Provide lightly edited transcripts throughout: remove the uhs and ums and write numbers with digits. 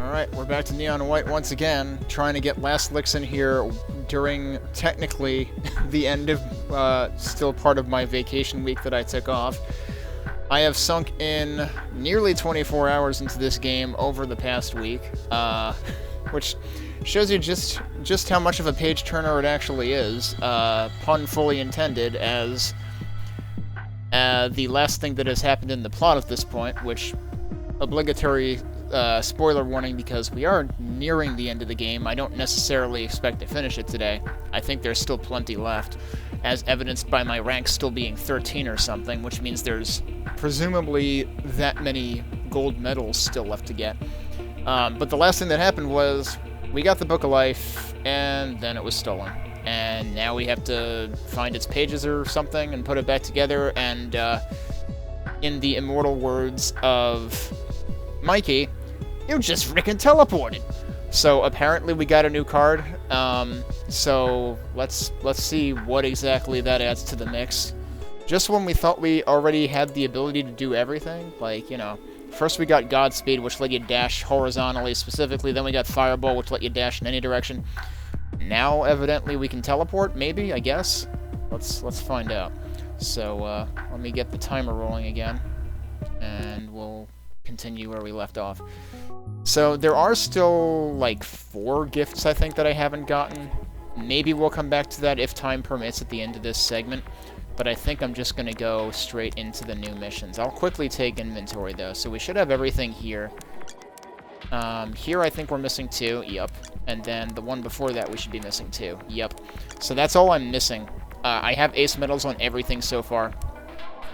Alright, we're back to Neon White once again, trying to get last licks in here during, technically, the end of, still part of my vacation week that I took off. I have sunk in nearly 24 hours into this game over the past week, which shows you just how much of a page-turner it actually is, pun fully intended, as the last thing that has happened in the plot at this point, which, obligatory spoiler warning because we are nearing the end of the game. I don't necessarily expect to finish it today. I think there's still plenty left, as evidenced by my rank still being 13 or something, which means there's presumably that many gold medals still left to get. But the last thing that happened was we got the Book of Life, and then it was stolen. And now we have to find its pages or something and put it back together, and in the immortal words of Mikey, you just frickin' teleported. So apparently we got a new card. So let's see what exactly that adds to the mix. Just when we thought we already had the ability to do everything, like, you know, first we got Godspeed, which let you dash horizontally specifically, then we got Fireball, which let you dash in any direction. Now evidently we can teleport, maybe, I guess. Let's find out. So let me get the timer rolling again, and we'll continue where we left off. So there are still like 4 gifts I think that I haven't gotten. Maybe we'll come back to that if time permits at the end of this segment, but I think I'm just gonna go straight into the new missions. I'll quickly take inventory though, so we should have everything here. Here I think we're missing 2, yep, and then the one before that we should be missing 2, yep. So that's all I'm missing. I have ace medals on everything so far,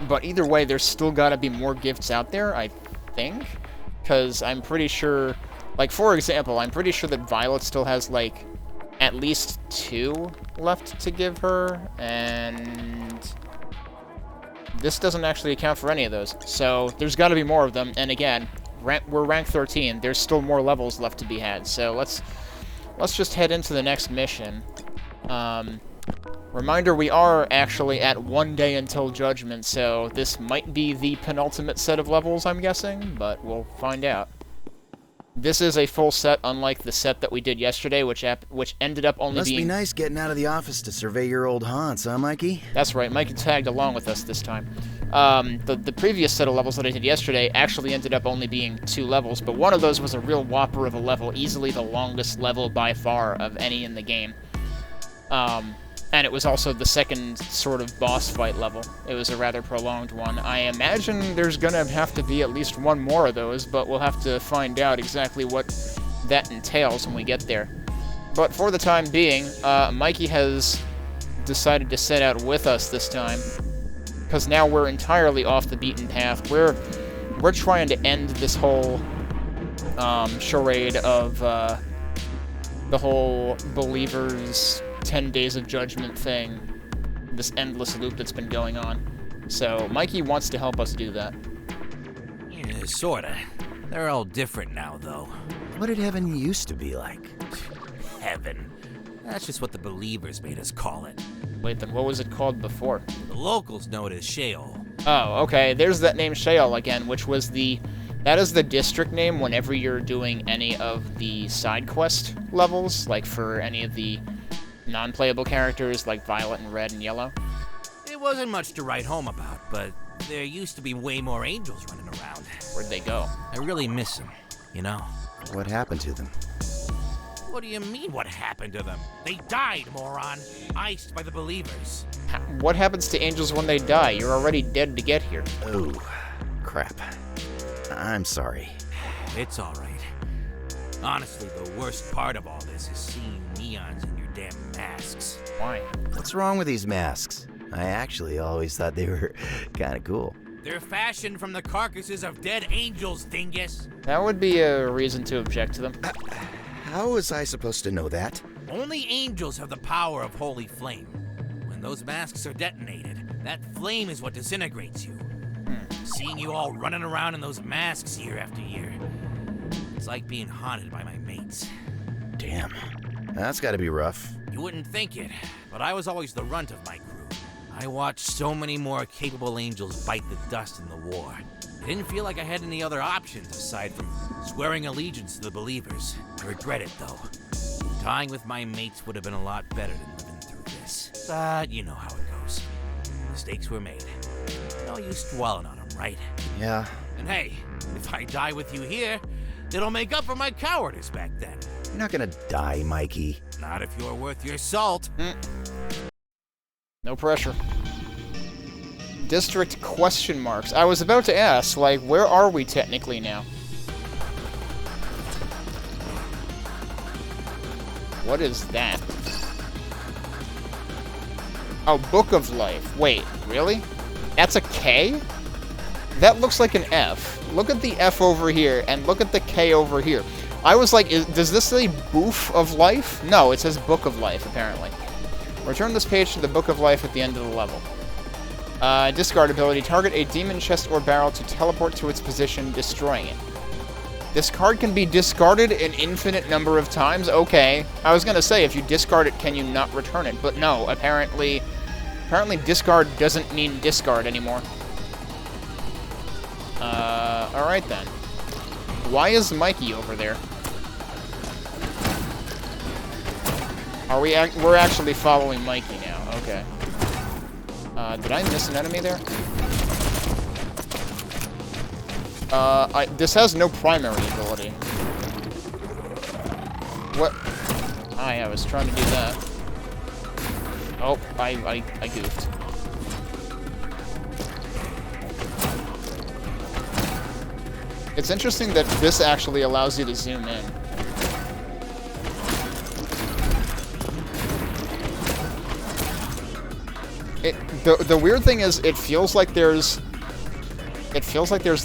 but either way there's still gotta be more gifts out there, I think, because I'm pretty sure, like, for example, I'm pretty sure that Violet still has, like, at least 2 left to give her, and this doesn't actually account for any of those, so there's got to be more of them, and again, we're rank 13, there's still more levels left to be had, so let's just head into the next mission. Reminder, we are actually at 1 day until Judgment, so this might be the penultimate set of levels, I'm guessing, but we'll find out. This is a full set, unlike the set that we did yesterday, which ended up only being... Must be nice getting out of the office to survey your old haunts, huh, Mikey? That's right, Mikey tagged along with us this time. The previous set of levels that I did yesterday actually ended up only being 2 levels, but one of those was a real whopper of a level, easily the longest level by far of any in the game. And it was also the second sort of boss fight level. It was a rather prolonged one. I imagine there's gonna have to be at least one more of those, but we'll have to find out exactly what that entails when we get there. But for the time being, Mikey has decided to set out with us this time, because now we're entirely off the beaten path. We're trying to end this whole charade of the whole believers 10 days of judgment thing, this endless loop that's been going on. So Mikey wants to help us do that. Yeah, sorta. They're all different now, though. What did heaven used to be like? Heaven. That's just what the believers made us call it. Wait, then what was it called before? The locals know it as Sheol. Oh, okay, there's that name Sheol again, which was that is the district name whenever you're doing any of the side quest levels, like for any of the non-playable characters like Violet and Red and Yellow. It wasn't much to write home about, but there used to be way more angels running around. Where'd they go? I really miss them, you know. What happened to them? What do you mean, what happened to them? They died, moron. Iced by the believers. What happens to angels when they die? You're already dead to get here. Oh, crap. I'm sorry. It's all right. Honestly, the worst part of all this is seeing neons in your damn masks. Why? What's wrong with these masks? I actually always thought they were kind of cool. They're fashioned from the carcasses of dead angels, dingus. That would be a reason to object to them. How was I supposed to know that? Only angels have the power of holy flame. When those masks are detonated, that flame is what disintegrates you. Seeing you all running around in those masks year after year, it's like being haunted by my mates. Damn. That's gotta be rough. You wouldn't think it, but I was always the runt of my crew. I watched so many more capable angels bite the dust in the war. didn't feel like I had any other options aside from swearing allegiance to the believers. I regret it, though. Dying with my mates would have been a lot better than living through this. But you know how it goes. Mistakes were made. No use dwelling on them, right? Yeah. And hey, if I die with you here, it'll make up for my cowardice back then. You're not gonna die, Mikey. Not if you're worth your salt. No pressure. District question marks. I was about to ask, like, where are we technically now? What is that? Oh, Book of Life. Wait, really? That's a K? That looks like an F. Look at the F over here, and look at the K over here. I was like, does this say Boof of Life? No, it says Book of Life, apparently. Return this page to the Book of Life at the end of the level. Discard ability. Target a demon chest or barrel to teleport to its position, destroying it. This card can be discarded an infinite number of times? Okay. I was gonna say, if you discard it, can you not return it? But no, apparently discard doesn't mean discard anymore. Alright then. Why is Mikey over there? We're actually following Mikey now, okay. Did I miss an enemy there? This has no primary ability. What? I was trying to do that. Oh, I goofed. It's interesting that this actually allows you to zoom in. The weird thing is, it feels like there's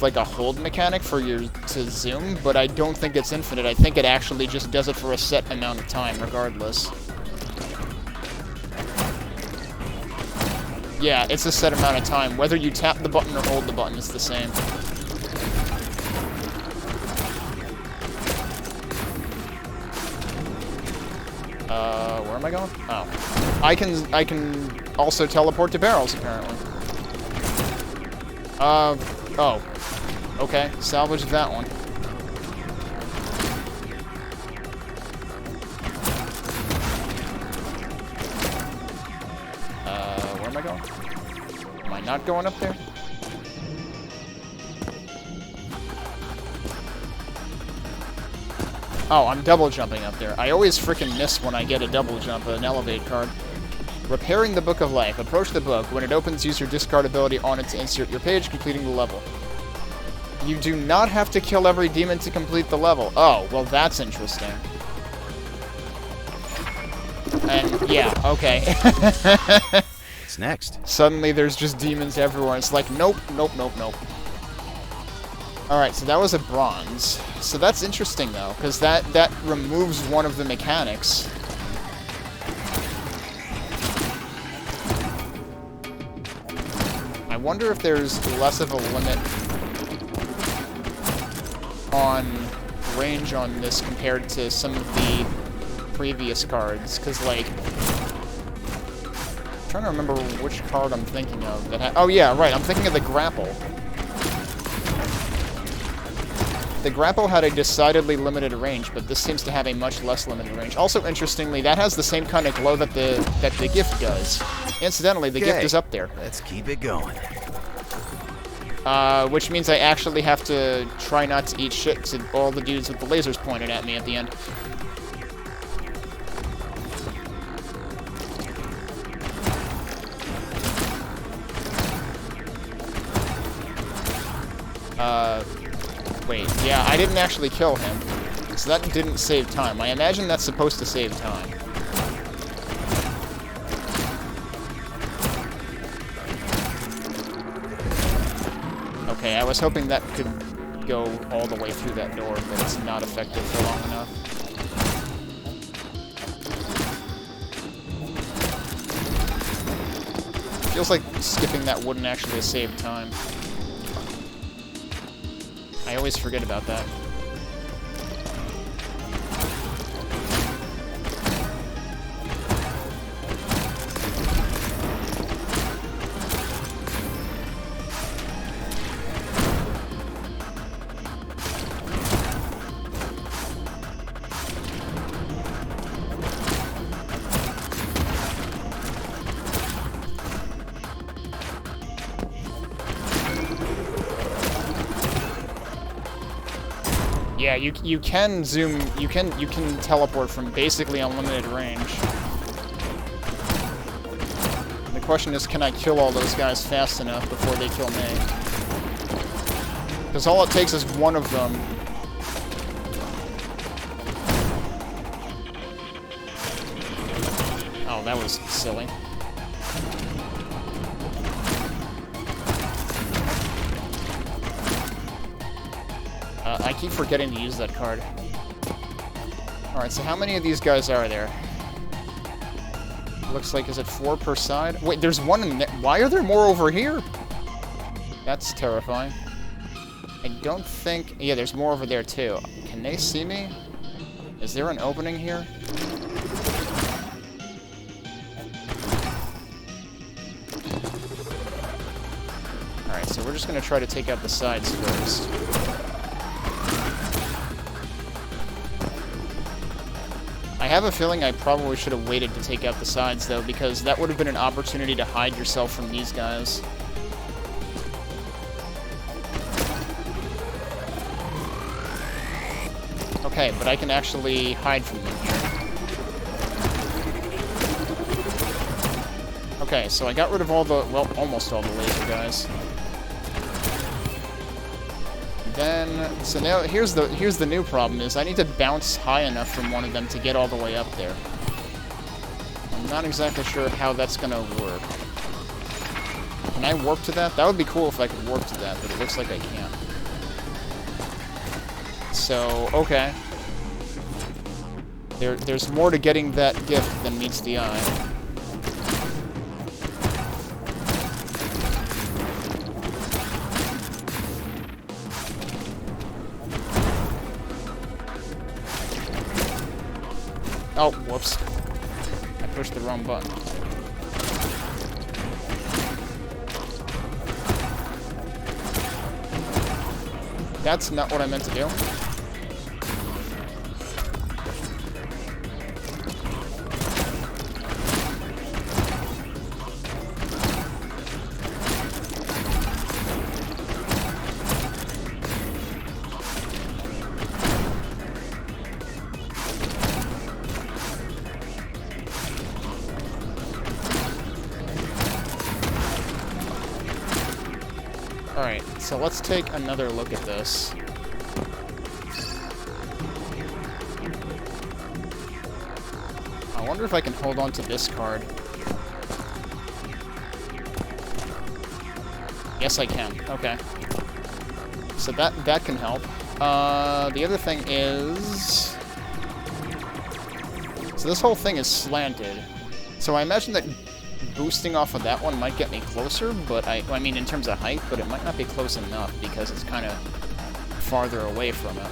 like a hold mechanic for you to zoom, but I don't think it's infinite. I think it actually just does it for a set amount of time, regardless. Yeah, it's a set amount of time. Whether you tap the button or hold the button, it's the same. Where am I going? Oh. I can also teleport to barrels, apparently. Oh. Okay, salvage that one. Where am I going? Am I not going up there? Oh, I'm double jumping up there. I always freaking miss when I get a double jump, an elevate card. Repairing the Book of Life. Approach the book. When it opens, use your discard ability on it to insert your page, completing the level. You do not have to kill every demon to complete the level. Oh, well that's interesting. And, yeah, okay. What's next? Suddenly there's just demons everywhere. It's like, nope, nope, nope, nope. Alright, so that was a bronze. So that's interesting, though, because that removes one of the mechanics. I wonder if there's less of a limit on range on this compared to some of the previous cards, because, like... I'm trying to remember which card I'm thinking of that oh, yeah, right, I'm thinking of the grapple. The grapple had a decidedly limited range, but this seems to have a much less limited range. Also, interestingly, that has the same kind of glow that the gift does. Incidentally, the gift is up there. Let's keep it going. Which means I actually have to try not to eat shit to all the dudes with the lasers pointed at me at the end. Wait, yeah, I didn't actually kill him, so that didn't save time. I imagine that's supposed to save time. Okay, I was hoping that could go all the way through that door, but it's not effective for long enough. Feels like skipping that wouldn't actually save time. I always forget about that. Yeah, you can zoom, you can teleport from basically unlimited range. The question is, can I kill all those guys fast enough before they kill me? Because all it takes is one of them. Oh, that was silly. I keep forgetting to use that card. Alright, so how many of these guys are there? Looks like, is it 4 per side? Wait, there's one in there. Why are there more over here? That's terrifying. I don't think... Yeah, there's more over there, too. Can they see me? Is there an opening here? Alright, so we're just gonna try to take out the sides first. I have a feeling I probably should have waited to take out the sides, though, because that would have been an opportunity to hide yourself from these guys. Okay, but I can actually hide from them here. Okay, so I got rid of all the, well, almost all the laser guys. Then, so now here's the new problem is I need to bounce high enough from one of them to get all the way up there. I'm not exactly sure how that's gonna work. Can I warp to that? That would be cool if I could warp to that, but it looks like I can't. So, okay. There's more to getting that gift than meets the eye. Oh, whoops. I pushed the wrong button. That's not what I meant to do. Alright, so let's take another look at this. I wonder if I can hold on to this card. Yes, I can. Okay. So that can help. The other thing is... So this whole thing is slanted. So I imagine that boosting off of that one might get me closer, but I mean in terms of height, but it might not be close enough because it's kind of farther away from it.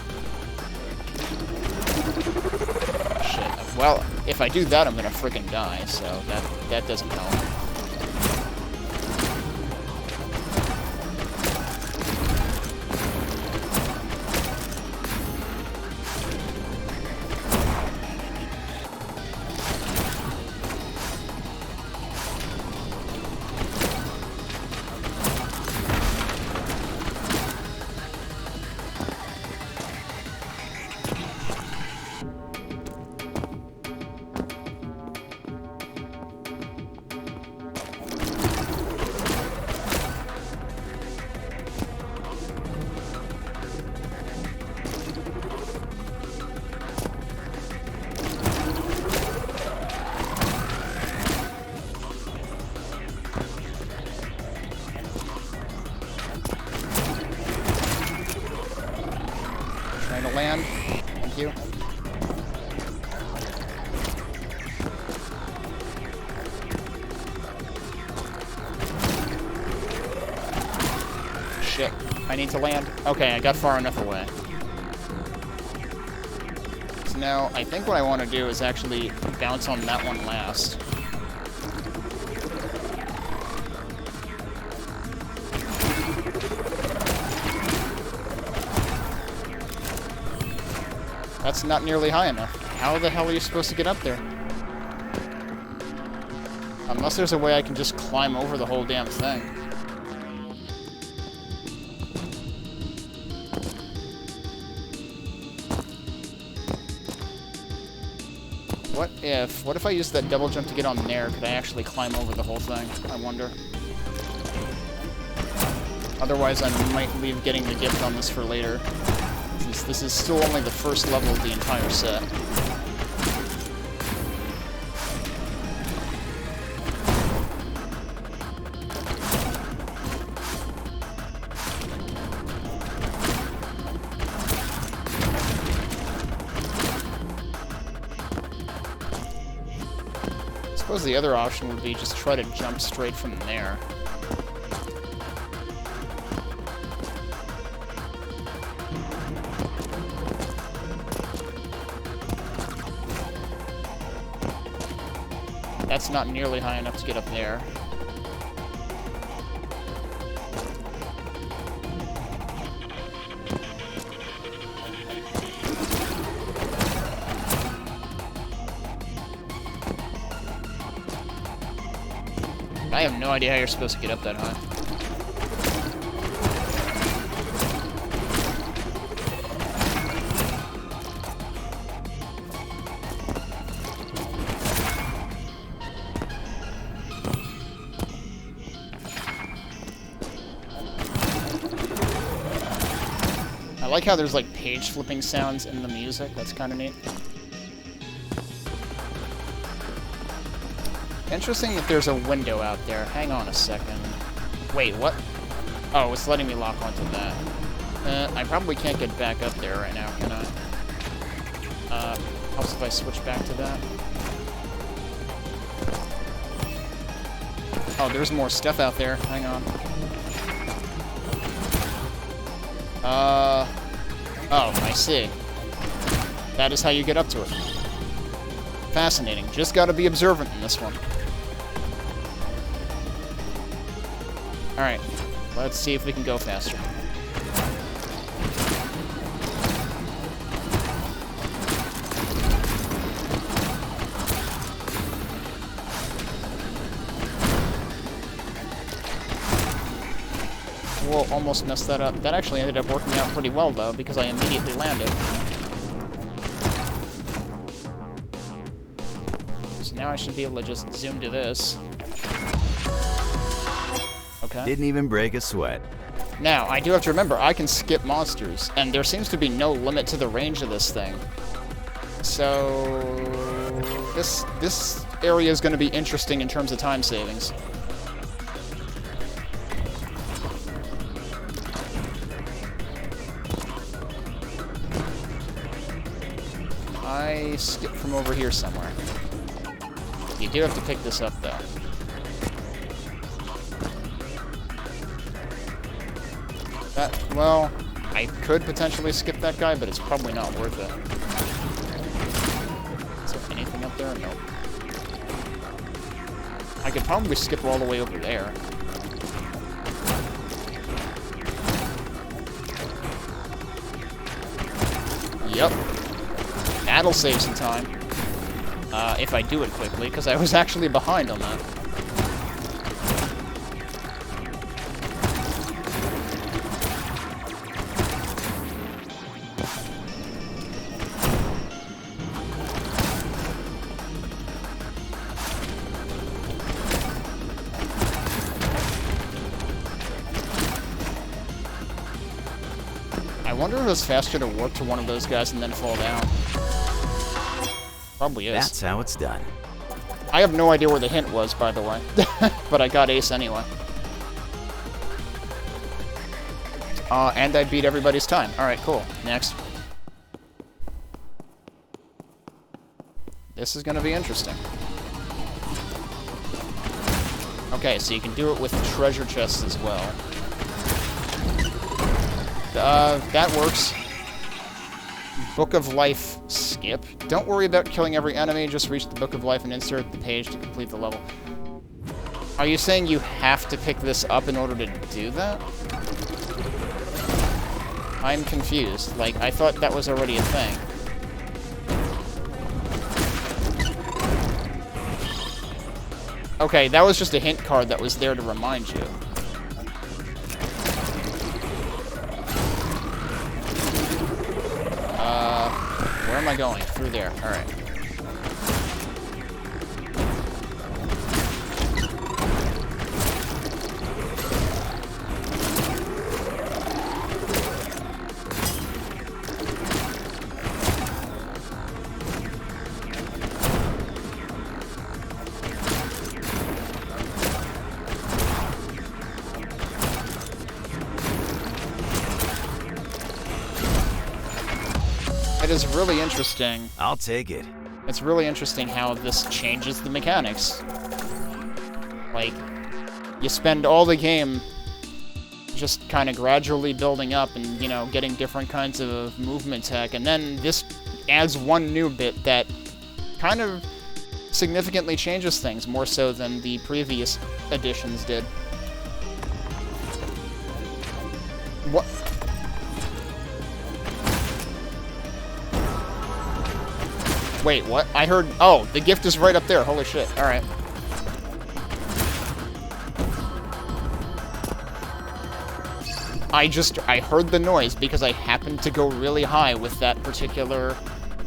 Shit. Well, if I do that, I'm gonna frickin' die, so that doesn't help. Trying to land. Thank you. Shit. I need to land. Okay, I got far enough away. So now, I think what I want to do is actually bounce on that one last. That's not nearly high enough. How the hell are you supposed to get up there? Unless there's a way I can just climb over the whole damn thing. What if I use that double jump to get on there? Could I actually climb over the whole thing? I wonder. Otherwise, I might leave getting the gift on this for later. Since this is still only the first level of the entire set. I suppose the other option would be just try to jump straight from there. That's not nearly high enough to get up there. I have no idea how you're supposed to get up that high. I like how there's like page flipping sounds in the music. That's kind of neat. Interesting that there's a window out there. Hang on a second. Wait, what? Oh, it's letting me lock onto that. I probably can't get back up there right now, can I? Helps if I switch back to that. Oh, there's more stuff out there. Hang on. Oh, I see. That is how you get up to it. Fascinating. Just gotta be observant in this one. Alright, let's see if we can go faster. Whoa, almost messed that up. That actually ended up working out pretty well, though, because I immediately landed. So now I should be able to just zoom to this. Okay. Didn't even break a sweat. Now, I do have to remember, I can skip monsters, and there seems to be no limit to the range of this thing. So... This area is going to be interesting in terms of time savings. I skip from over here somewhere. You do have to pick this up, though. Well, I could potentially skip that guy, but it's probably not worth it. Is there anything up there? Nope. I could probably skip all the way over there. Yep. That'll save some time. If I do it quickly, because I was actually behind on that. I wonder if it's faster to warp to one of those guys and then fall down. Probably is. That's how it's done. I have no idea where the hint was, by the way. But I got ace anyway. And I beat everybody's time. Alright, cool. Next. This is going to be interesting. Okay, so you can do it with treasure chests as well. That works. Book of Life, skip. Don't worry about killing every enemy, just reach the Book of Life and insert the page to complete the level. Are you saying you have to pick this up in order to do that? I'm confused. Like, I thought that was already a thing. Okay, that was just a hint card that was there to remind you. Where am I going? Through there. Alright. It is really interesting. I'll take it. It's really interesting how this changes the mechanics. Like, you spend all the game just kind of gradually building up and, you know, getting different kinds of movement tech, and then this adds one new bit that kind of significantly changes things, more so than the previous editions did. What? Wait, what? I heard... Oh, the gift is right up there. Holy shit. Alright. I heard the noise because I happened to go really high with that particular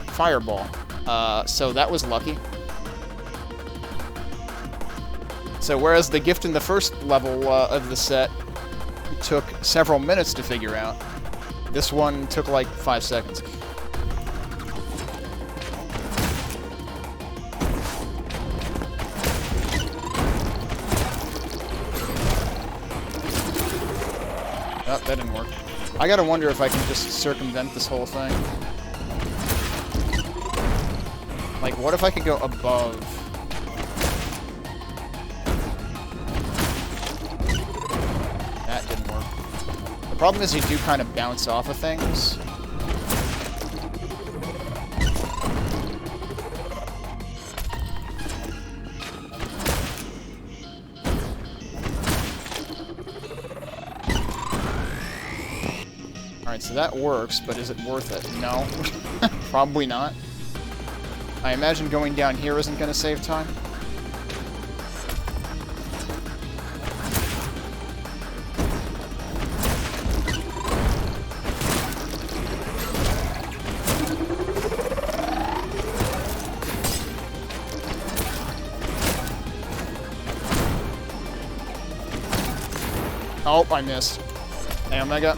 fireball. So that was lucky. So whereas the gift in the first level of the set took several minutes to figure out, this one took like 5 seconds. Oh, that didn't work. I gotta wonder if I can just circumvent this whole thing. Like, what if I could go above? That didn't work. The problem is you do kind of bounce off of things. Alright, so that works, but is it worth it? No. Probably not. I imagine going down here isn't going to save time. Oh, I missed. Hey, Omega.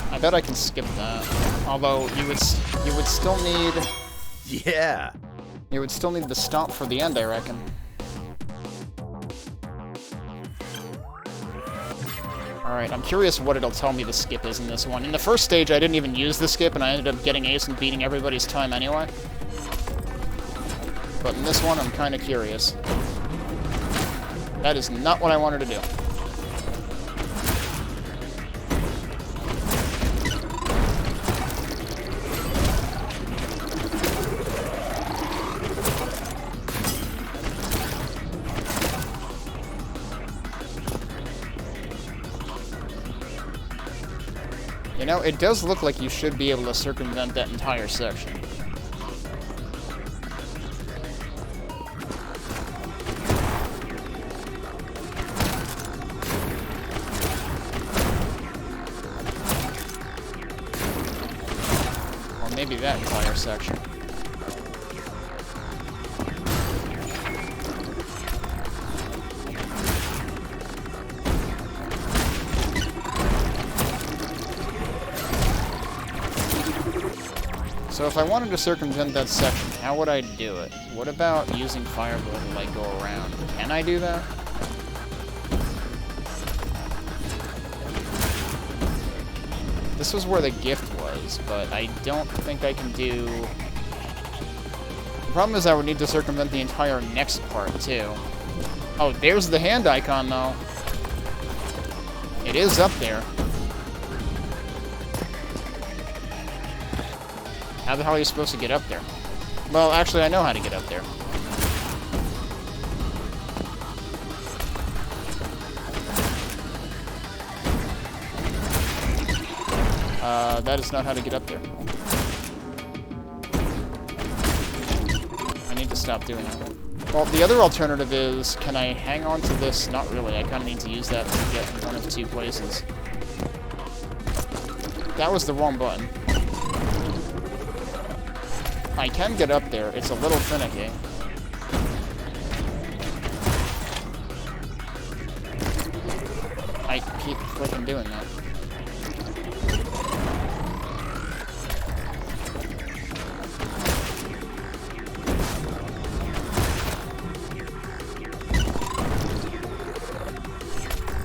I bet I can skip that. Although you would still need Yeah. you would still need the stop for the end, I reckon. Alright, I'm curious what it'll tell me the skip is in this one. In the first stage, I didn't even use the skip, and I ended up getting ace and beating everybody's time anyway. But in this one, I'm kind of curious. That is not what I wanted to do. You know, it does look like you should be able to circumvent that entire section. Or maybe that entire section. So if I wanted to circumvent that section, how would I do it? What about using Fireball to, like, go around? Can I do that? This was where the gift was, but I don't think I can do... The problem is I would need to circumvent the entire next part, too. Oh, there's the hand icon, though. It is up there. How the hell are you supposed to get up there? Well, actually, I know how to get up there. That is not how to get up there. I need to stop doing that. Well, the other alternative is, can I hang on to this? Not really. I kind of need to use that to get one of 2 places. That was the wrong button. I can get up there. It's a little finicky. frickin' doing that?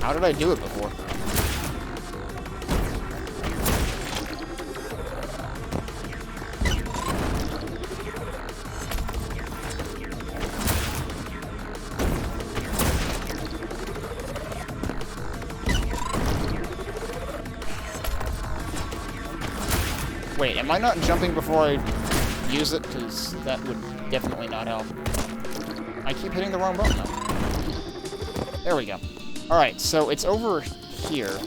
How did I do it before? Wait, am I not jumping before I use it? Because that would definitely not help. I keep hitting the wrong button though. There we go. Alright, so it's over here.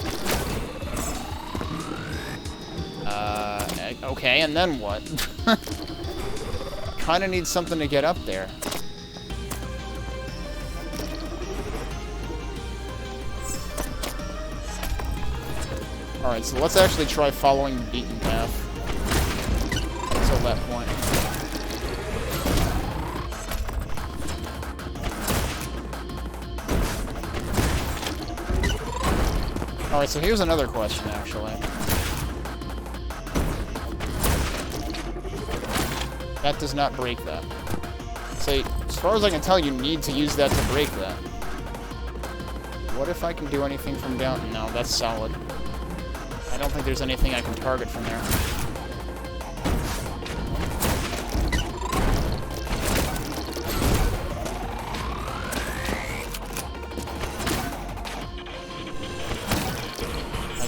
Okay, and then what? Kinda need something to get up there. Alright, so let's actually try following the beaten path. Until that point. Alright, so here's another question, actually. That does not break that. So, as far as I can tell, you need to use that to break that. What if I can do anything from down? No, that's solid. I don't think there's anything I can target from there.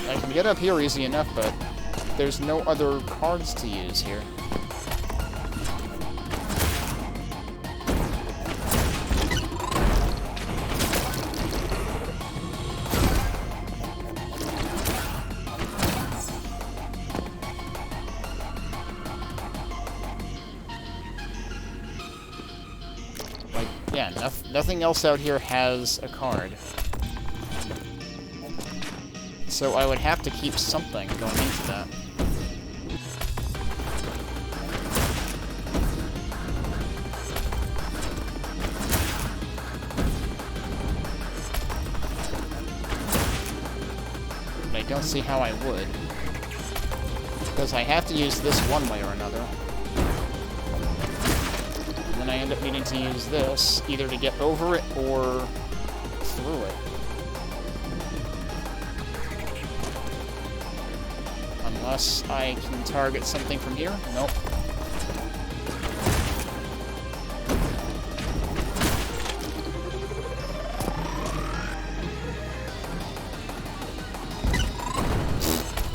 I can get up here easy enough, but there's no other cards to use here. Yeah, nothing else out here has a card. So I would have to keep something going into that. But I don't see how I would. Because I have to use this one way or another. I end up needing to use this, either to get over it or through it. Unless I can target something from here. Nope.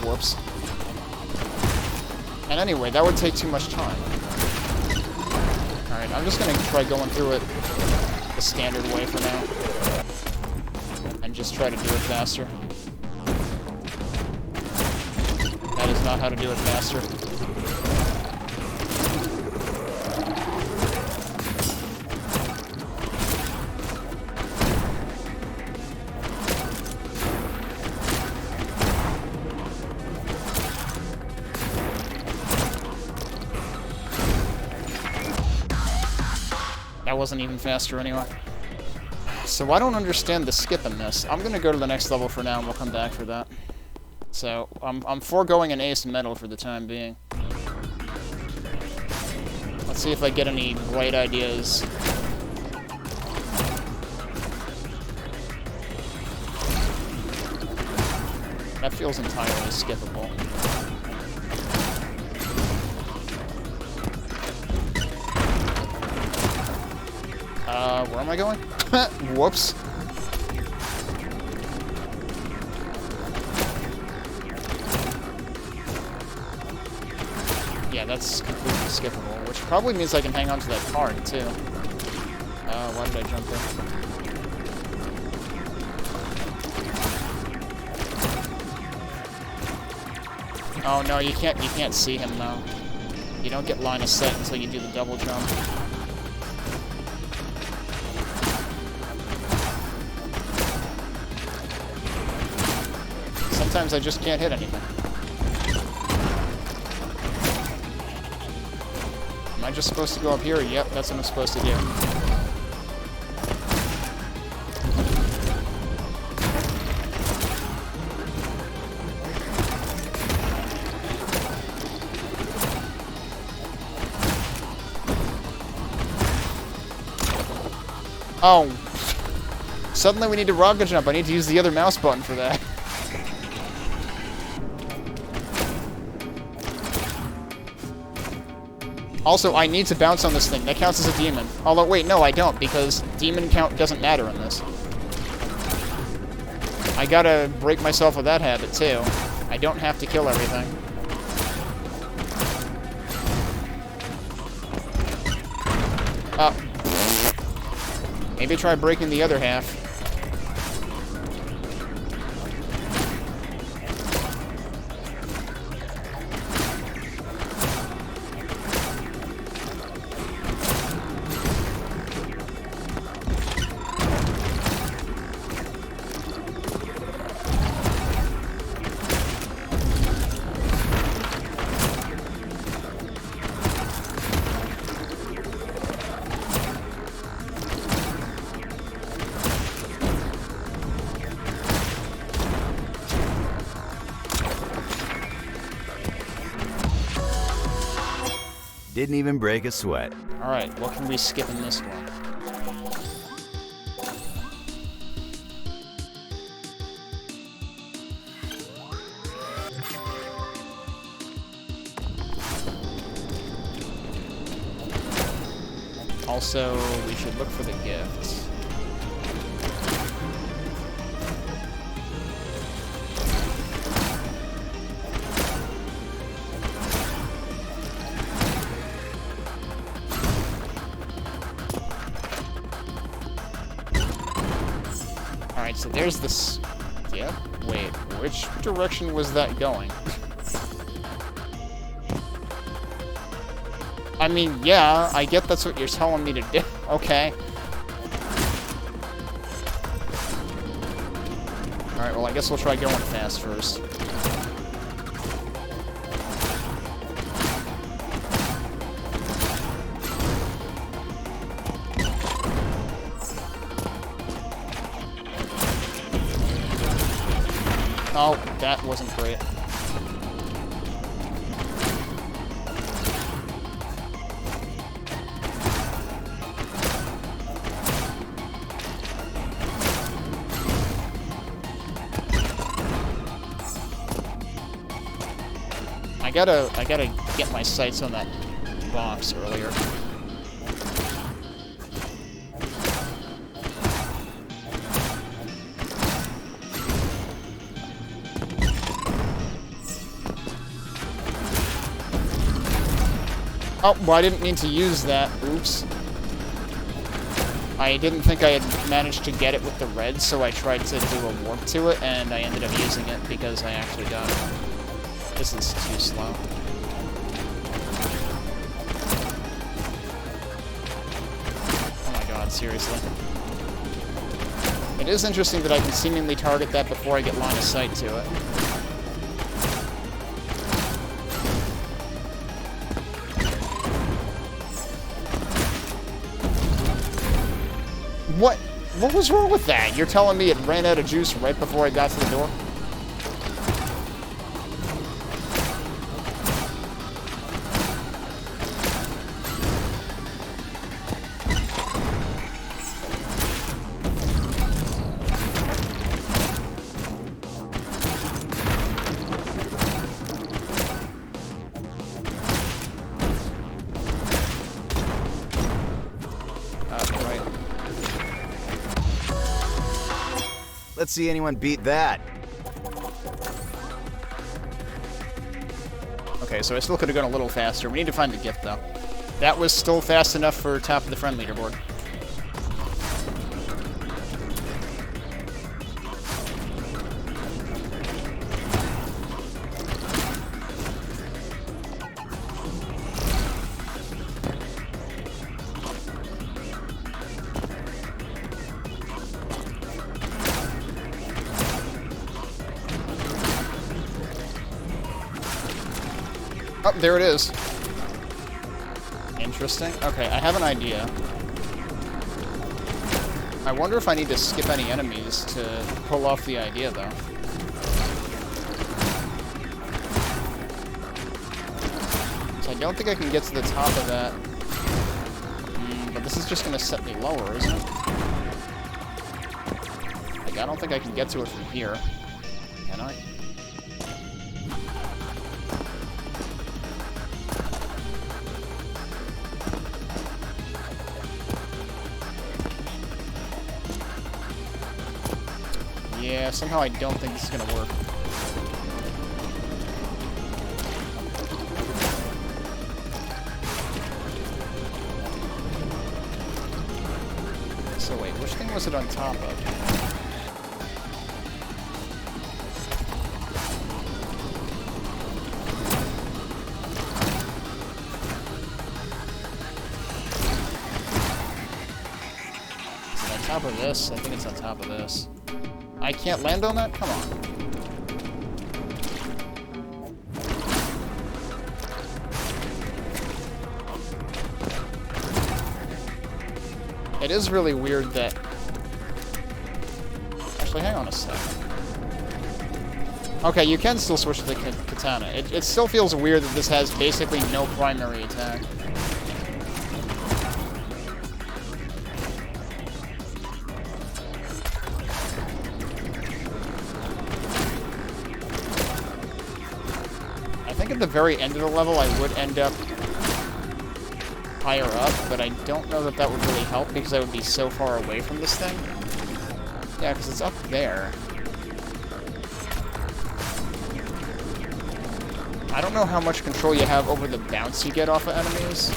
Whoops. And anyway, that would take too much time. Alright, I'm just gonna try going through it the standard way for now. And just try to do it faster. That is not how to do it faster. That wasn't even faster anyway. So I don't understand the skip in this. I'm gonna go to the next level for now and we'll come back for that. So I'm foregoing an ace medal for the time being. Let's see if I get any bright ideas. That feels entirely skippable. Where am I going? Whoops. Yeah, that's completely skippable, which probably means I can hang on to that card, too. Why did I jump there? Oh, no, you can't see him, though. You don't get line of sight until you do the double jump. Sometimes I just can't hit anything. Am I just supposed to go up here? Yep, that's what I'm supposed to do. Oh. Suddenly we need to rocket jump. I need to use the other mouse button for that. Also, I need to bounce on this thing. That counts as a demon. Although, wait, no, I don't, because demon count doesn't matter in this. I gotta break myself of that habit, too. I don't have to kill everything. Maybe try breaking the other half. Didn't even break a sweat. Alright, what can we skip in this one? Also, we should look for the gifts. Alright, so there's this... Yeah? Wait, which direction was that going? I mean, yeah, I get that's what you're telling me to do. Okay. Alright, well, I guess we'll try going fast first. Oh, that wasn't great. I gotta get my sights on that box earlier. Oh, well, I didn't mean to use that. Oops. I didn't think I had managed to get it with the red, so I tried to do a warp to it, and I ended up using it because I actually got it. This is too slow. Oh my god, seriously. It is interesting that I can seemingly target that before I get line of sight to it. What? What was wrong with that? You're telling me it ran out of juice right before I got to the door? Let's see anyone beat that. Okay, so I still could have gone a little faster. We need to find the gift, though. That was still fast enough for top of the friend leaderboard. Oh, there it is. Interesting. Okay, I have an idea. I wonder if I need to skip any enemies to pull off the idea, though. So I don't think I can get to the top of that. But but this is just gonna set me lower, isn't it? Like, I don't think I can get to it from here. Can I? Yeah, somehow I don't think this is gonna work. So wait, which thing was it on top of? Is it on top of this? I think it's on top of this. I can't land on that? Come on. It is really weird that... Actually, hang on a sec. Okay, you can still switch to the katana. It still feels weird that this has basically no primary attack. I think at the very end of the level I would end up higher up, but I don't know that that would really help because I would be so far away from this thing. Yeah, because it's up there. I don't know how much control you have over the bounce you get off of enemies.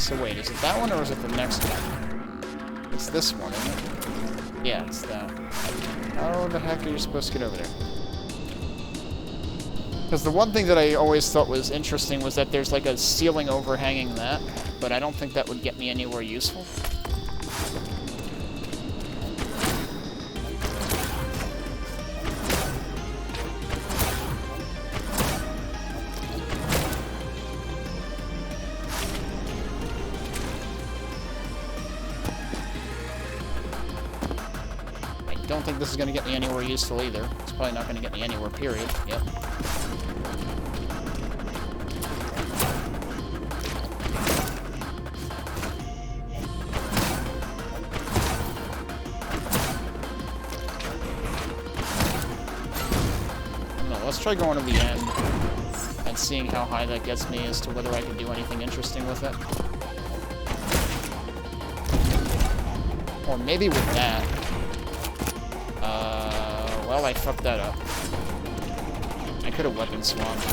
So wait, is it that one or is it the next one? It's this one, isn't it? Yeah, it's that. How the heck are you supposed to get over there? Because the one thing that I always thought was interesting was that there's like a ceiling overhanging that, but I don't think that would get me anywhere useful. I don't think this is going to get me anywhere useful either. It's probably not going to get me anywhere, period. Yep. Let's try going to the end and seeing how high that gets me as to whether I can do anything interesting with it. Or maybe with that. Well, I fucked that up. I could have weapon swapped.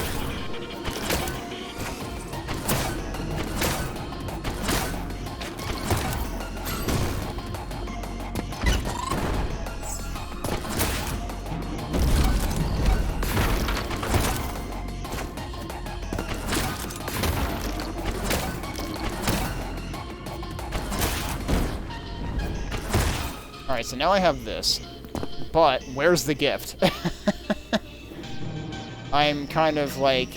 Alright, so now I have this. But, where's the gift? I'm kind of, like,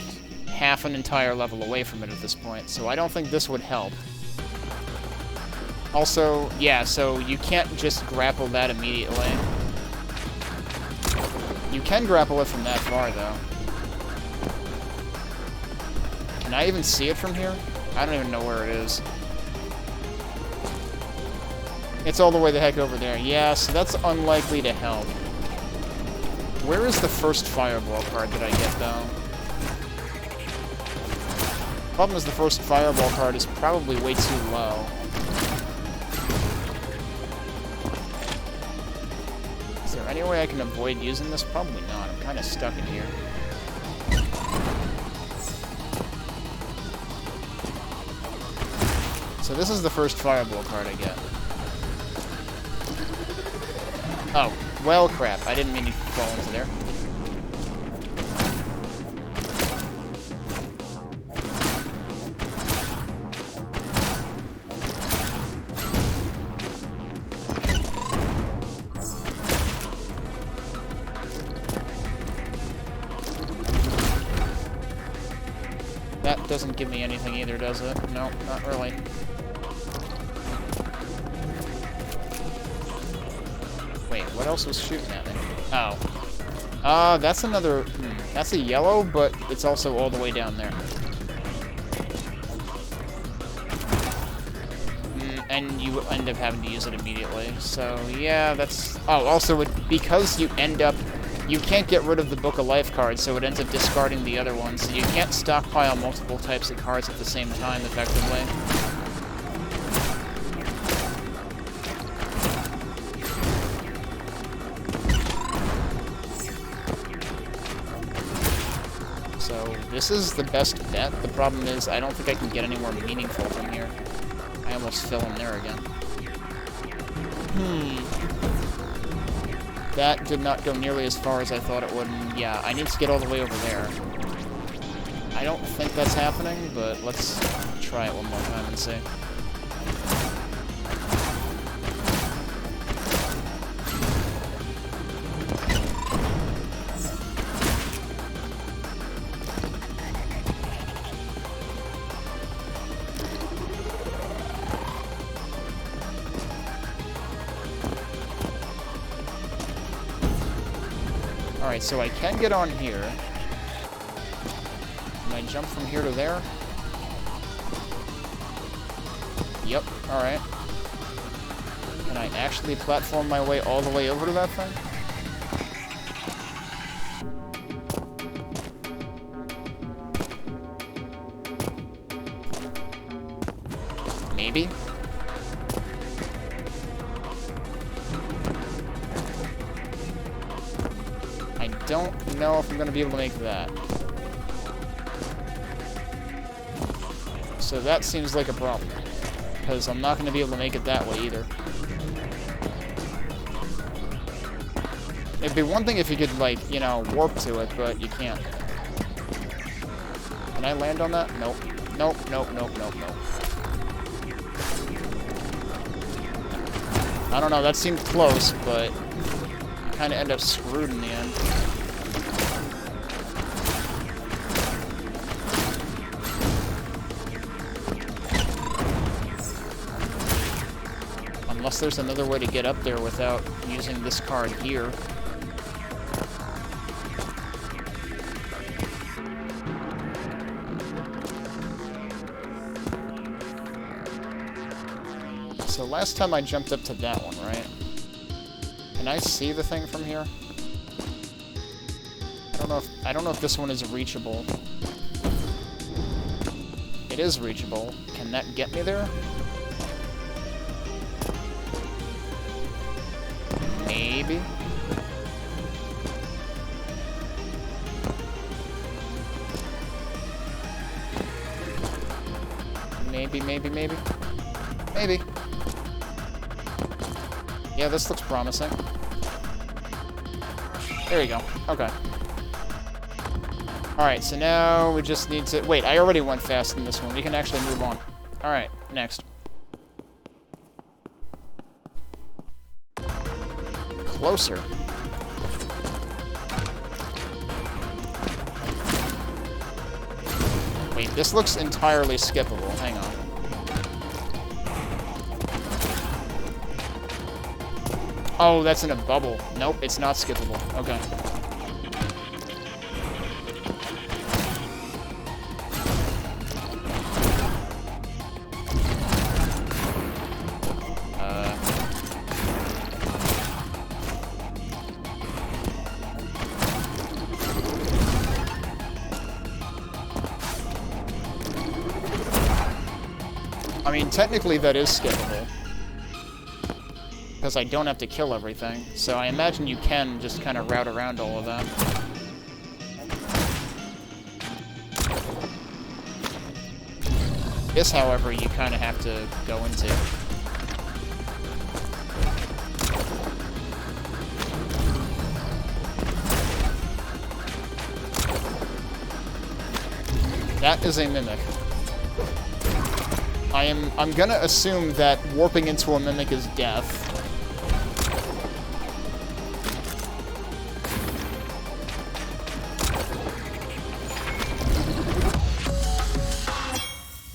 half an entire level away from it at this point, so I don't think this would help. Also, yeah, so you can't just grapple that immediately. You can grapple it from that far, though. Can I even see it from here? I don't even know where it is. It's all the way the heck over there. Yeah, so that's unlikely to help. Where is the first fireball card that I get, though? Problem is the first fireball card is probably way too low. Is there any way I can avoid using this? Probably not. I'm kind of stuck in here. So this is the first fireball card I get. Oh, well, crap. I didn't mean to fall into there. That doesn't give me anything either, does it? No, not really. Wait, what else was shooting at me? Oh. That's another... that's a yellow, but it's also all the way down there. And you end up having to use it immediately. So, yeah, that's... Oh, also, because you end up... You can't get rid of the Book of Life cards, so it ends up discarding the other ones. So you can't stockpile multiple types of cards at the same time, effectively. So this is the best bet. The problem is I don't think I can get any more meaningful from here. I almost fell in there again. That did not go nearly as far as I thought it would, and yeah, I need to get all the way over there. I don't think that's happening, but let's try it one more time and see. Alright, so I can get on here. Can I jump from here to there? Yep, alright. Can I actually platform my way all the way over to that thing? Maybe? I don't know if I'm going to be able to make that. So that seems like a problem, because I'm not going to be able to make it that way either. It'd be one thing if you could, like, you know, warp to it, but you can't. Can I land on that? Nope. Nope, nope, nope, nope, nope. I don't know, that seemed close, but kind of end up screwed in the end. Unless there's another way to get up there without using this card here. So last time I jumped up to that one, right? Can I see the thing from here? I don't know if this one is reachable. It is reachable. Can that get me there? Maybe. Maybe, maybe, maybe. Maybe. Yeah, this looks promising. There you go. Okay. Alright, so now we just need to... Wait, I already went fast in this one. We can actually move on. Alright, next. Closer. Wait, this looks entirely skippable. Hang on. Oh, that's in a bubble. Nope, it's not skippable. Okay. I mean, technically that is skippable. Because I don't have to kill everything. So I imagine you can just kind of route around all of that. This, however, you kind of have to go into. That is a mimic. I'm gonna assume that warping into a mimic is death.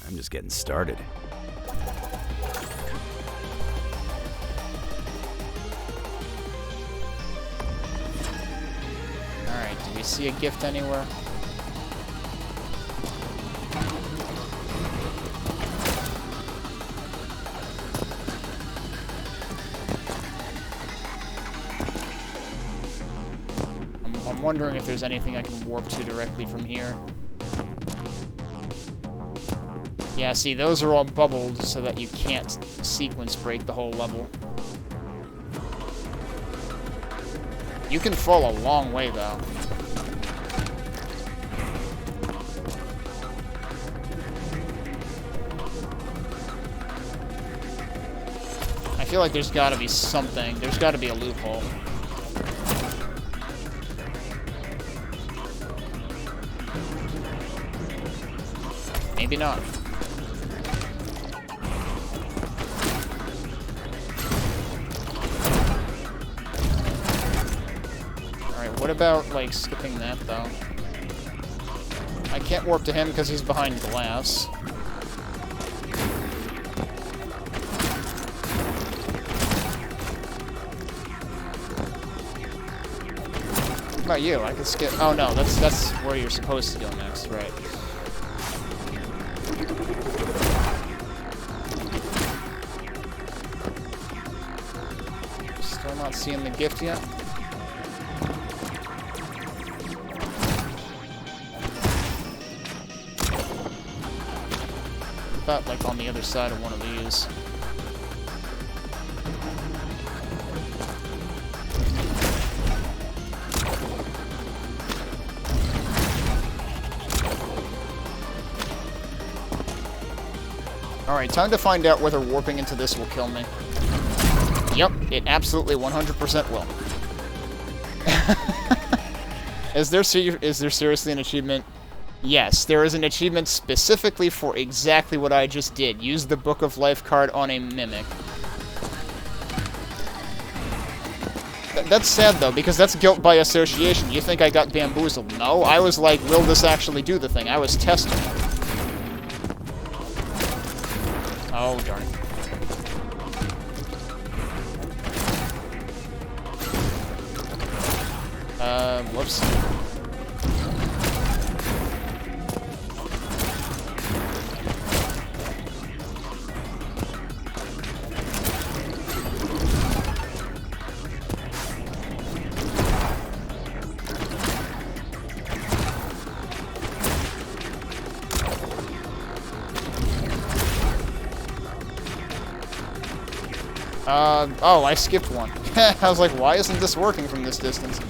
I'm just getting started. see a gift anywhere. I'm wondering if there's anything I can warp to directly from here. Yeah, see, those are all bubbled so that you can't sequence break the whole level. You can fall a long way, though. I feel like there's gotta be something. There's gotta be a loophole. Maybe not. Alright, what about, like, skipping that, though? I can't warp to him because he's behind glass. What about you? I could skip... Oh, no, that's where you're supposed to go next, right. Still not seeing the gift yet? About, like, on the other side of one of these. Alright, time to find out whether warping into this will kill me. Yep, it absolutely 100% will. Is there seriously an achievement? Yes, there is an achievement specifically for exactly what I just did. Use the Book of Life card on a mimic. That's sad, though, because that's guilt by association. You think I got bamboozled? No, I was like, will this actually do the thing? I was testing it. Oh, darn it. Whoops. Oh, I skipped one. I was like, why isn't this working from this distance?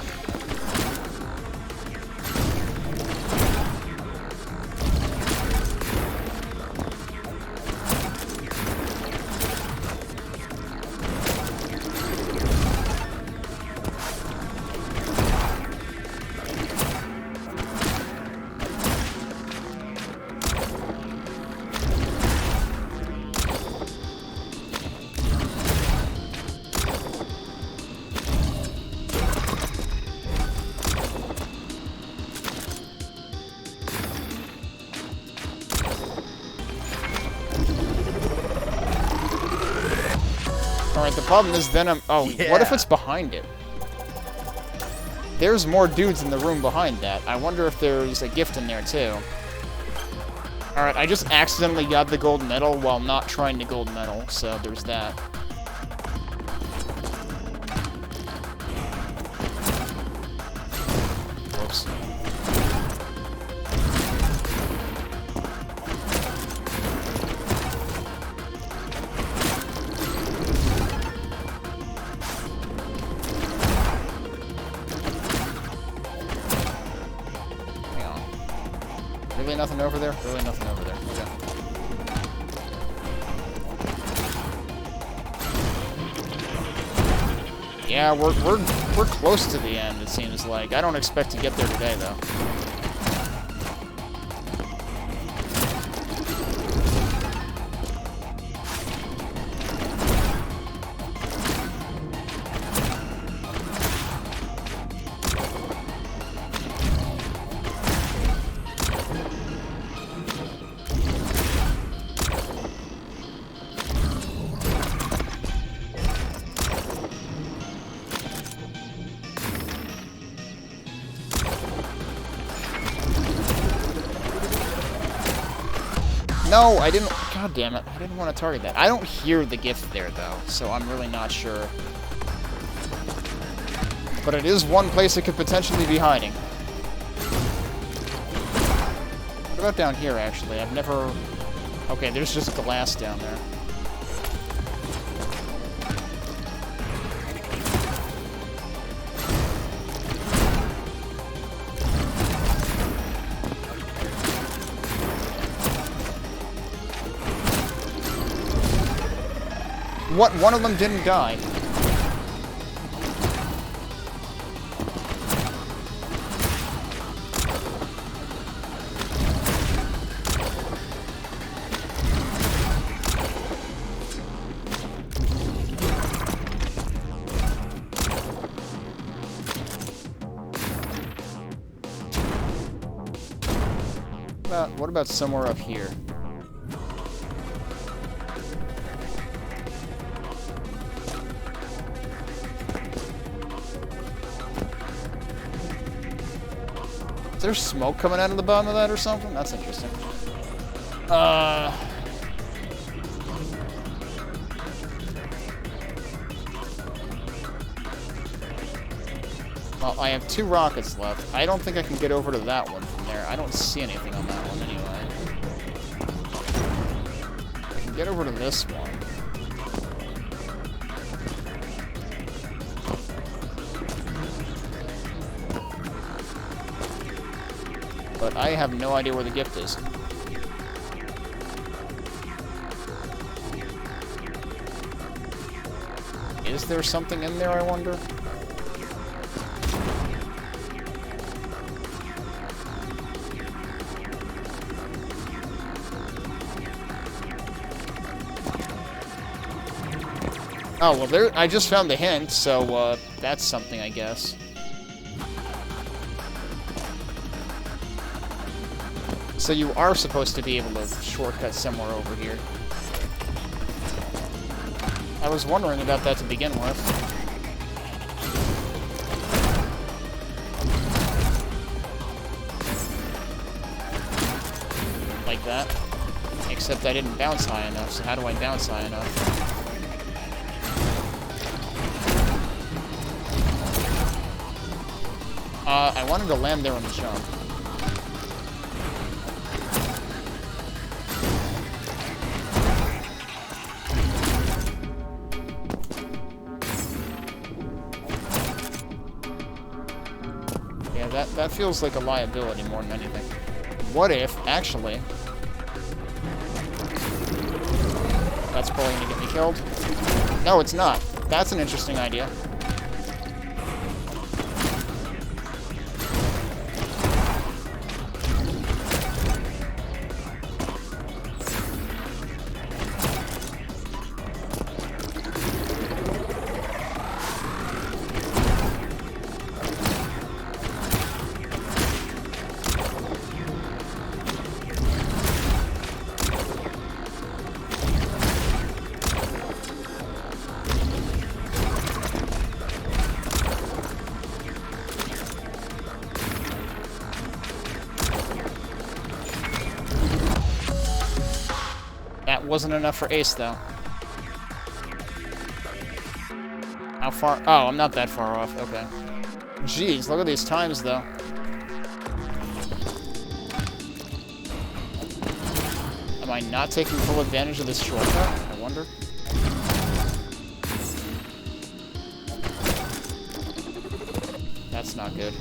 Alright, the problem is then I'm... Oh, yeah. What if it's behind it? There's more dudes in the room behind that. I wonder if there's a gift in there, too. Alright, I just accidentally got the gold medal while not trying to gold medal, so there's that. Whoops. Really nothing over there? Really nothing over there. Okay. Yeah, we're close to the end, it seems like. I don't expect to get there today, though. No, I didn't. God damn it. I didn't want to target that. I don't hear the gift there, though, so I'm really not sure. But it is one place it could potentially be hiding. What about down here, actually? I've never... Okay, there's just glass down there. What? One of them didn't die. What about somewhere up here? Is there smoke coming out of the bottom of that or something? That's interesting. Well, I have 2 rockets left. I don't think I can get over to that one from there. I don't see anything on that one anyway. I can get over to this one. But I have no idea where the gift is. Is there something in there, I wonder? Oh, well, there. I just found the hint, so, that's something, I guess. So you are supposed to be able to shortcut somewhere over here. I was wondering about that to begin with. Like that. Except I didn't bounce high enough, so how do I bounce high enough? I wanted to land there on the jump. Yeah, that feels like a liability more than anything. What if, actually... That's probably gonna get me killed. No, it's not. That's an interesting idea. Wasn't enough for Ace, though. How far? Oh, I'm not that far off. Okay. Jeez, look at these times, though. Am I not taking full advantage of this shortcut? I wonder. That's not good.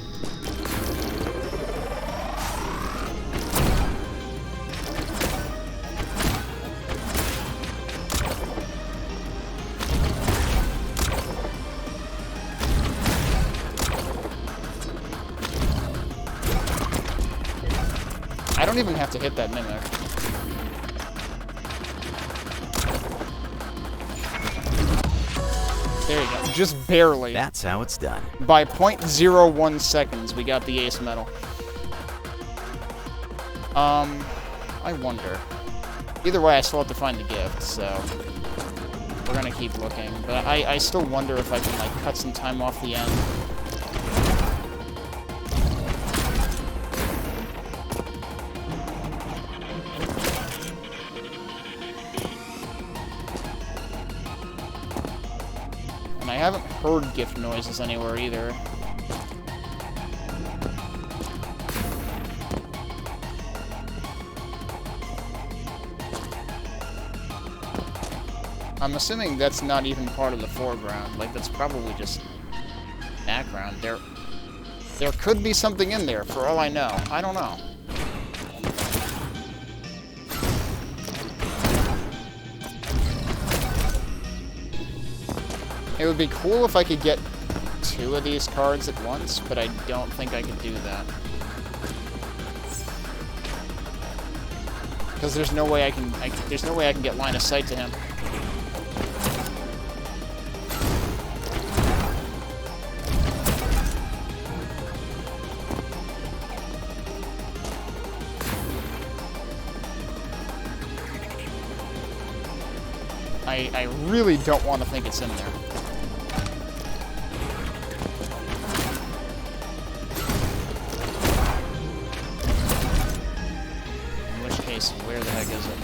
I don't even have to hit that mimic. There you go. Just barely. That's how it's done. By 0.01 seconds, we got the ace medal. I wonder. Either way, I still have to find the gift, so... We're gonna keep looking. But I still wonder if I can, like, cut some time off the end. haven't heard gift noises anywhere either. I'm assuming that's not even part of the foreground. Like, that's probably just background. There could be something in there, for all I know. I don't know. It would be cool if I could get 2 of these cards at once, but I don't think I could do that. Because there's no way I can get line of sight to him. I really don't want to think it's in there. In which case, where the heck is it?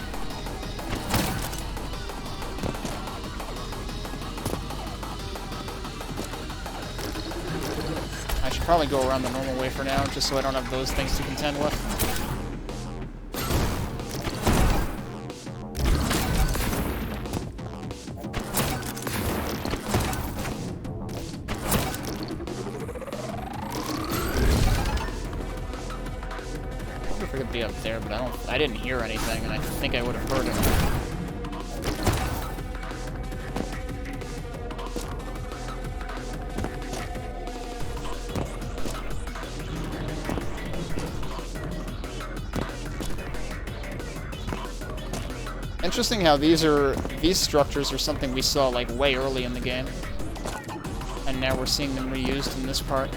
I should probably go around the normal way for now, just so I don't have those things to contend with. Be up there, but I didn't hear anything, and I think I would have heard it. Interesting how these structures are something we saw like way early in the game, and now we're seeing them reused in this part.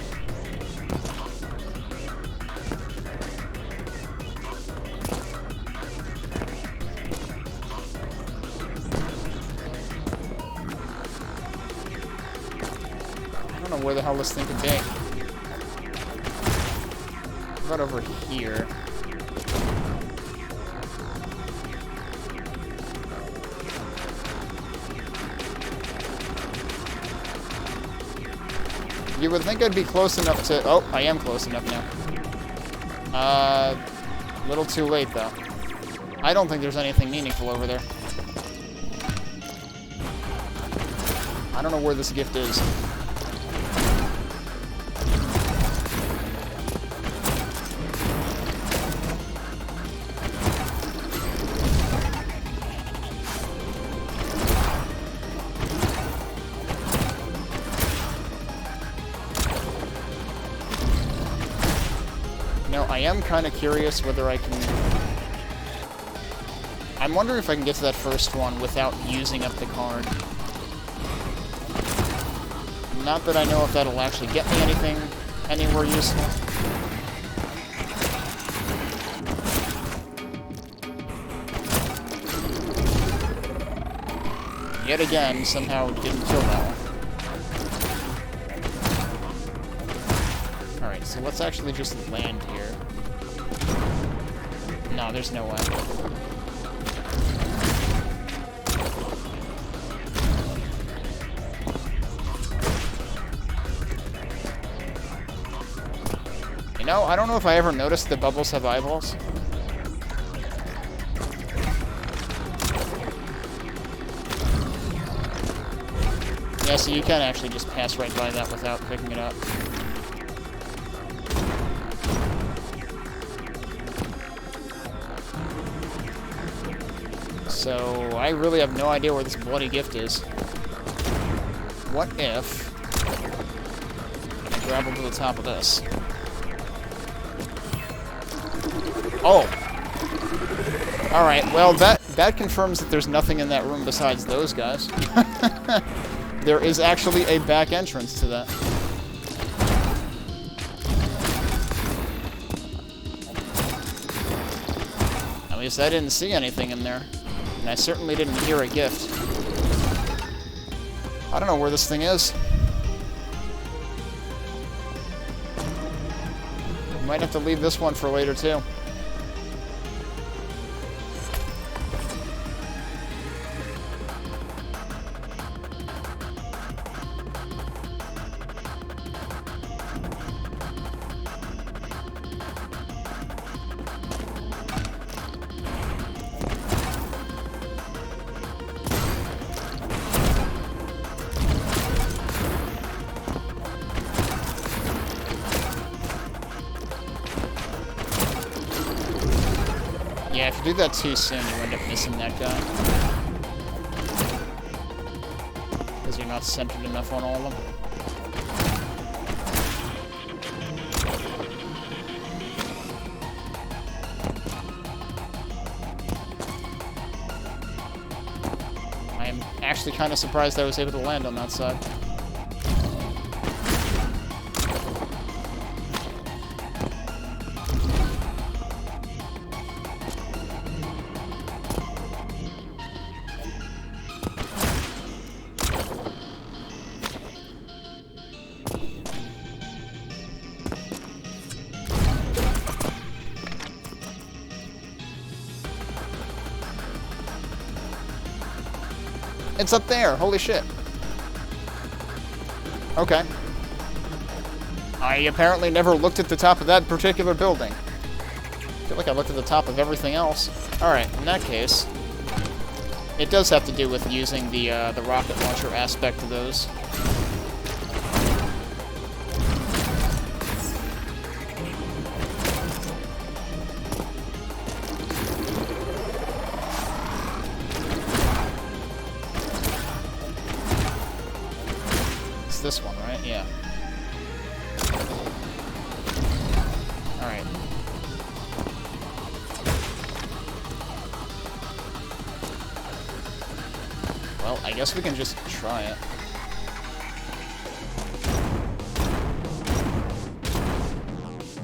Where the hell this thing could be. How about over here? You would think I'd be close enough to... Oh, I am close enough now. A little too late, though. I don't think there's anything meaningful over there. I don't know where this gift is. I am kind of curious whether I can... I'm wondering if I can get to that first one without using up the card. Not that I know if that'll actually get me anything anywhere useful. Yet again, somehow didn't kill that one. Alright, so let's actually just land here. No, there's no way. You know, I don't know if I ever noticed the bubbles have eyeballs. Yeah, so you can actually just pass right by that without picking it up. So, I really have no idea where this bloody gift is. What if I grab him to the top of this? Oh! Alright, well, that confirms that there's nothing in that room besides those guys. There is actually a back entrance to that. At least I didn't see anything in there. And I certainly didn't hear a gift. I don't know where this thing is. Might have to leave this one for later, too. Yeah, if you do that too soon, you end up missing that guy. Because you're not centered enough on all of them. I am actually kind of surprised I was able to land on that side. It's up there! Holy shit. Okay. I apparently never looked at the top of that particular building. I feel like I looked at the top of everything else. Alright, in that case, it does have to do with using the rocket launcher aspect of those. This one, right? Yeah. Alright. Well, I guess we can just try it.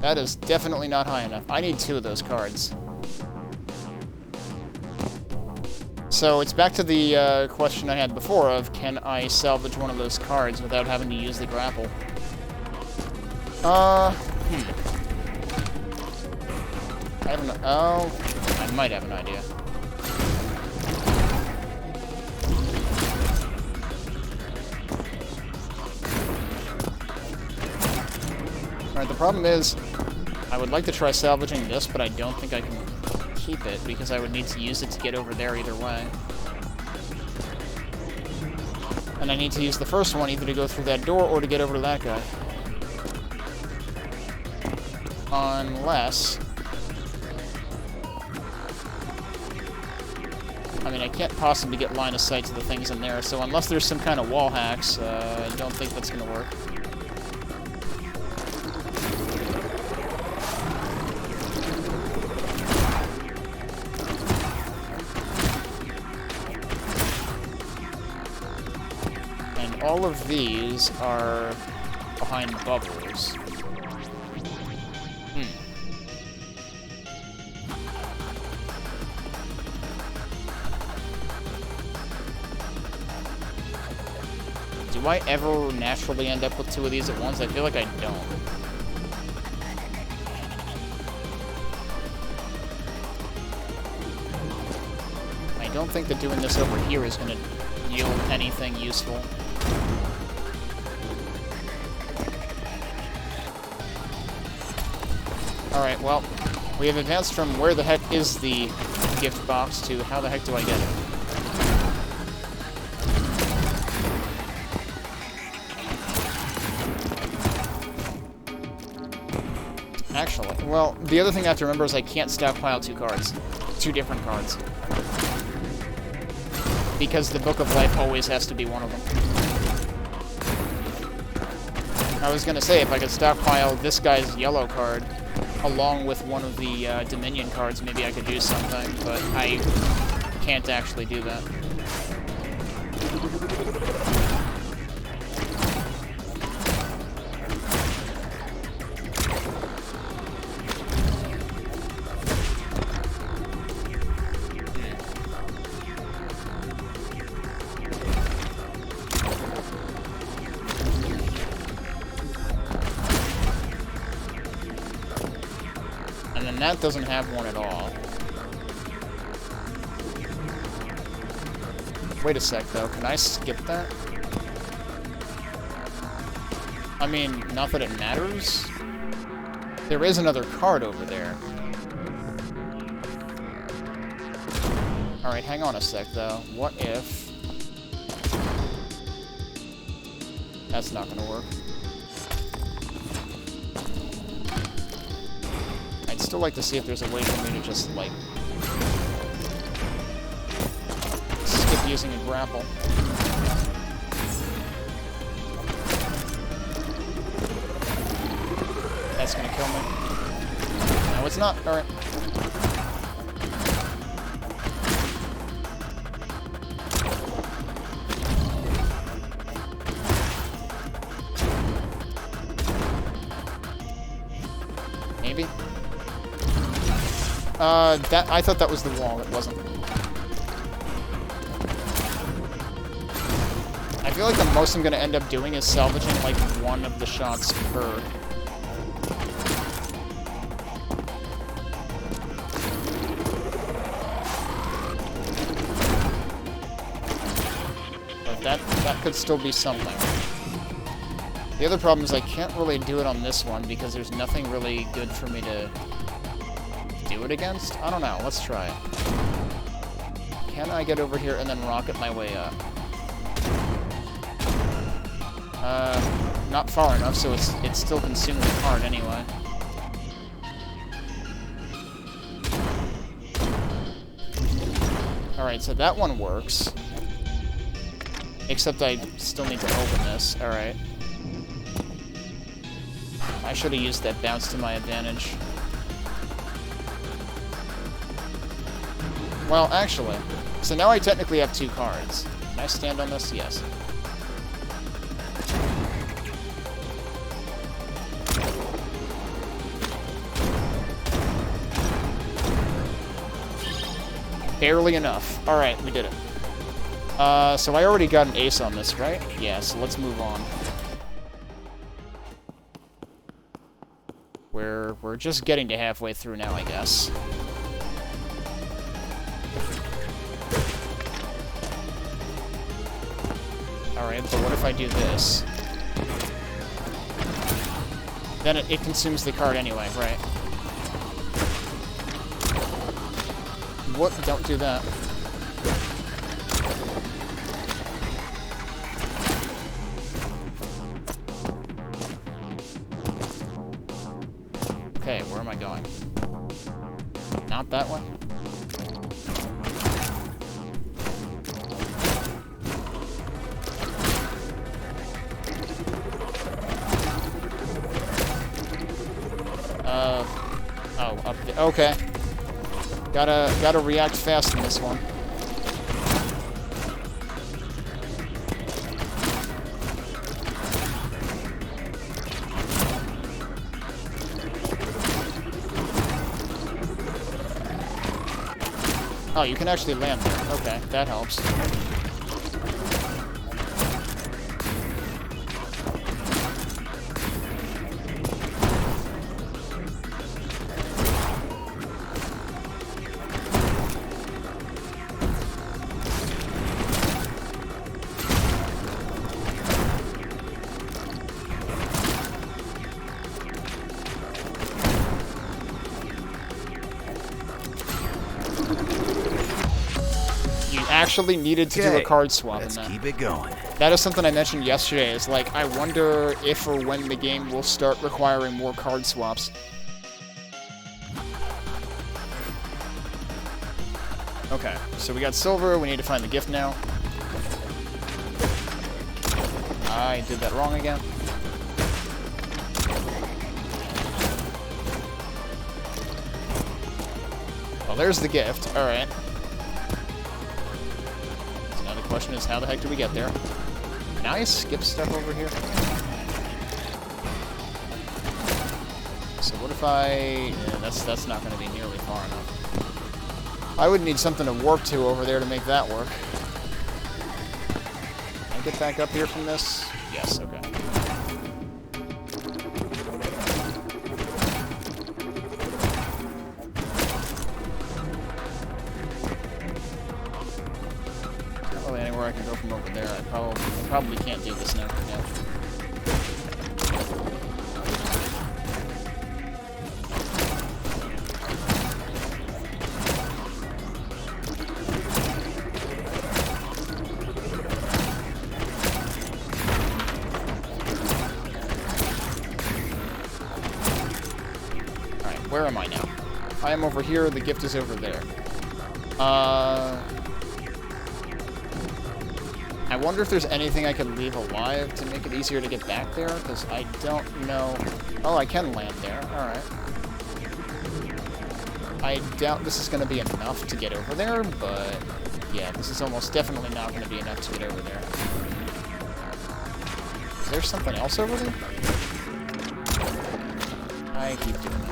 That is definitely not high enough. I need 2 of those cards. So it's back to the question I had before of, can I salvage one of those cards without having to use the grapple? I have an... Oh, I might have an idea. Alright, the problem is, I would like to try salvaging this, but I don't think I can keep it, because I would need to use it to get over there either way. And I need to use the first one either to go through that door or to get over to that guy. Unless... I mean, I can't possibly get line of sight to the things in there, so unless there's some kind of wall hacks, I don't think that's gonna work. All of these are behind bubbles. Do I ever naturally end up with 2 of these at once? I feel like I don't. I don't think that doing this over here is going to yield anything useful. Alright, well, we have advanced from where the heck is the gift box to how the heck do I get it? Actually, well, the other thing I have to remember is I can't stockpile 2 cards. 2 different cards. Because the Book of Life always has to be one of them. I was gonna say, if I could stockpile this guy's yellow card along with one of the Dominion cards, maybe I could do something, but I can't actually do that. That doesn't have one at all. Wait a sec, though. Can I skip that? I mean, not that it matters. There is another card over there. Alright, hang on a sec, though. What if... That's not gonna work. I'd still like to see if there's a way for me to just, like, using a grapple. That's gonna kill me. No, it's not. Alright. Maybe? I thought that was the wall. It wasn't. I feel like the most I'm gonna end up doing is salvaging, like, one of the shots per... But that could still be something. The other problem is I can't really do it on this one because there's nothing really good for me to do it against. I don't know. Let's try it. Can I get over here and then rocket my way up? Not far enough, so it's still consuming the card anyway. Alright, so that one works. Except I still need to open this. Alright. I should have used that bounce to my advantage. Well, actually. So now I technically have 2 cards. Can I stand on this? Yes. Barely enough. Alright, we did it. So I already got an ace on this, right? Yeah, so let's move on. We're just getting to halfway through now, I guess. Alright, but what if I do this? Then it consumes the card anyway, right? What? Don't do that. Okay, where am I going? Not that way? Oh, up there. Okay. Gotta react fast in this one. Oh, you can actually land there. Okay, that helps. Actually needed to do a card swap in that. Let's keep it going. That is something I mentioned yesterday, is like, I wonder if or when the game will start requiring more card swaps. Okay, so we got silver, we need to find the gift now. I did that wrong again. Well, there's the gift, alright. Question is, how the heck do we get there? Can I skip stuff over here? So what if I... Yeah, that's not going to be nearly far enough. I would need something to warp to over there to make that work. Can I get back up here from this? Yes, okay. Anywhere I can go from over there. I probably can't do this now. Yeah. Alright, where am I now? I am over here, the gift is over there. I wonder if there's anything I could leave alive to make it easier to get back there, because I don't know... Oh, I can land there. Alright. I doubt this is going to be enough to get over there, but... Yeah, this is almost definitely not going to be enough to get over there. Is there something else over there? I keep doing that.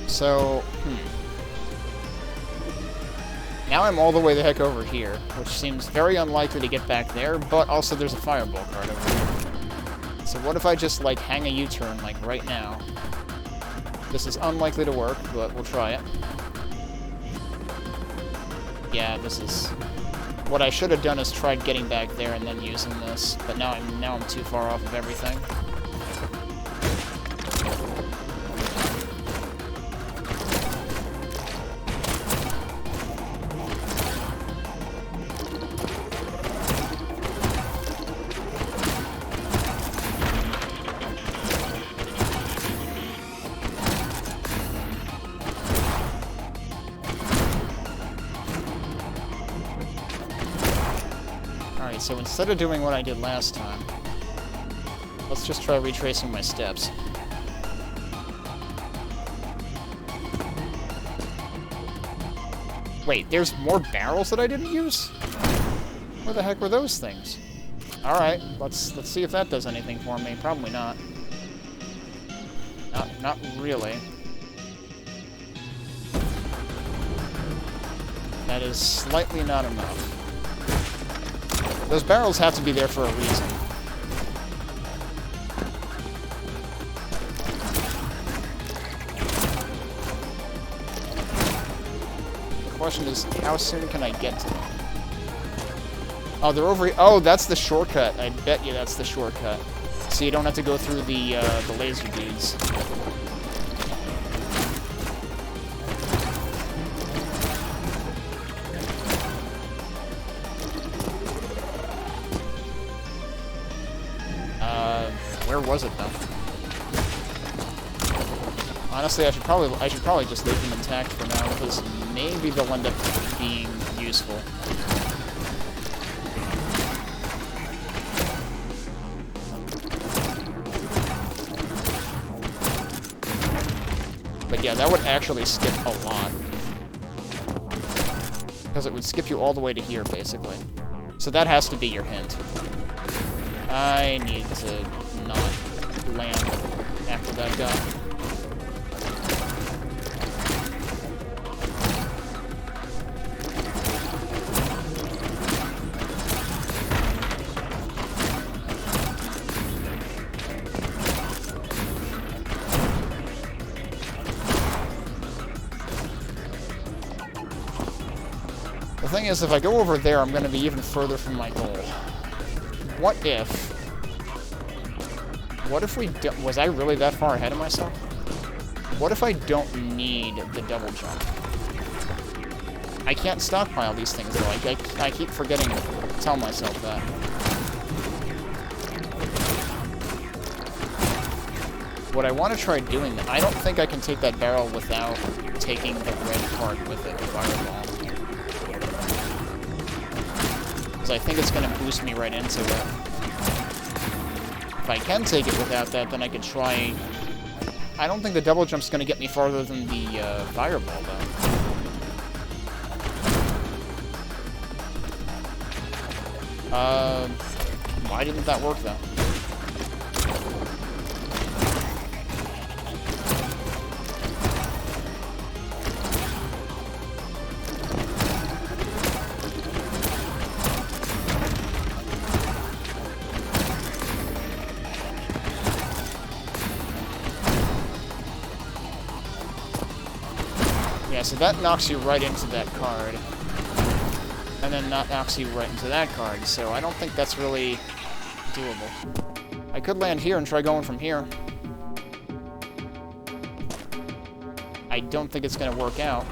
So, now I'm all the way the heck over here, which seems very unlikely to get back there, but also there's a fireball card over here. So what if I just, like, hang a U-turn, like, right now? This is unlikely to work, but we'll try it. Yeah, this is... What I should have done is tried getting back there and then using this, but now I'm too far off of everything. Alright, so instead of doing what I did last time, let's just try retracing my steps. Wait, there's more barrels that I didn't use? Where the heck were those things? Alright, let's see if that does anything for me. Probably not. Not really. That is slightly not enough. Those barrels have to be there for a reason. The question is, how soon can I get to them? Oh, they're over here. Oh, that's the shortcut. I bet you that's the shortcut. So you don't have to go through the laser dudes. Where was it though? Honestly, I should probably just leave them intact for now, because maybe they'll end up being useful. But yeah, that would actually skip a lot. Because it would skip you all the way to here, basically. So that has to be your hint. I need to not land after that guy. The thing is, if I go over there, I'm going to be even further from my goal. What if we don't... Was I really that far ahead of myself? What if I don't need the double jump? I can't stockpile these things, though. I keep forgetting to tell myself that. What I want to try doing... I don't think I can take that barrel without taking the red card with it, the fireball. Because I think it's going to boost me right into it. If I can take it without that, then I could try... I don't think the double jump's going to get me farther than the fireball, though. Why didn't that work, though? Yeah, so that knocks you right into that card. And then that knocks you right into that card, so I don't think that's really doable. I could land here and try going from here. I don't think it's gonna work out.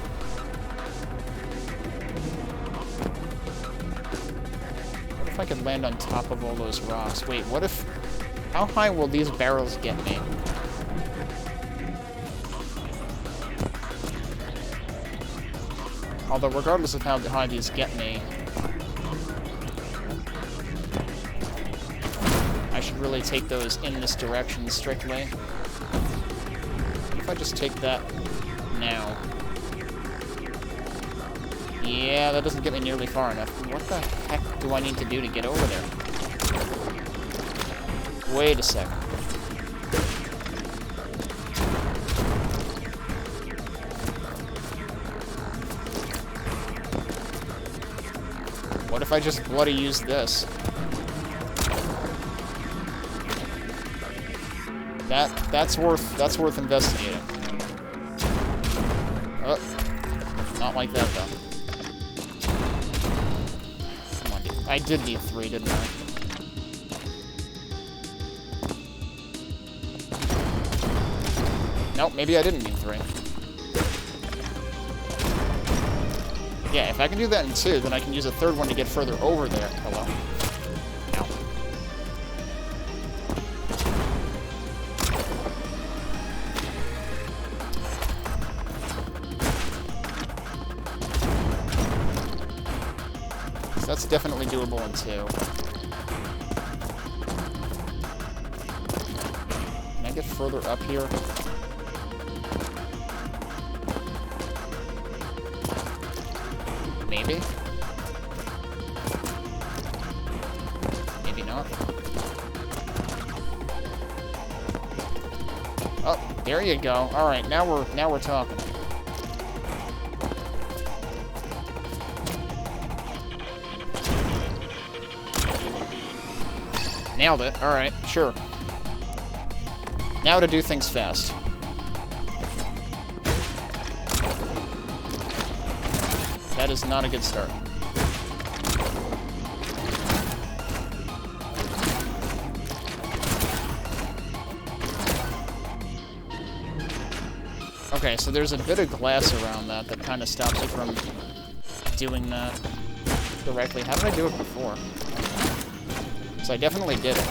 What if I could land on top of all those rocks? Wait, what if... How high will these barrels get me? Although, regardless of how high these get me, I should really take those in this direction strictly. What if I just take that now? Yeah, that doesn't get me nearly far enough. What the heck do I need to do to get over there? Wait a second. What if I just bloody use this? That's worth investigating. Oh, not like that though. Come on, dude. I did need 3, didn't I? Nope, maybe I didn't need 3. Yeah, if I can do that in 2, then I can use a 3rd one to get further over there. Hello? Ow. So that's definitely doable in 2. Can I get further up here? Maybe? Maybe not. Oh, there you go. Alright, now we're talking. Nailed it. Alright, sure. Now to do things fast. That is not a good start. Okay, so there's a bit of glass around that kind of stops you from doing that directly. How did I do it before? So I definitely did it.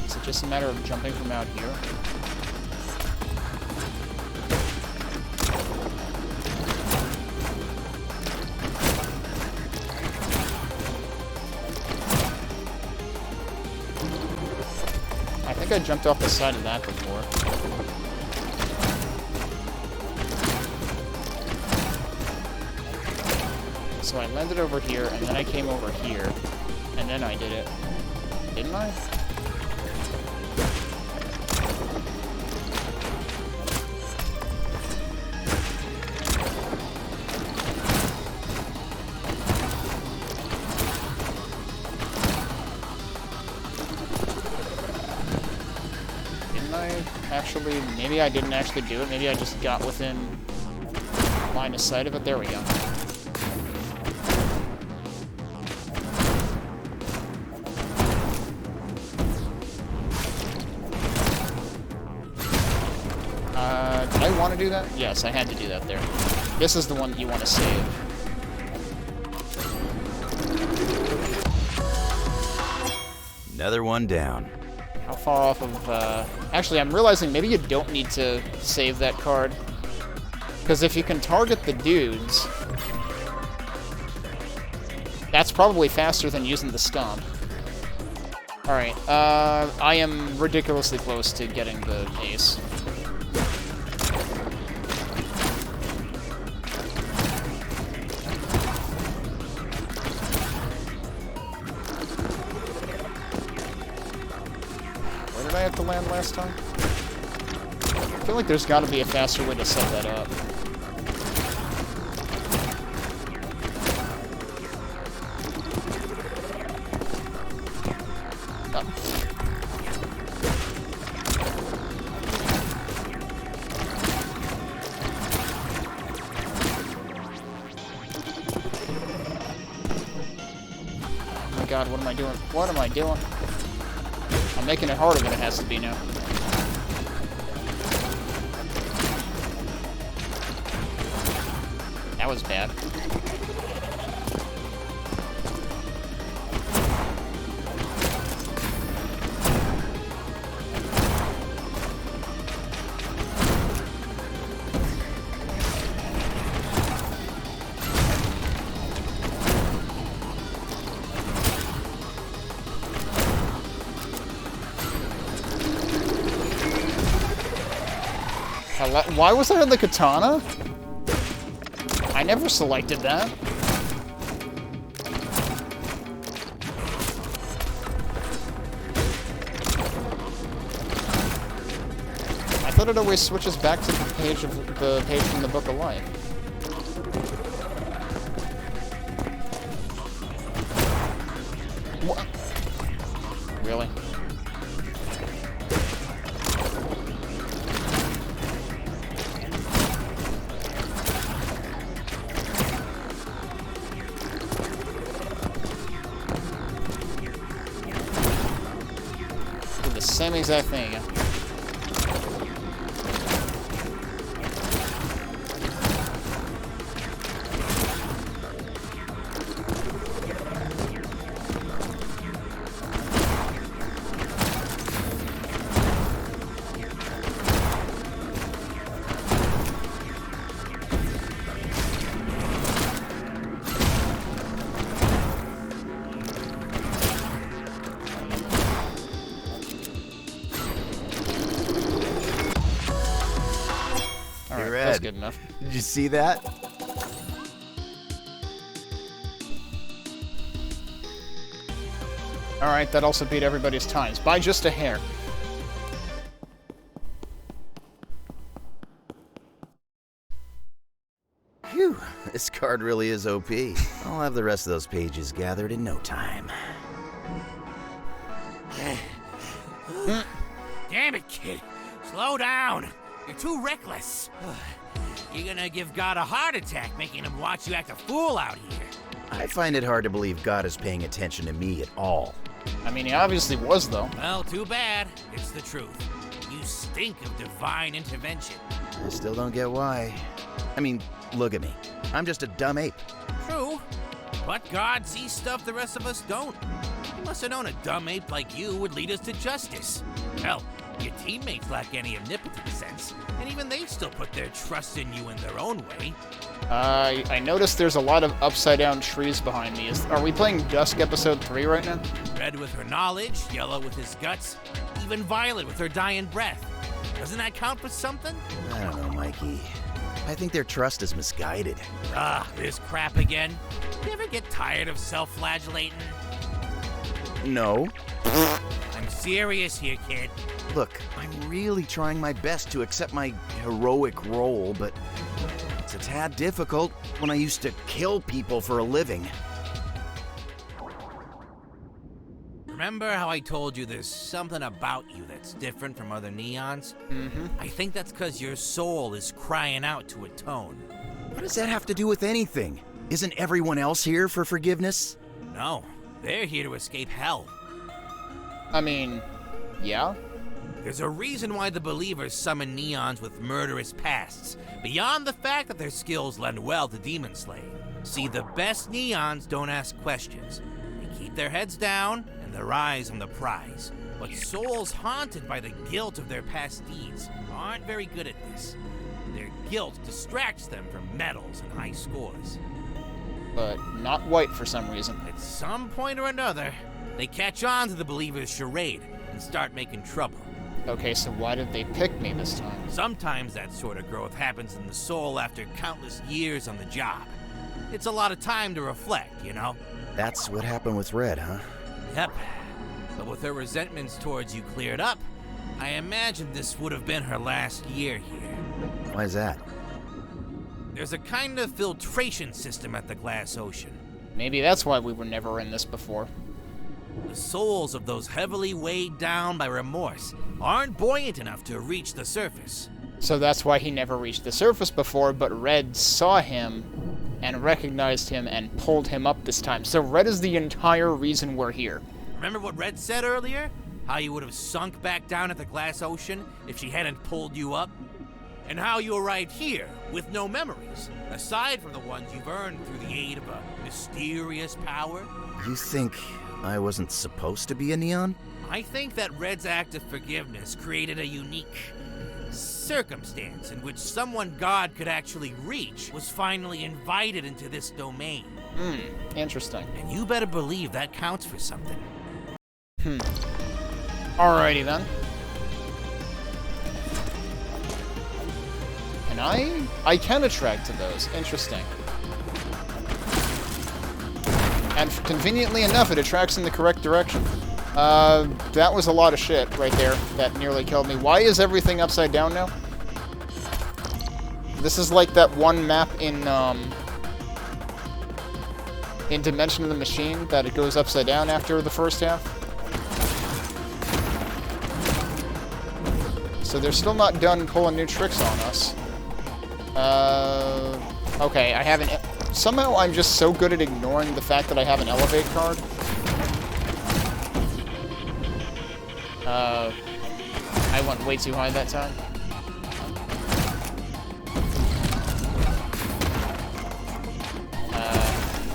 Is it just a matter of jumping from out here? I think I jumped off the side of that before. So I landed over here, and then I came over here, and then I did it. Didn't I? Actually, maybe I didn't actually do it. Maybe I just got within line of sight of it. There we go. Did I want to do that? Yes, I had to do that there. This is the one that you want to save. Another one down. How far off of, Actually, I'm realizing maybe you don't need to save that card. Because if you can target the dudes, that's probably faster than using the stomp. Alright, I am ridiculously close to getting the ace. Where did I have to land last time? I feel like there's got to be a faster way to set that up. Oh my god, what am I doing? What am I doing? I'm making it harder than it has to be now. That was bad. Why was that in the katana? I never selected that. I thought it always switches back to the page from the Book of Life. What? Really? Same exact thing again. That's good enough. Did you see that? Alright, that also beat everybody's times, by just a hair. Phew, this card really is OP. I'll have the rest of those pages gathered in no time. Damn it, kid. Slow down. You're too reckless. You're gonna give God a heart attack making him watch you act a fool out here. I find it hard to believe God is paying attention to me at all. I mean, he obviously was, though. Well, too bad. It's the truth. You stink of divine intervention. I still don't get why. I mean, look at me. I'm just a dumb ape. True. But God sees stuff the rest of us don't. He must have known a dumb ape like you would lead us to justice. Hell, your teammates lack any omnipotent sense, and even they still put their trust in you in their own way. I noticed there's a lot of upside-down trees behind me. Are we playing Dusk Episode 3 right now? Red with her knowledge, yellow with his guts, even violet with her dying breath. Doesn't that count for something? I don't know, Mikey. I think their trust is misguided. This crap again. You ever get tired of self-flagellating? No. I'm serious here, kid. Look, I'm really trying my best to accept my heroic role, but it's a tad difficult when I used to kill people for a living. Remember how I told you there's something about you that's different from other neons? Mm-hmm. I think that's because your soul is crying out to atone. What does that have to do with anything? Isn't everyone else here for forgiveness? No, they're here to escape hell. I mean, yeah? There's a reason why the believers summon neons with murderous pasts, beyond the fact that their skills lend well to demon slaying. See, the best neons don't ask questions. They keep their heads down and their eyes on the prize. But souls haunted by the guilt of their past deeds aren't very good at this. Their guilt distracts them from medals and high scores. But not white for some reason. At some point or another, they catch on to the believer's charade and start making trouble. Okay, so why did they pick me this time? Sometimes that sort of growth happens in the soul after countless years on the job. It's a lot of time to reflect, you know? That's what happened with Red, huh? Yep. But with her resentments towards you cleared up, I imagine this would have been her last year here. Why is that? There's a kind of filtration system at the Glass Ocean. Maybe that's why we were never in this before. The souls of those heavily weighed down by remorse aren't buoyant enough to reach the surface. So that's why he never reached the surface before, but Red saw him and recognized him and pulled him up this time. So Red is the entire reason we're here. Remember what Red said earlier? How you would have sunk back down at the Glass Ocean if she hadn't pulled you up? and how you arrived here with no memories, aside from the ones you've earned through the aid of a mysterious power. You think I wasn't supposed to be a Neon? I think that Red's act of forgiveness created a unique circumstance in which someone God could actually reach was finally invited into this domain. Interesting. And you better believe that counts for something. Alrighty then. Can I can attract to those. Interesting. And conveniently enough, it attracts in the correct direction. That was a lot of shit right there that nearly killed me. Why is everything upside down now? This is like that one map in Dimension of the Machine that it goes upside down after the first half. So they're still not done pulling new tricks on us. Okay, I haven't... Somehow I'm just so good at ignoring the fact that I have an Elevate card. I went way too high that time.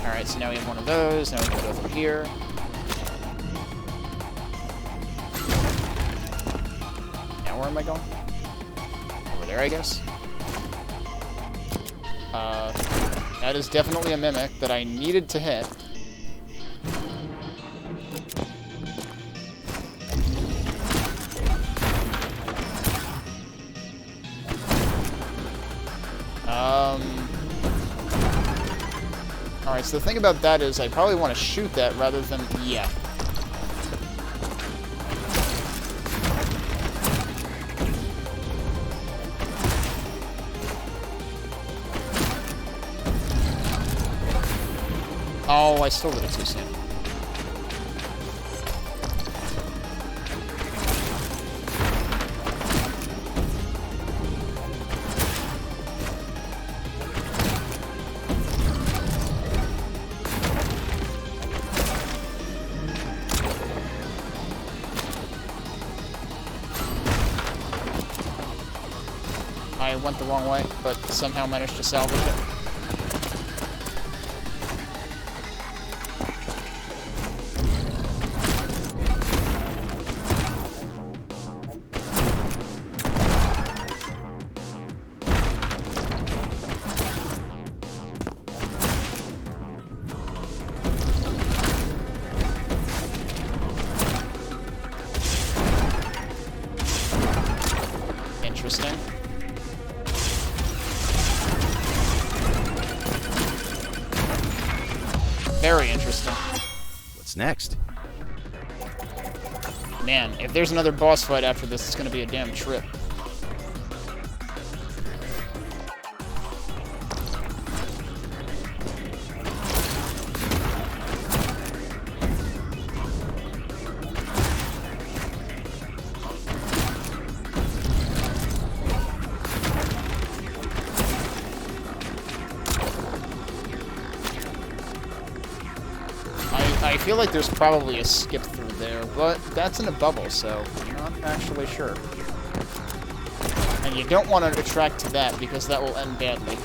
Alright, so now we have one of those. Now we go over here. Now where am I going? Over there, I guess. That is definitely a mimic that I needed to hit. Alright, so the thing about that is I probably want to shoot that rather than... Yeah. Oh, I still did it too soon. I went the wrong way, but somehow managed to salvage it. Interesting. Very interesting. What's next? Man, if there's another boss fight after this, it's gonna be a damn trip. I feel like there's probably a skip through there, but that's in a bubble, so I'm not actually sure. And you don't want to attract to that, because that will end badly.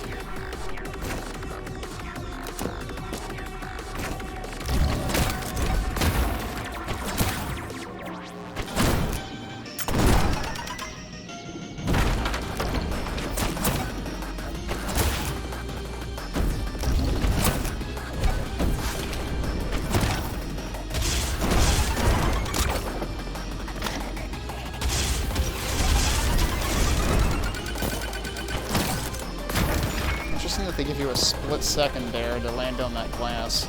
That they give you a split second there to land on that glass.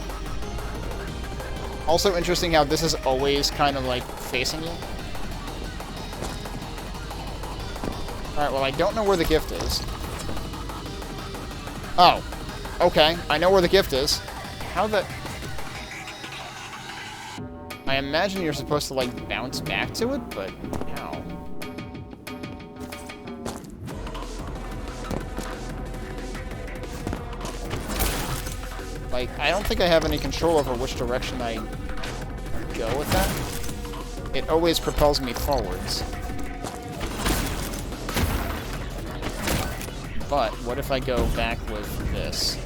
Also interesting how this is always kind of like facing you. Alright, well I don't know where the gift is. Oh. Okay, I know where the gift is. How the... I imagine you're supposed to like bounce back to it, but how? Like, I don't think I have any control over which direction I go with that. It always propels me forwards. But what if I go back with this?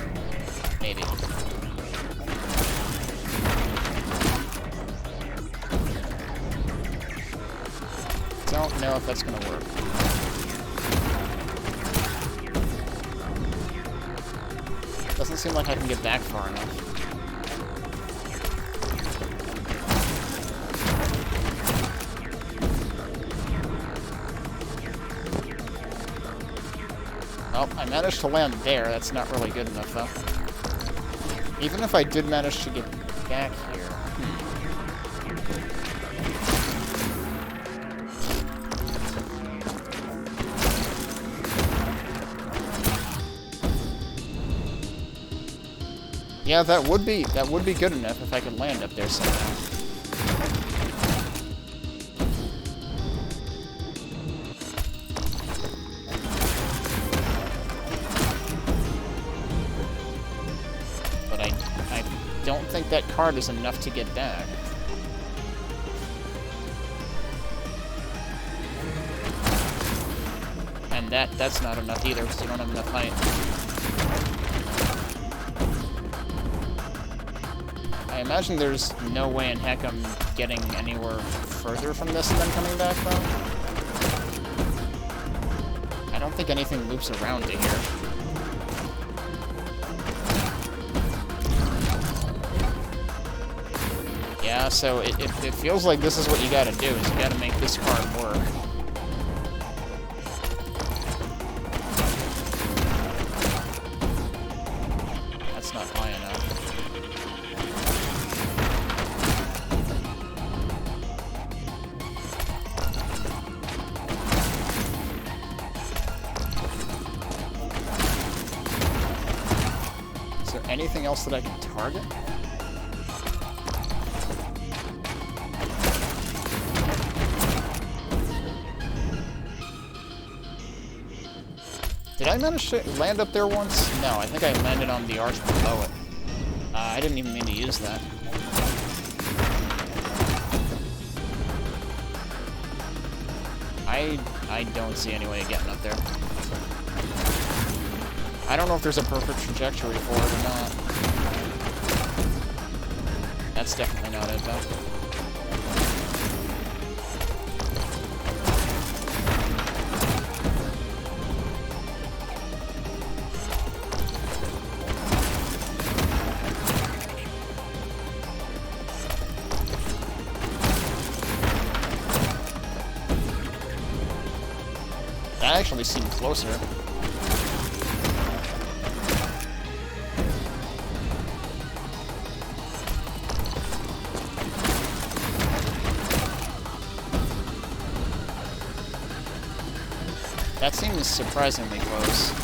Maybe. Don't know if that's gonna work. Doesn't seem like I can get back far enough. Oh, I managed to land there. That's not really good enough, though. Even if I did manage to get back here... Yeah, that would be good enough if I could land up there somehow. But I don't think that card is enough to get back. And that's not enough either because you don't have enough height. I imagine there's no way in heck I'm getting anywhere further from this and then coming back, though. I don't think anything loops around to here. Yeah, so it feels like this is what you gotta do, is you gotta make this card work. That's not high enough. Anything else that I can target? Did I manage to land up there once? No, I think I landed on the arch below it. I didn't even mean to use that. I don't see any way of getting up there. I don't know if there's a perfect trajectory for it or not. That's definitely not it, though. That actually seemed closer. That seems surprisingly close.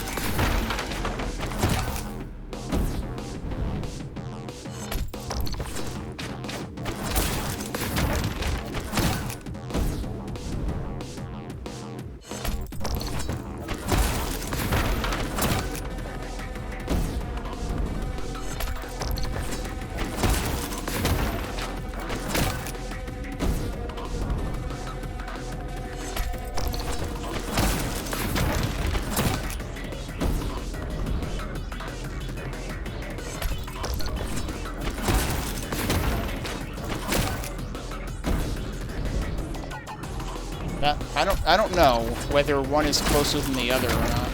I don't know whether one is closer than the other or not.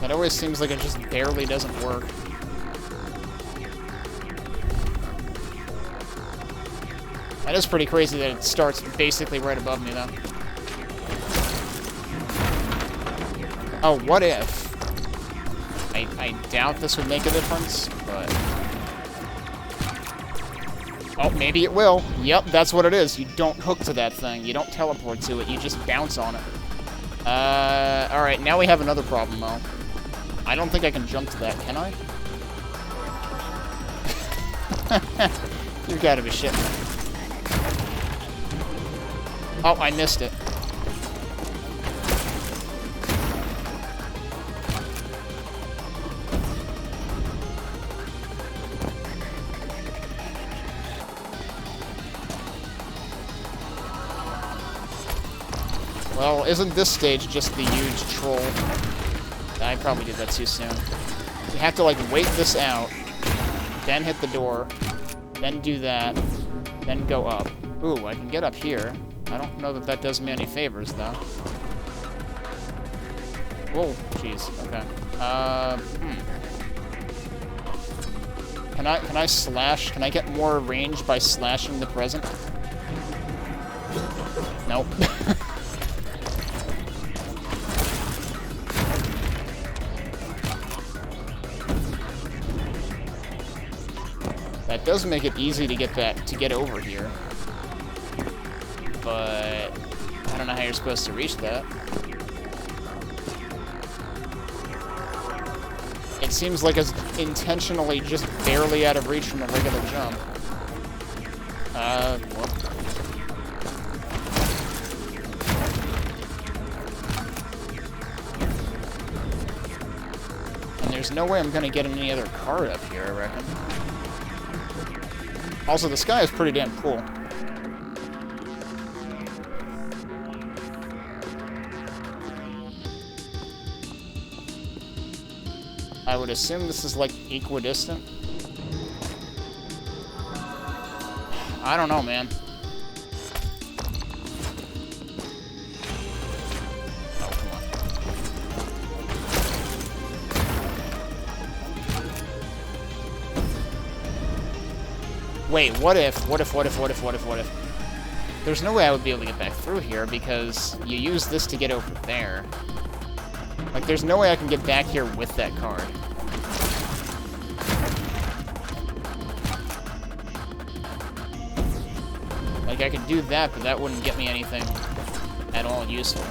That always seems like it just barely doesn't work. That is pretty crazy that it starts basically right above me, though. Oh, what if? I doubt this would make a difference, but... Oh, maybe it will. Yep, that's what it is. You don't hook to that thing. You don't teleport to it. You just bounce on it. Alright, now we have another problem, though. I don't think I can jump to that, can I? You gotta be shitting me. Oh, I missed it. Well, isn't this stage just the huge troll? I probably did that too soon. You have to, like, wait this out, then hit the door, then do that, then go up. Ooh, I can get up here. I don't know that that does me any favors, though. Whoa, jeez, okay. Can I slash? Can I get more range by slashing the present? Nope. That does make it easy to get over here. But I don't know how you're supposed to reach that. It seems like it's intentionally just barely out of reach from a regular jump. Whoop. And there's no way I'm gonna get any other card up here, I reckon. Also, the sky is pretty damn cool. I would assume this is, like, equidistant. I don't know, man. Oh, come on. Wait, what if? There's no way I would be able to get back through here, because you use this to get over there. Like, there's no way I can get back here with that card. Like, I could do that, but that wouldn't get me anything at all useful.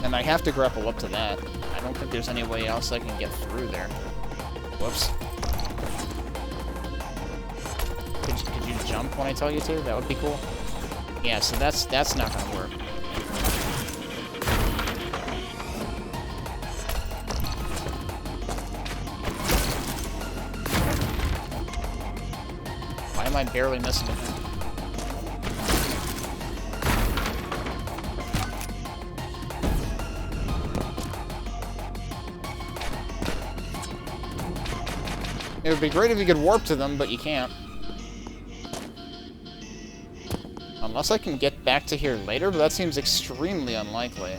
And I have to grapple up to that. I don't think there's any way else I can get through there. Whoops. Could you jump when I tell you to? That would be cool. Yeah, so that's not gonna work. Why am I barely missing it? It would be great if you could warp to them, but you can't. Unless I can get back to here later, but that seems extremely unlikely.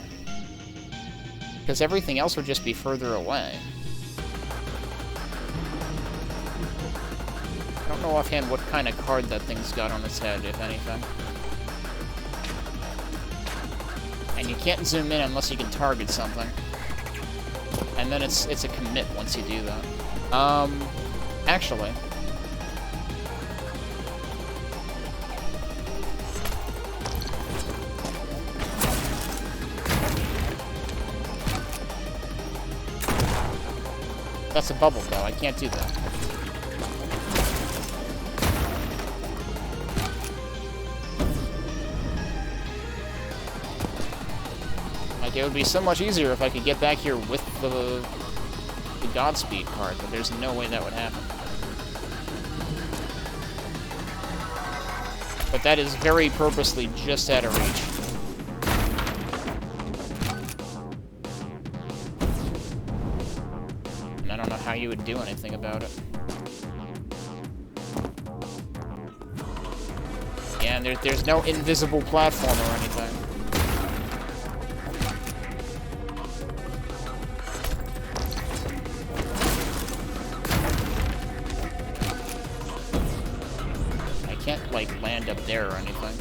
Because everything else would just be further away. I don't know offhand what kind of card that thing's got on its head, if anything. And you can't zoom in unless you can target something. And then it's a commit once you do that. Actually... That's a bubble, though. I can't do that. Like, it would be so much easier if I could get back here with the Godspeed card, but there's no way that would happen. But that is very purposely just out of reach. I don't know how you would do anything about it. Yeah, and there's no invisible platform or anything. I can't, like, land up there or anything.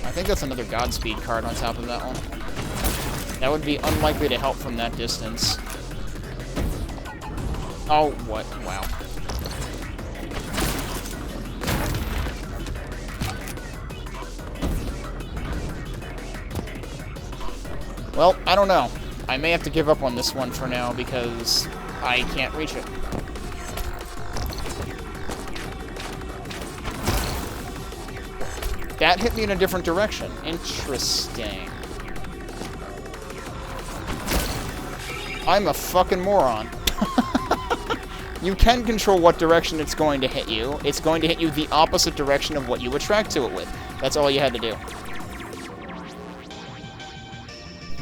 I think that's another Godspeed card on top of that one. That would be unlikely to help from that distance. Oh, what? Wow. Well, I don't know. I may have to give up on this one for now because I can't reach it. That hit me in a different direction. Interesting. I'm a fucking moron. You can control what direction it's going to hit you. It's going to hit you the opposite direction of what you attract to it with. That's all you had to do.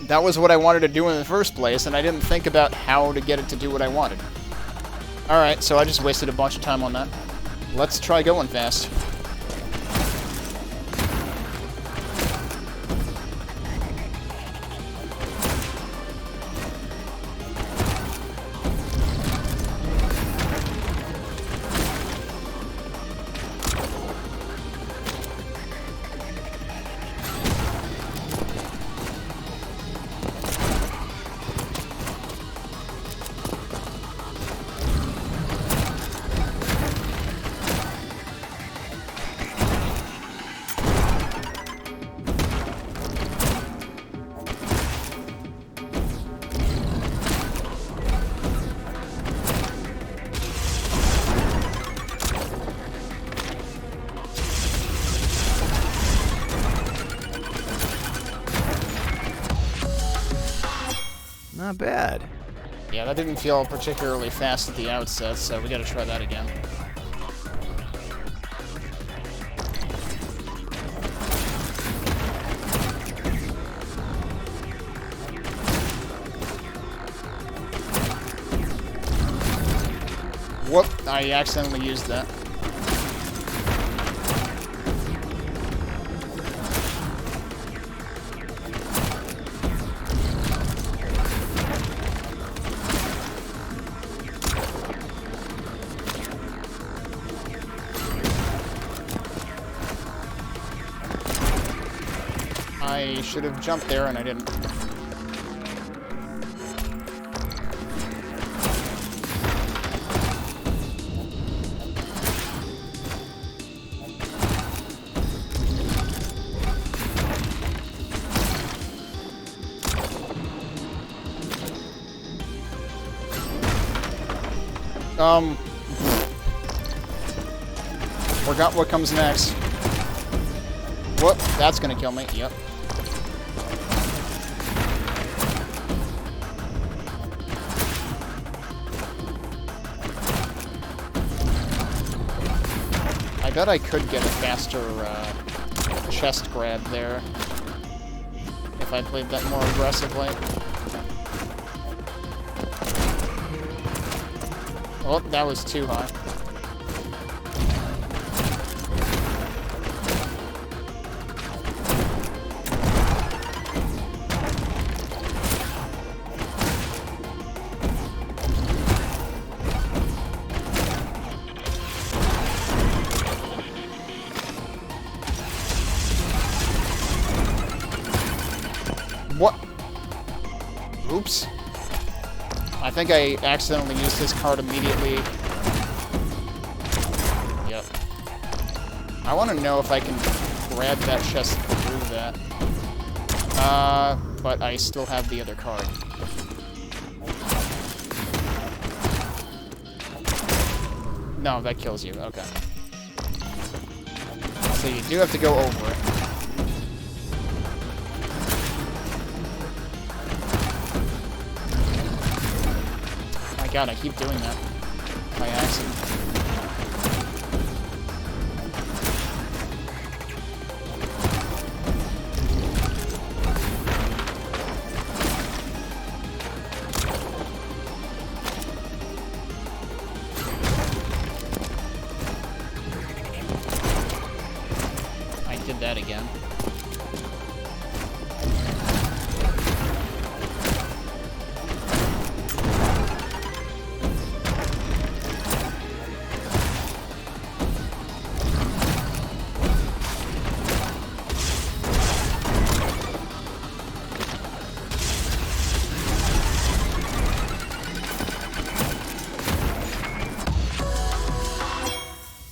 That was what I wanted to do in the first place, and I didn't think about how to get it to do what I wanted. Alright, so I just wasted a bunch of time on that. Let's try going fast. Not bad. Yeah, that didn't feel particularly fast at the outset, so we gotta try that again. Whoop, I accidentally used that. I should have jumped there and I didn't. Forgot what comes next. Whoop, that's gonna kill me. Yep. I bet I could get a faster chest grab there if I played that more aggressively. Oh, that was too high. What? Oops. I think I accidentally used his card immediately. Yep. I want to know if I can grab that chest through that. But I still have the other card. No, that kills you. Okay. So you do have to go over it. God, I keep doing that by accident. I did that again.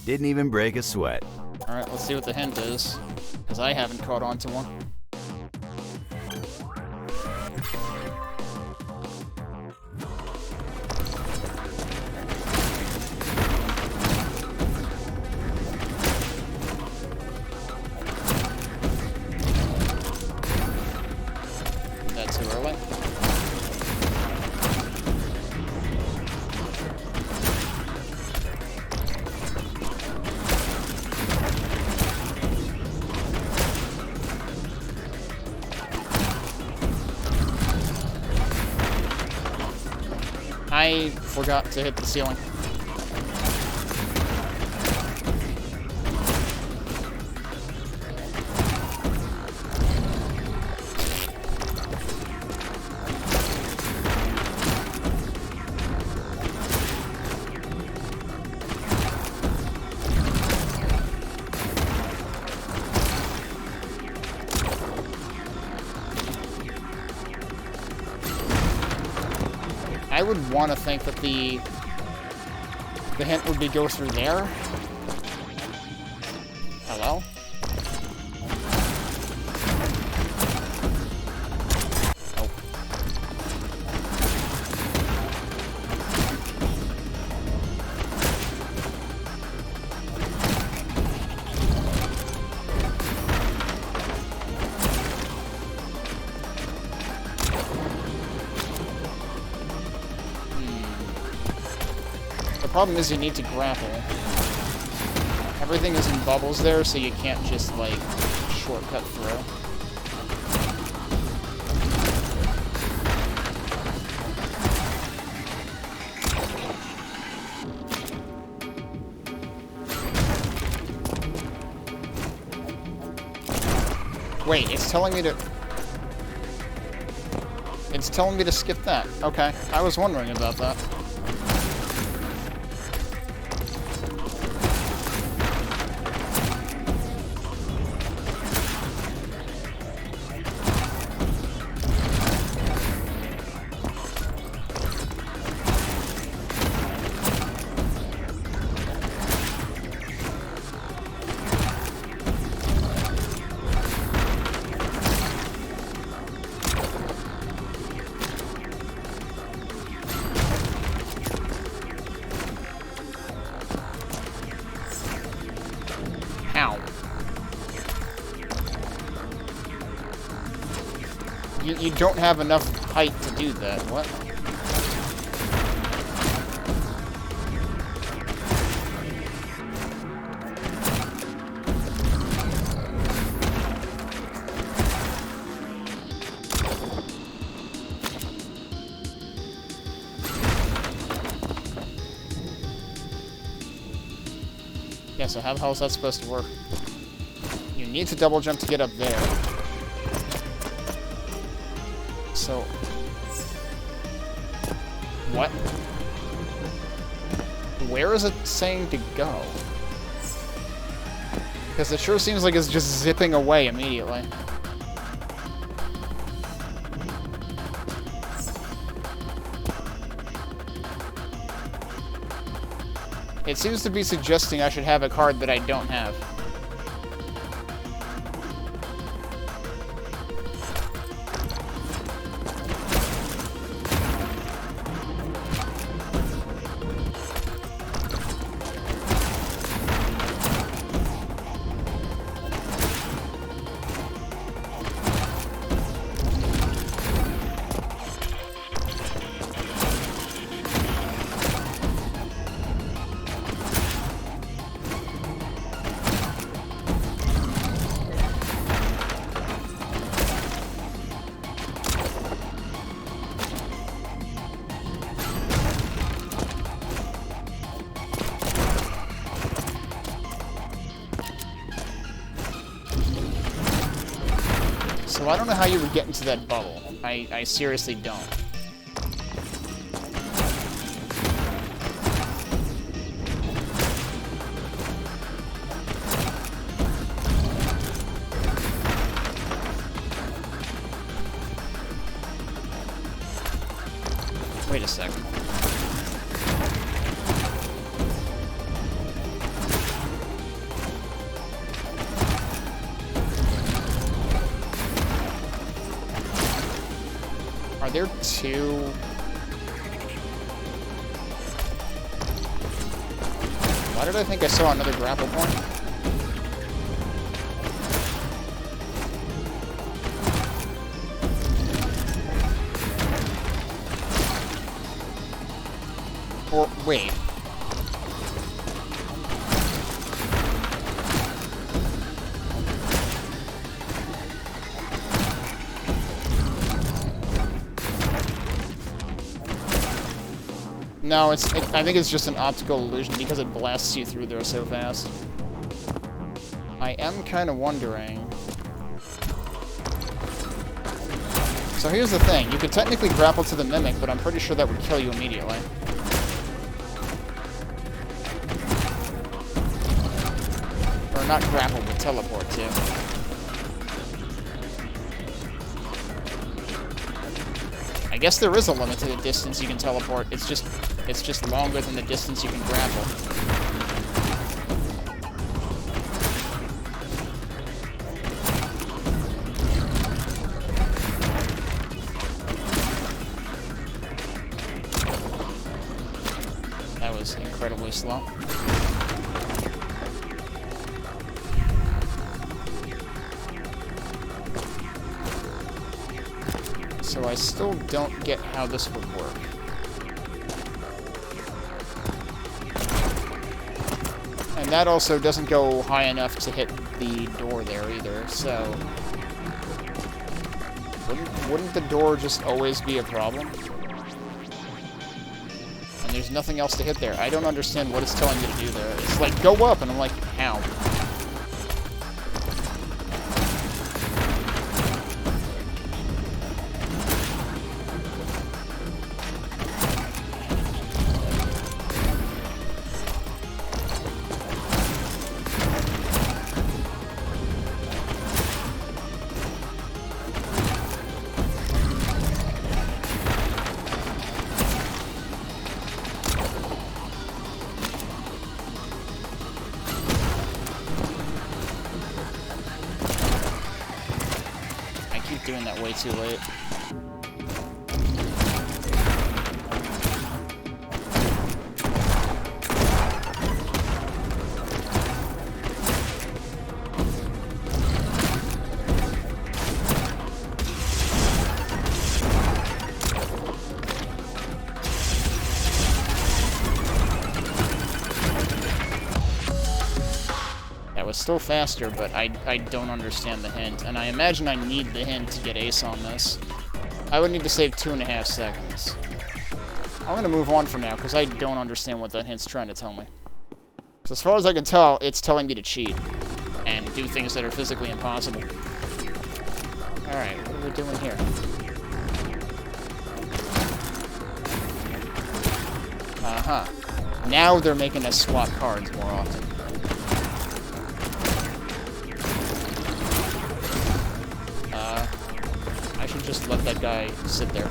Didn't even break a sweat. Alright, let's see what the hint is, because I haven't caught on to one. Is that too early? I forgot to hit the ceiling. I would want to think that the hint would be go through there. Hello? Oh. The problem is you need to grapple. Everything is in bubbles there, so you can't just, like, shortcut through. Wait, it's telling me to... It's telling me to skip that. Okay, I was wondering about that. Ow. You don't have enough height to do that. What? Yeah, so how the hell is that supposed to work? You need to double jump to get up there. So... What? Where is it saying to go? Because it sure seems like it's just zipping away immediately. It seems to be suggesting I should have a card that I don't have. So I don't know how you would get into that bubble. I seriously don't. Wait a second. Are there two? Why did I think I saw another grapple point? Or, wait. No, I think it's just an optical illusion because it blasts you through there so fast. I am kind of wondering... So here's the thing. You could technically grapple to the Mimic, but I'm pretty sure that would kill you immediately. Or not grapple, but teleport, too. I guess there is a limit to the distance you can teleport. It's just longer than the distance you can grapple. That was incredibly slow. So I still don't get how this would work. And that also doesn't go high enough to hit the door there either, so... Wouldn't the door just always be a problem? And there's nothing else to hit there. I don't understand what it's telling me to do there. It's like, go up, and I'm like, how? Doing that way too late. Was still faster, but I don't understand the hint, and I imagine I need the hint to get ace on this. I would need to save 2.5 seconds. I'm gonna move on for now, because I don't understand what that hint's trying to tell me. So as far as I can tell, it's telling me to cheat, and do things that are physically impossible. Alright, what are we doing here? Uh-huh. Now they're making us swap cards more often. I should just let that guy sit there.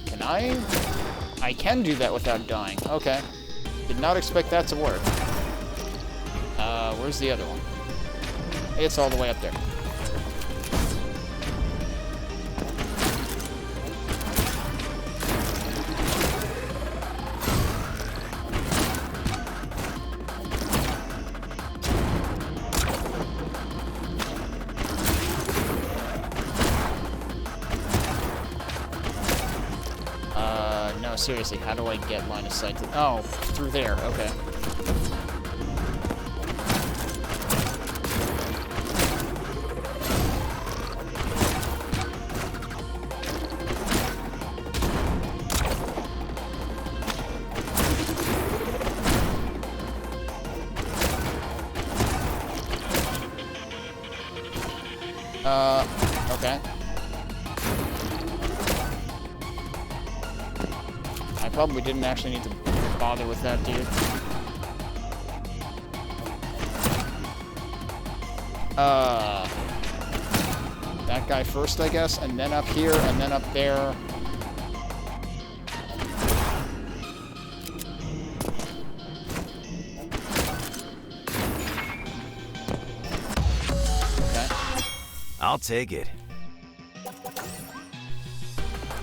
Can I? I can do that without dying. Okay. Did not expect that to work. Where's the other one? It's all the way up there. No, seriously, how do I get line of sight to... Oh, through there, okay. Okay. I probably didn't actually need to bother with that dude. That guy first, I guess, and then up here, and then up there. I'll take it.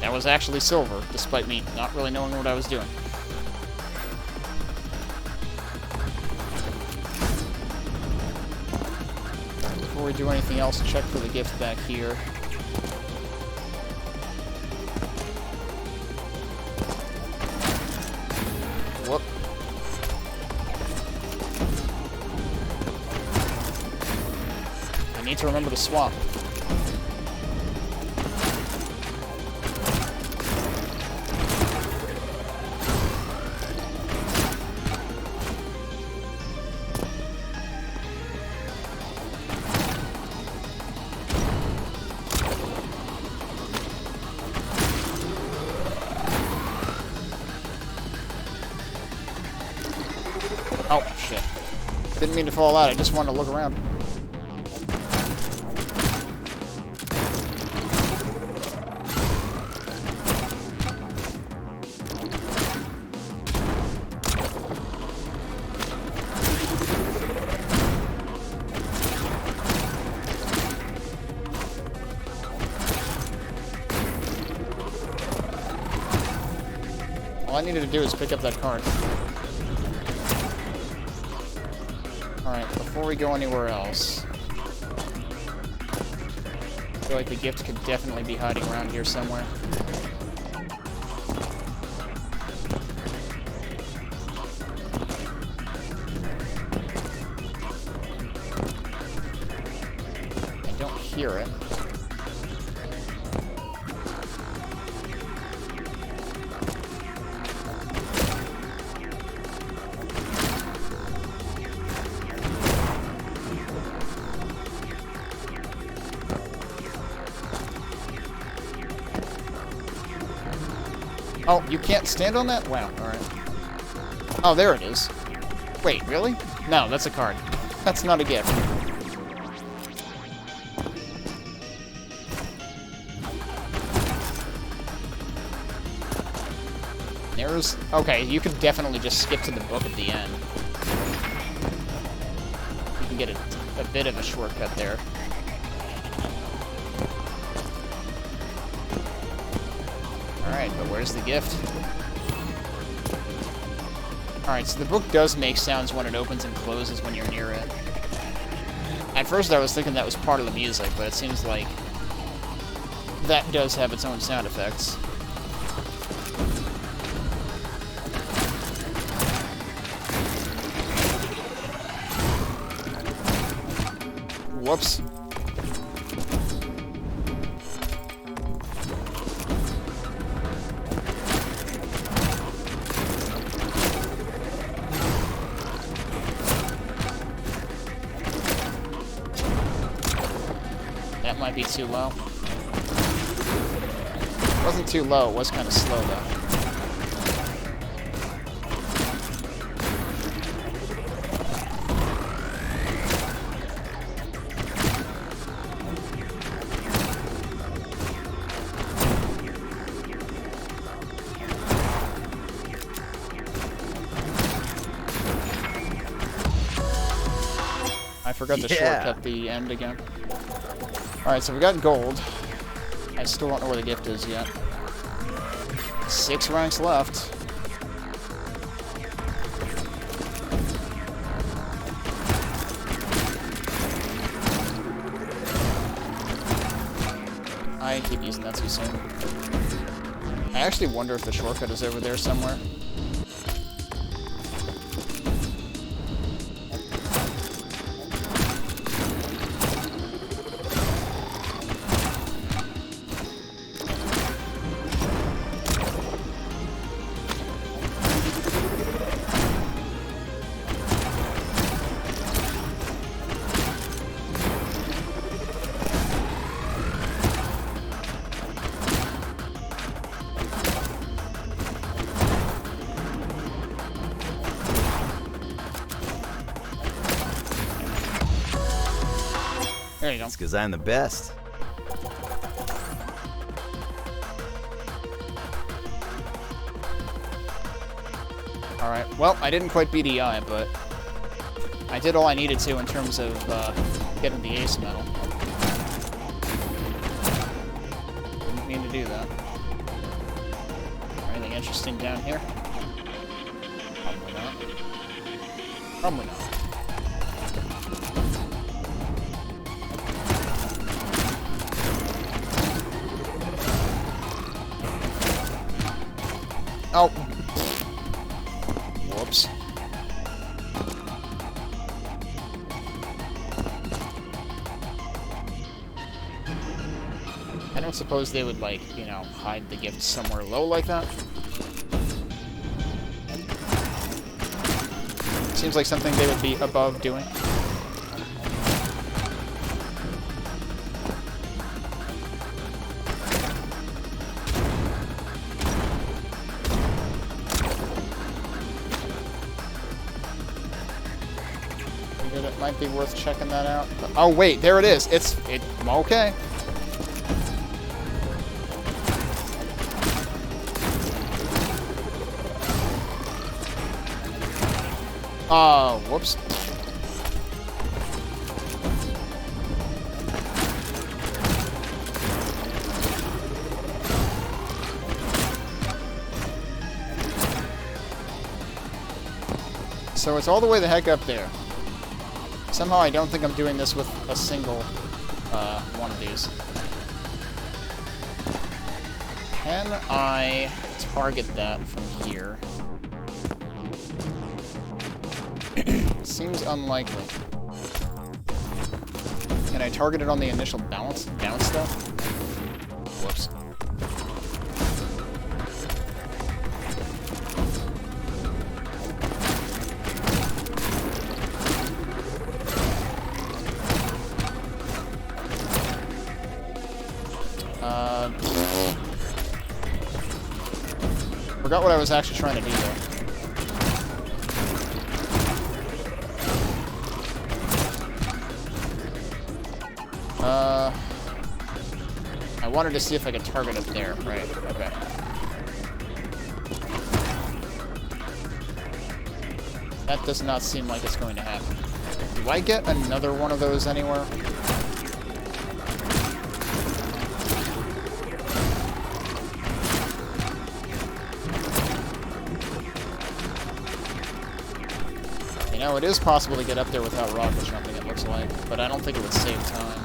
That was actually silver, despite me not really knowing what I was doing. Before we do anything else, check for the gift back here. need to remember to swap. Oh, shit. Didn't mean to fall out, I just wanted to look around. All I needed to do is pick up that card. Alright, before we go anywhere else, I feel like the gift could definitely be hiding around here somewhere. I don't hear it. Oh, you can't stand on that? Wow, alright. Oh, there it is. Wait, really? No, that's a card. That's not a gift. There's... Okay, you could definitely just skip to the book at the end. You can get a bit of a shortcut there. Alright, but where's the gift? Alright, so the book does make sounds when it opens and closes when you're near it. At first I was thinking that was part of the music, but it seems like that does have its own sound effects. Whoops. That might be too low. It wasn't too low, it was kind of slow though. I forgot to shortcut the end again. Alright, so we got gold. I still don't know where the gift is yet. 6 ranks left. I keep using that too soon. I actually wonder if the shortcut is over there somewhere. There you go. It's because I'm the best. Alright, well, I didn't quite beat EI, but I did all I needed to in terms of getting the ace medal. Didn't mean to do that. Anything interesting down here? Probably not. Probably not. Oh. Whoops. don't suppose they would, like, you know, hide the gift somewhere low like that? Seems like something they would be above doing. It might be worth checking that out. Oh wait, there it is. It's okay. Oh, whoops. So it's all the way the heck up there. Somehow I don't think I'm doing this with a single one of these. Can I target that from here? Seems unlikely. Can I target it on the initial bounce though? Whoops. Forgot what I was actually trying to do there. I wanted to see if I could target it there. Right, okay. That does not seem like it's going to happen. Do I get another one of those anywhere? You know, it is possible to get up there without rocket jumping, it looks like, but I don't think it would save time.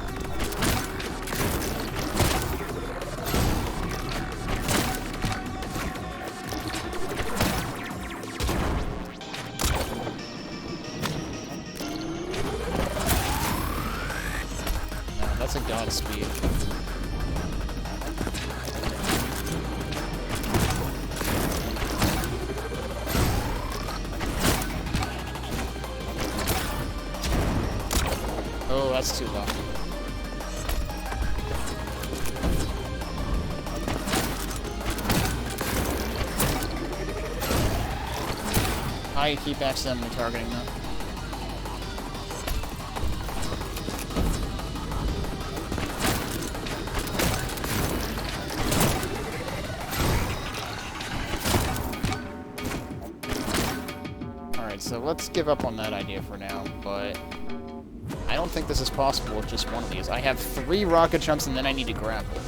No, that's a Godspeed. Oh, that's too low. I keep accidentally targeting that. Alright, so let's give up on that idea for now, but I don't think this is possible with just one of these. I have 3 rocket jumps and then I need to grapple.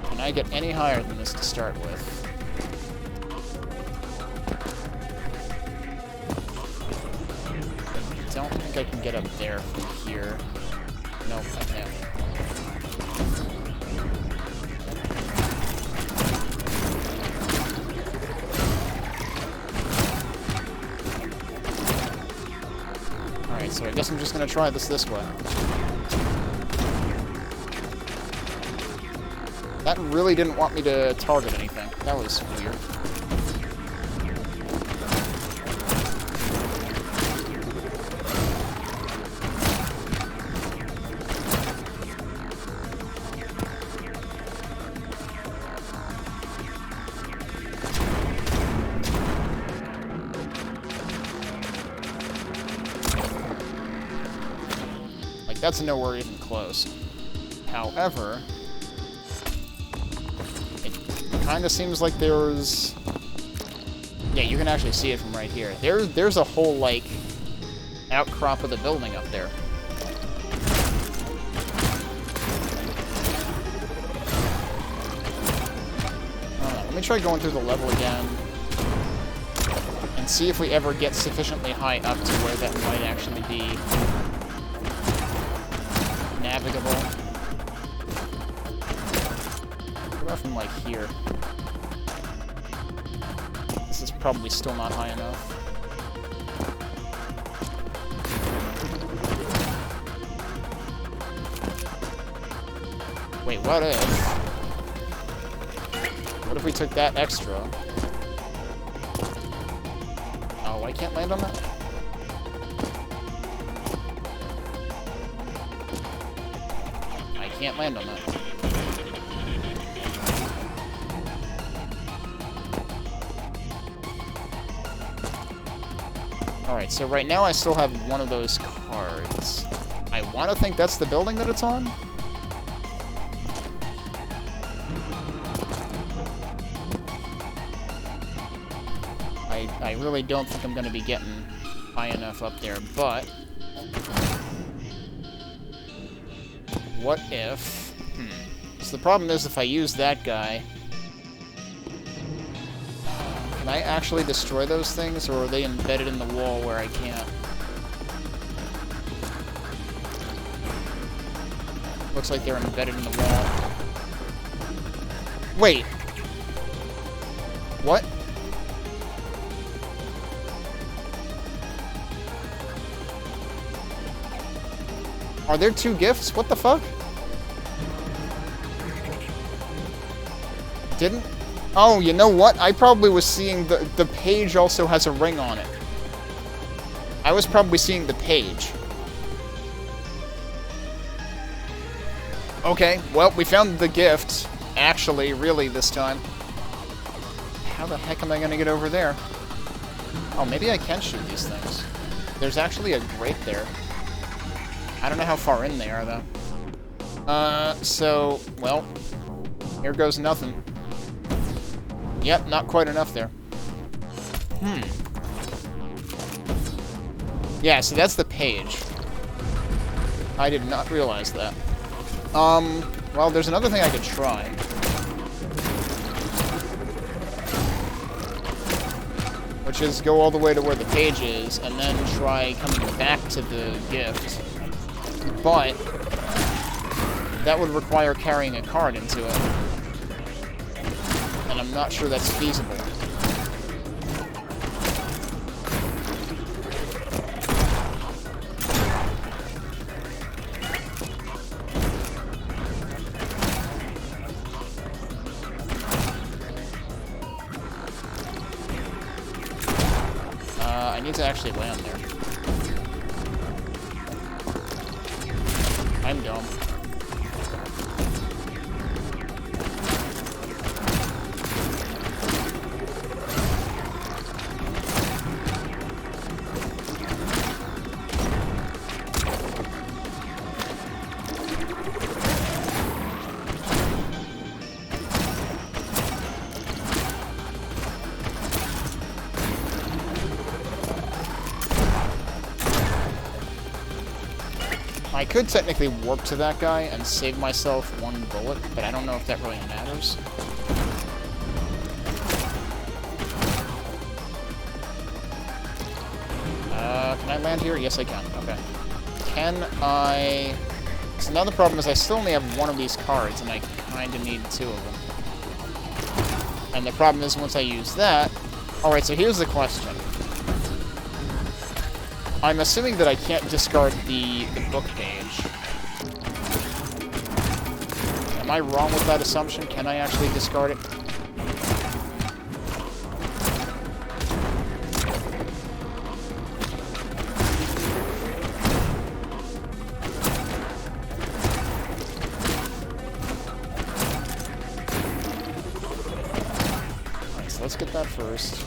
Can I get any higher than this to start with? I don't think I can get up there from here. Nope, I can't. Alright, so I guess I'm just gonna try this way. That really didn't want me to target anything. That was weird. That's nowhere even close. However, it kind of seems like there's... Yeah, you can actually see it from right here. There's a whole, like, outcrop of the building up there. Let me try going through the level again and see if we ever get sufficiently high up to where that might actually be navigable. What about from like here? This is probably still not high enough. Wait, what if... What if we took that extra? Oh, I can't land on that? I can't land on that. Alright, so right now I still have one of those cards. I want to think that's the building that it's on? I really don't think I'm going to be getting high enough up there, but... What if... So the problem is if I use that guy... Can I actually destroy those things, or are they embedded in the wall where I can't? Looks like they're embedded in the wall. Wait! What? Are there two gifts? What the fuck? Didn't? Oh, you know what? I probably was seeing the page also has a ring on it. I was probably seeing the page. Okay, well, we found the gift. Actually, really, this time. How the heck am I gonna get over there? Oh, maybe I can shoot these things. There's actually a grate there. I don't know how far in they are, though. So, well, here goes nothing. Yep, not quite enough there. Yeah, so that's the page. I did not realize that. Well, there's another thing I could try. Which is go all the way to where the page is, and then try coming back to the gift. But that would require carrying a card into it. And I'm not sure that's feasible. I need to actually land there. I'm dumb. I could technically warp to that guy and save myself one bullet, but I don't know if that really matters. Can I land here? Yes, I can. Okay. Can I... So now the problem is I still only have one of these cards, and I kind of need two of them. And the problem is once I use that... Alright, so here's the question. I'm assuming that I can't discard the book page. Am I wrong with that assumption? Can I actually discard it? Alright, so let's get that first.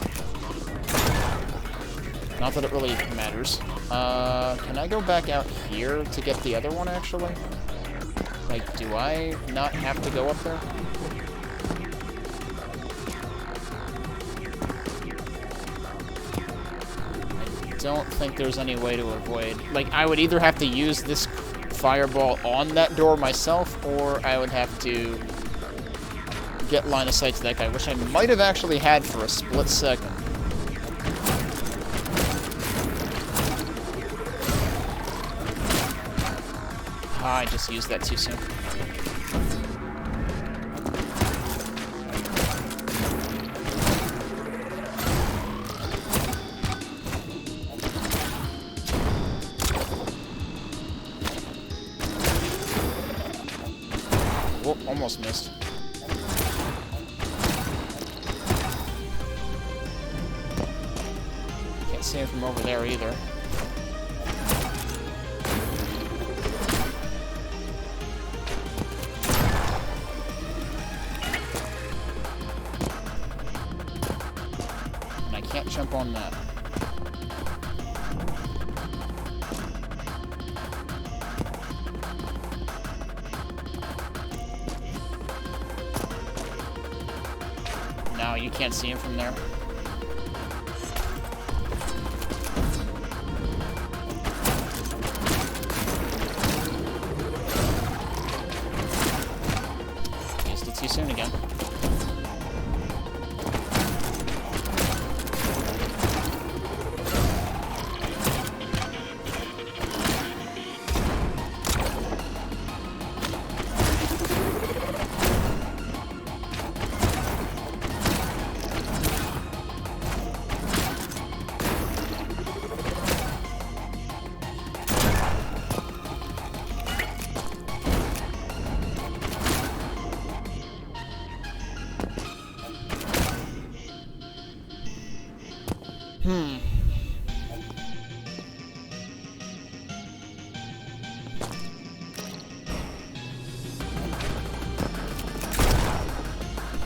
Not that it really matters. Can I go back out here to get the other one, actually? Like, do I not have to go up there? I don't think there's any way to avoid... Like, I would either have to use this fireball on that door myself, or I would have to get line of sight to that guy, which I might have actually had for a split second. I just used that too soon. Whoa. almost missed. Can't see him from over there either. And I can't jump on that. No, you can't see him from there. Used it too soon again.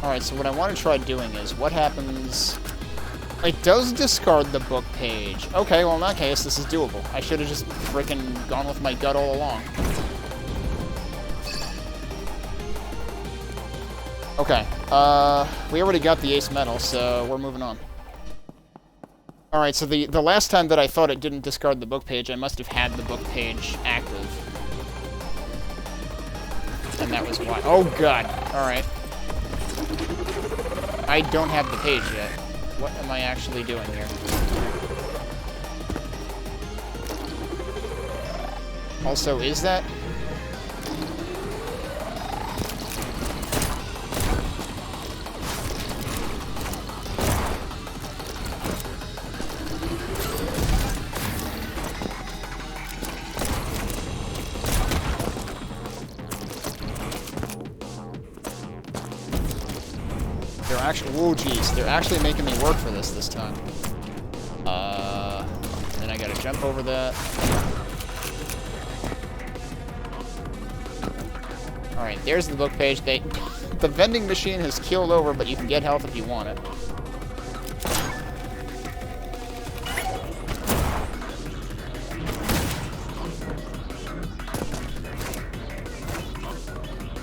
Alright, so what I want to try doing is, what happens... It does discard the book page. Okay, well in that case, this is doable. I should have just frickin' gone with my gut all along. Okay, we already got the ace medal, so we're moving on. Alright, so the last time that I thought it didn't discard the book page, I must have had the book page active. And that was why. Oh god, alright. I don't have the page yet. What am I actually doing here? Also, is that... They're actually... Whoa, jeez. They're actually making me work for this time. Then I gotta jump over that. Alright, there's the book page. The vending machine has keeled over, but you can get health if you want it.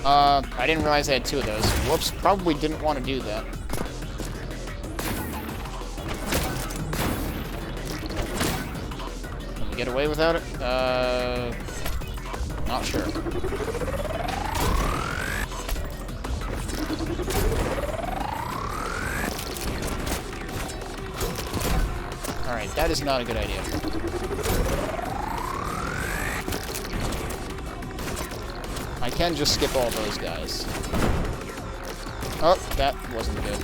I didn't realize I had two of those. Whoops, probably didn't want to do that. Can we get away without it? Not sure. Alright, that is not a good idea. I can just skip all those guys. Oh, that wasn't good.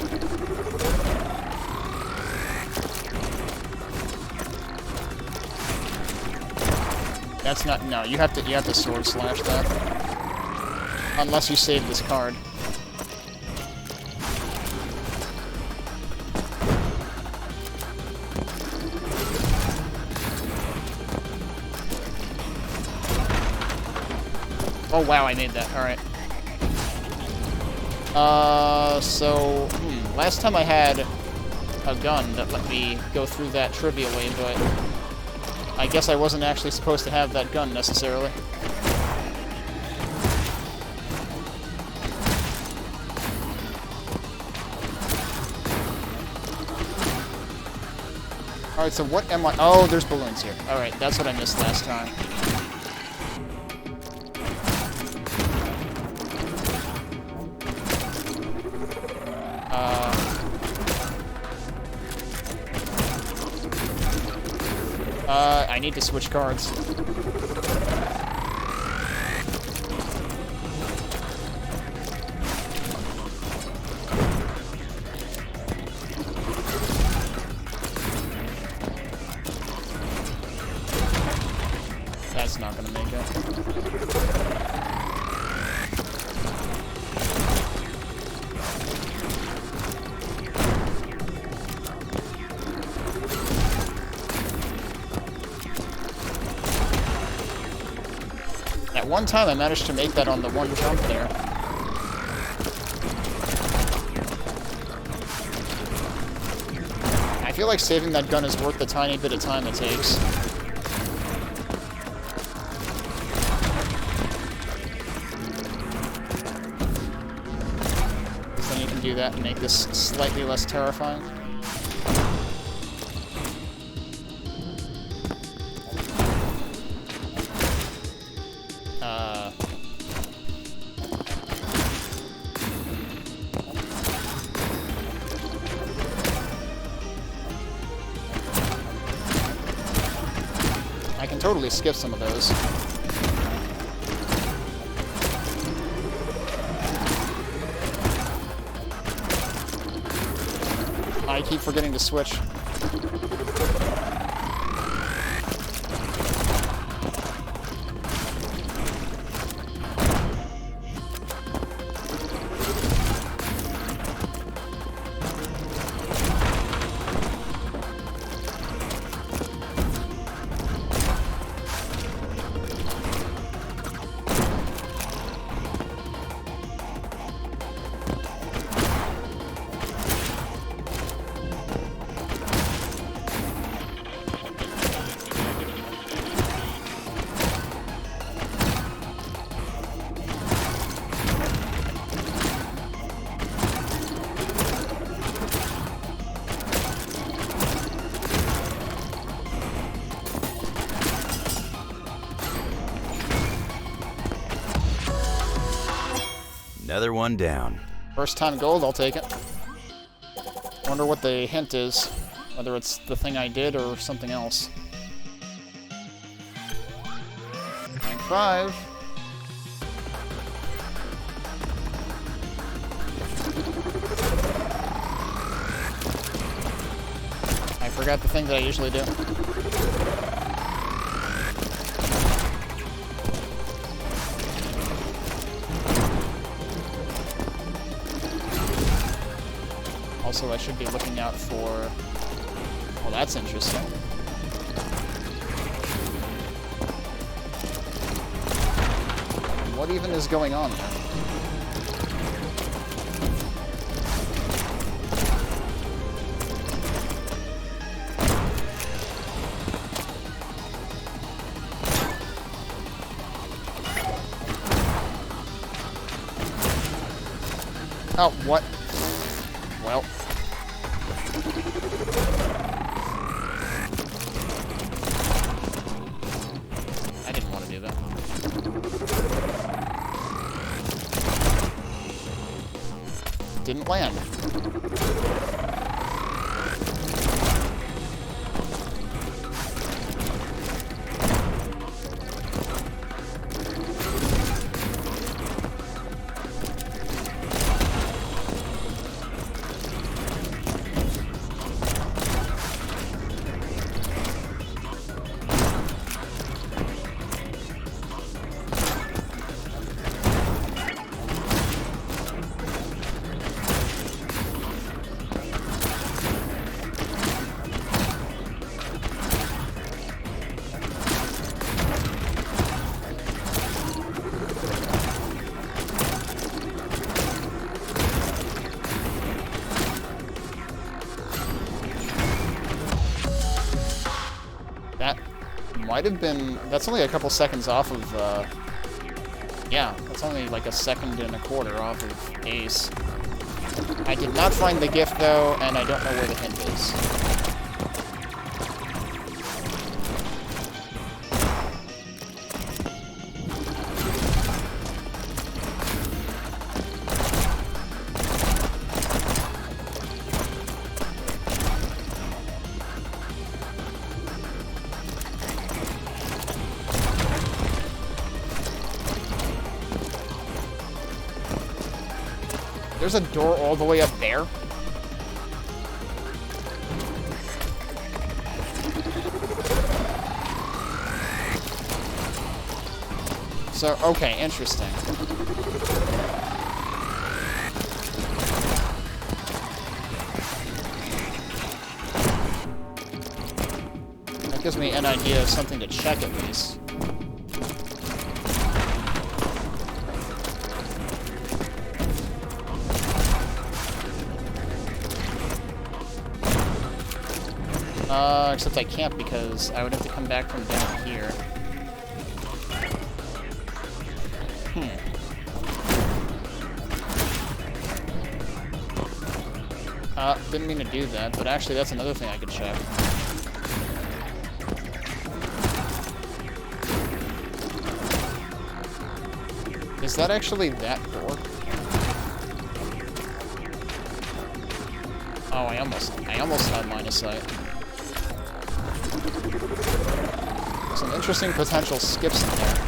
That's not... No, you have to sword slash that. Unless you save this card. Oh wow, I made that. Alright. Last time I had a gun that let me go through that trivially, but I guess I wasn't actually supposed to have that gun necessarily. Alright, so what am I... Oh, there's balloons here. Alright, that's what I missed last time. I need to switch cards. That's not gonna make it. That one time I managed to make that on the one jump there. I feel like saving that gun is worth the tiny bit of time it takes. Because then you can do that and make this slightly less terrifying. I can totally skip some of those. I keep forgetting to switch. Another one down. First time gold, I'll take it. Wonder what the hint is. Whether it's the thing I did or something else. Rank 5. I forgot the thing that I usually do. Also, I should be looking out for... Well, that's interesting. What even is going on there? Oh, what? Well. I didn't want to do that. Didn't land. That might have been... That's only a couple seconds off of, yeah, that's only like a second and a quarter off of Ace. I did not find the gift, though, and I don't know where the hint is. There's a door all the way up there? So, okay, interesting. That gives me an idea of something to check at least. Except I can't because I would have to come back from down here. Didn't mean to do that, but actually that's another thing I could check. Is that actually that door? Oh, I almost had line of sight. Some interesting potential skips in there.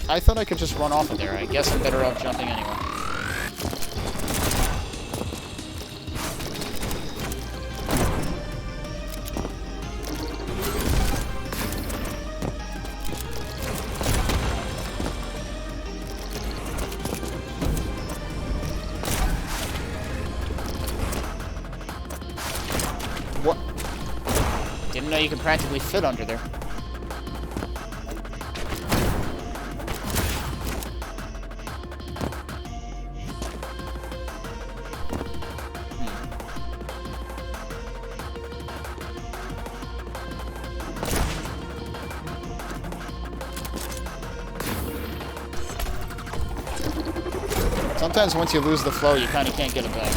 I thought I could just run off of there. I guess I'm better off jumping anyway. What? Didn't know you could practically fit under there. Sometimes once you lose the flow, you kind of can't get it back.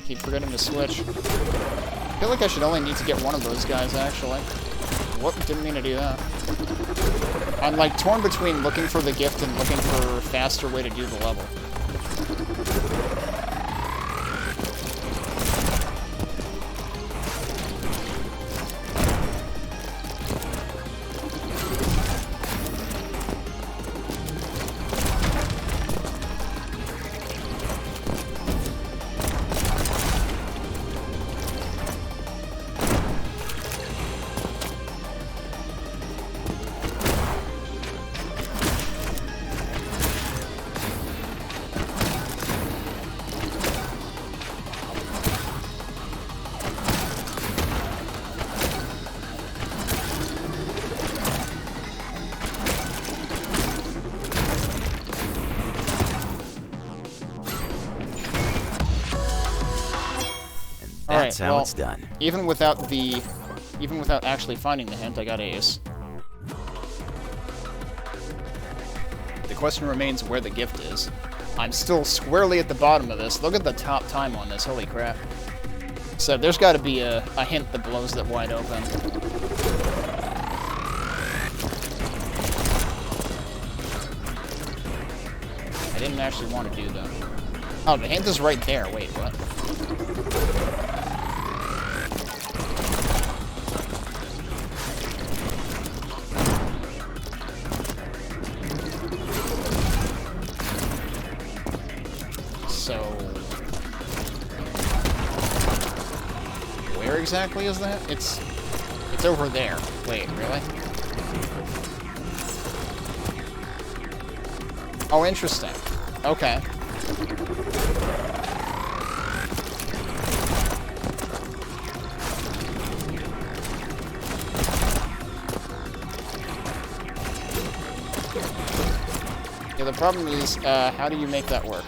Keep forgetting to switch. I feel like I should only need to get one of those guys, actually. Whoop, didn't mean to do that. I'm, like, torn between looking for the gift and looking for a faster way to do the level. That's how it's done. Even without actually finding the hint, I got Ace. The question remains where the gift is. I'm still squarely at the bottom of this. Look at the top time on this, holy crap. So there's got to be a hint that blows that wide open. I didn't actually want to do that. Oh, the hint is right there. Wait, what? So, where exactly is that? It's over there. Wait, really? Oh, interesting. Okay. Yeah, the problem is, how do you make that work?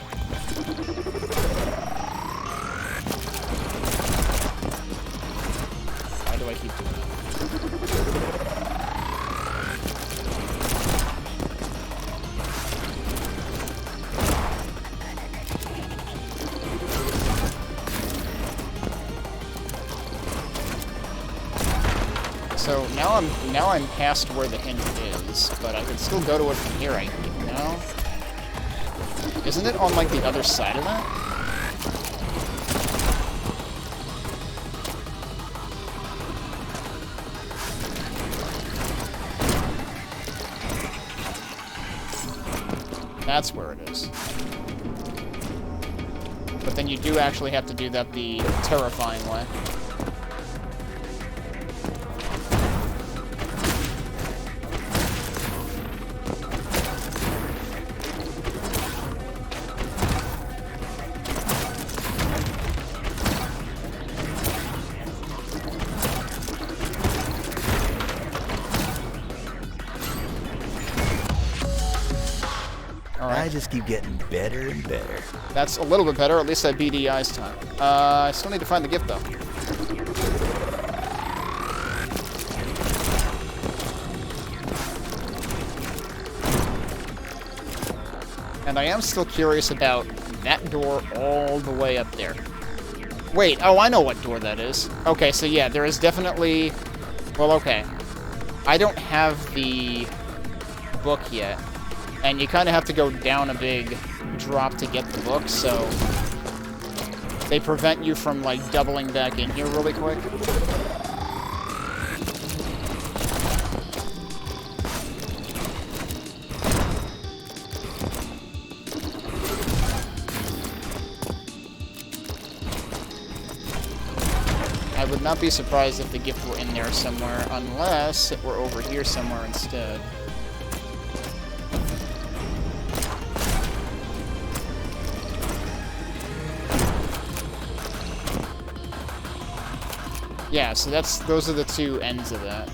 Why do I keep doing that? So now I'm past where the hint is, but I could still go to it from here, no? Isn't it on, like, the other side of that? That's where it is. But then you do actually have to do that the terrifying way. I just keep getting better and better. That's a little bit better. At least I beat EI's time. I still need to find the gift, though. And I am still curious about that door all the way up there. Wait, oh, I know what door that is. Okay, so yeah, there is definitely... Well, okay. I don't have the book yet. And you kind of have to go down a big drop to get the book, so they prevent you from, like, doubling back in here really quick. I would not be surprised if the gift were in there somewhere, unless it were over here somewhere instead. Yeah, so those are the two ends of that.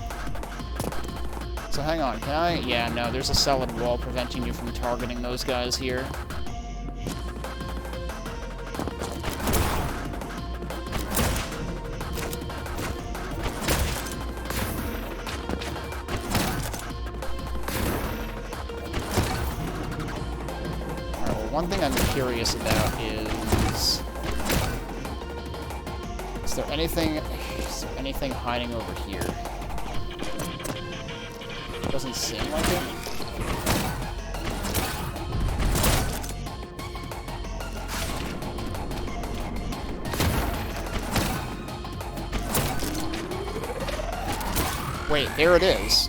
So hang on, can I? Yeah, no, there's a solid wall preventing you from targeting those guys here. Alright, well, one thing I'm curious about is there anything hiding over here? Doesn't seem like it. Wait, there it is.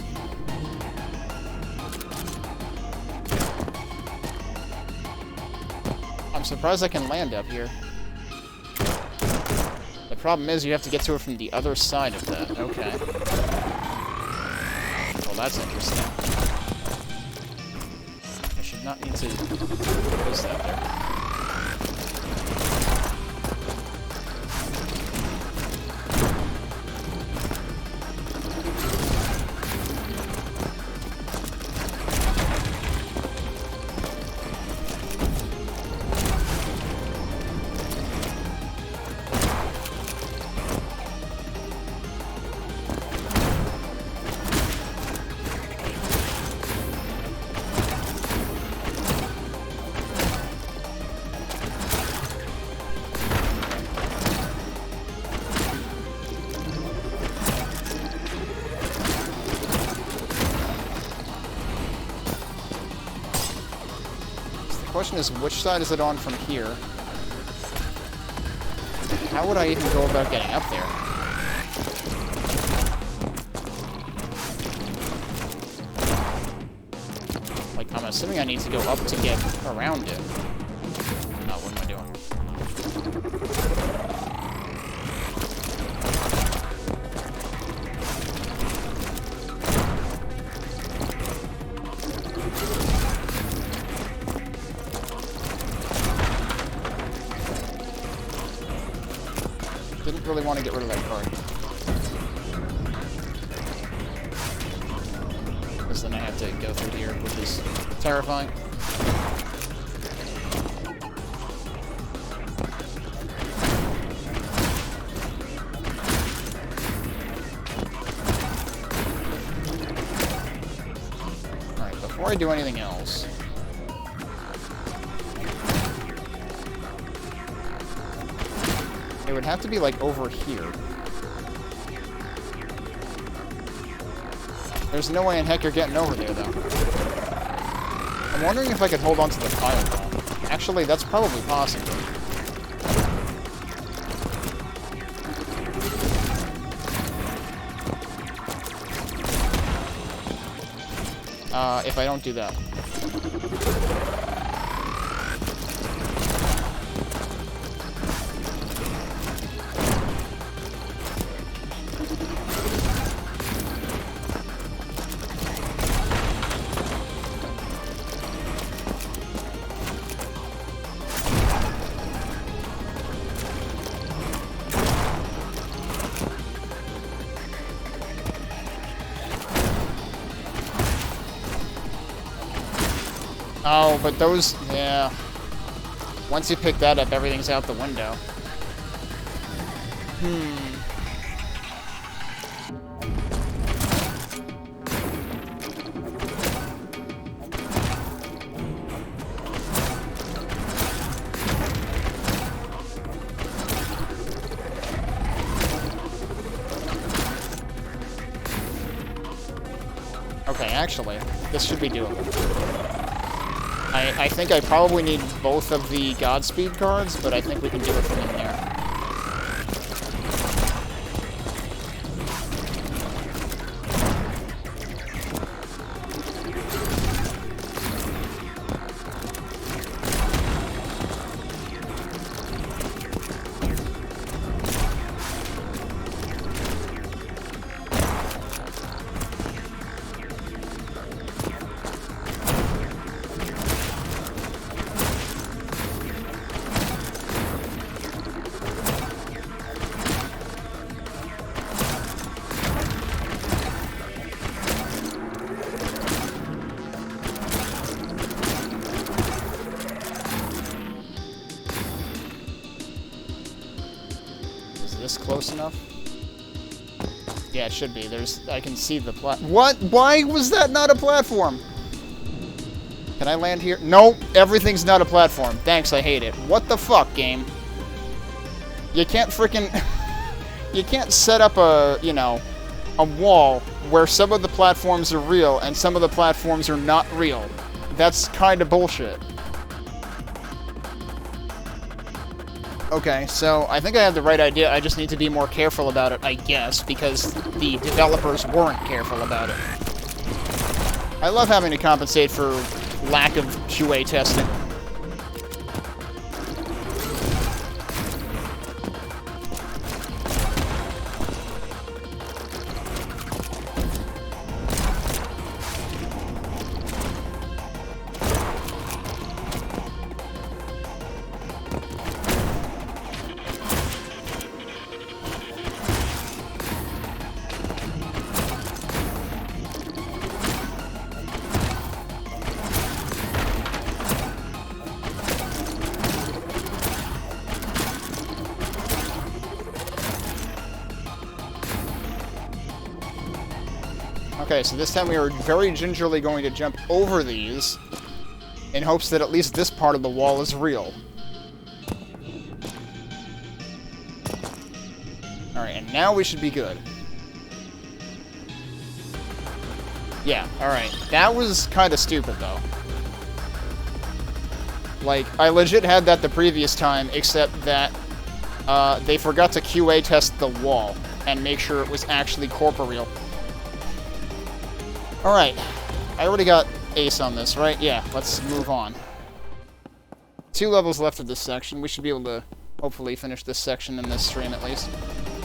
I'm surprised I can land up here. The problem is you have to get to it from the other side of that. Okay. Well, that's interesting. I should not need to place that there. The question is, which side is it on from here? How would I even go about getting up there? Like, I'm assuming I need to go up to get around it. No, what am I doing? Didn't really want to get rid of that card. Because then I have to go through here, which is terrifying. Alright, before I do anything else... it would have to be, like, over here. There's no way in heck you're getting over there, though. I'm wondering if I could hold on to the pile, though. Actually, that's probably possible. If I don't do that. Oh, but those, yeah. Once you pick that up, everything's out the window. Okay, actually, this should be doable. I think I probably need both of the Godspeed cards, but I think we can do it from in there. This close enough? Yeah, it should be. I can see the What? Why was that not a platform? Can I land here? Nope, everything's not a platform. Thanks, I hate it. What the fuck, game? You can't freaking... You can't set up a, you know, a wall where some of the platforms are real and some of the platforms are not real. That's kind of bullshit. Okay, so I think I have the right idea. I just need to be more careful about it, I guess, because the developers weren't careful about it. I love having to compensate for lack of QA testing. Okay, so this time we are very gingerly going to jump over these in hopes that at least this part of the wall is real. Alright, and now we should be good. Yeah, alright. That was kind of stupid, though. Like, I legit had that the previous time, except that they forgot to QA test the wall and make sure it was actually corporeal. Alright, I already got ace on this, right? Yeah, let's move on. 2 levels left of this section. We should be able to hopefully finish this section in this stream at least.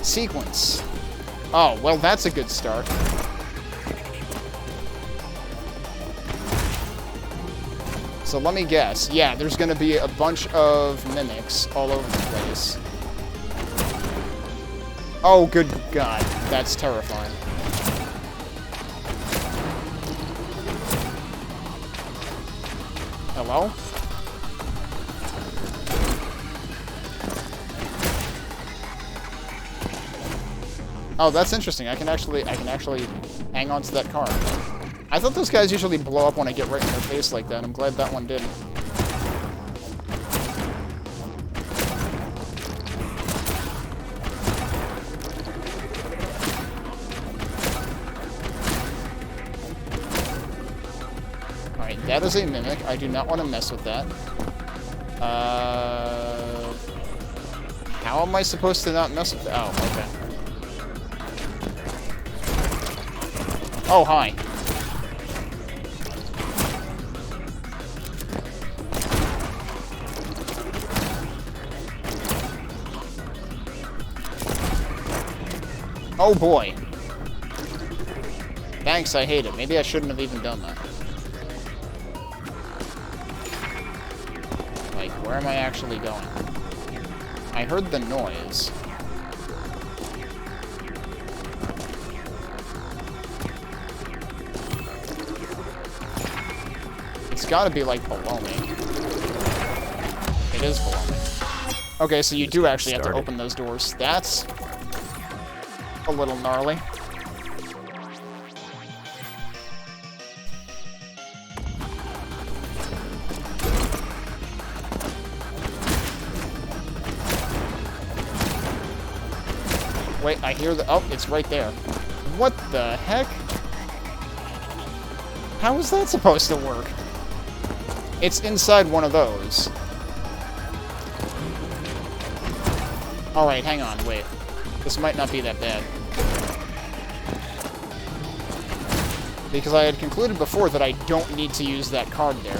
Sequence. Oh, well, that's a good start. So let me guess. Yeah, there's going to be a bunch of mimics all over the place. Oh, good God. That's terrifying. Hello? Oh, that's interesting. I can actually hang on to that car. I thought those guys usually blow up when I get right in their face like that. I'm glad that one didn't. that is a mimic. I do not want to mess with that. How am I supposed to not mess with that? Oh, okay. Oh, hi. Oh boy. Thanks, I hate it. Maybe I shouldn't have even done that. Like, where am I actually going? I heard the noise. It's gotta be, like, below me. It is below me. Okay, so you do actually have to open those doors. That's a little gnarly. Wait, I hear the... Oh, it's right there. What the heck? How is that supposed to work? It's inside one of those. Alright, hang on, wait. This might not be that bad. Because I had concluded before that I don't need to use that card there.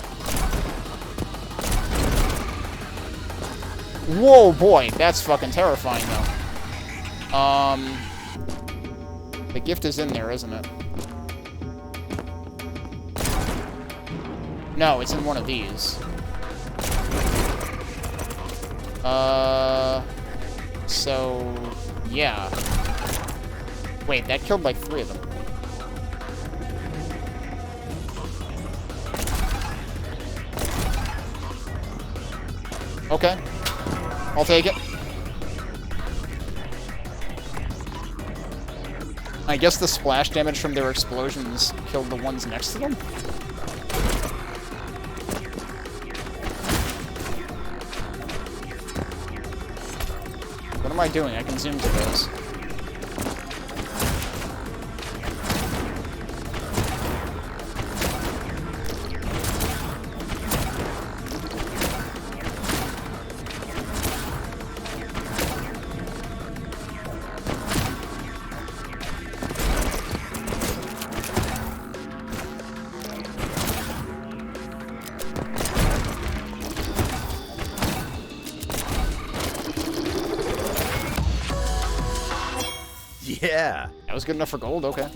Whoa, boy, that's fucking terrifying, though. The gift is in there, isn't it? No, it's in one of these. So... yeah. Wait, that killed like 3 of them. Okay. I'll take it. I guess the splash damage from their explosions killed the ones next to them? What am I doing? I can zoom to those. Yeah. That was good enough for gold, okay.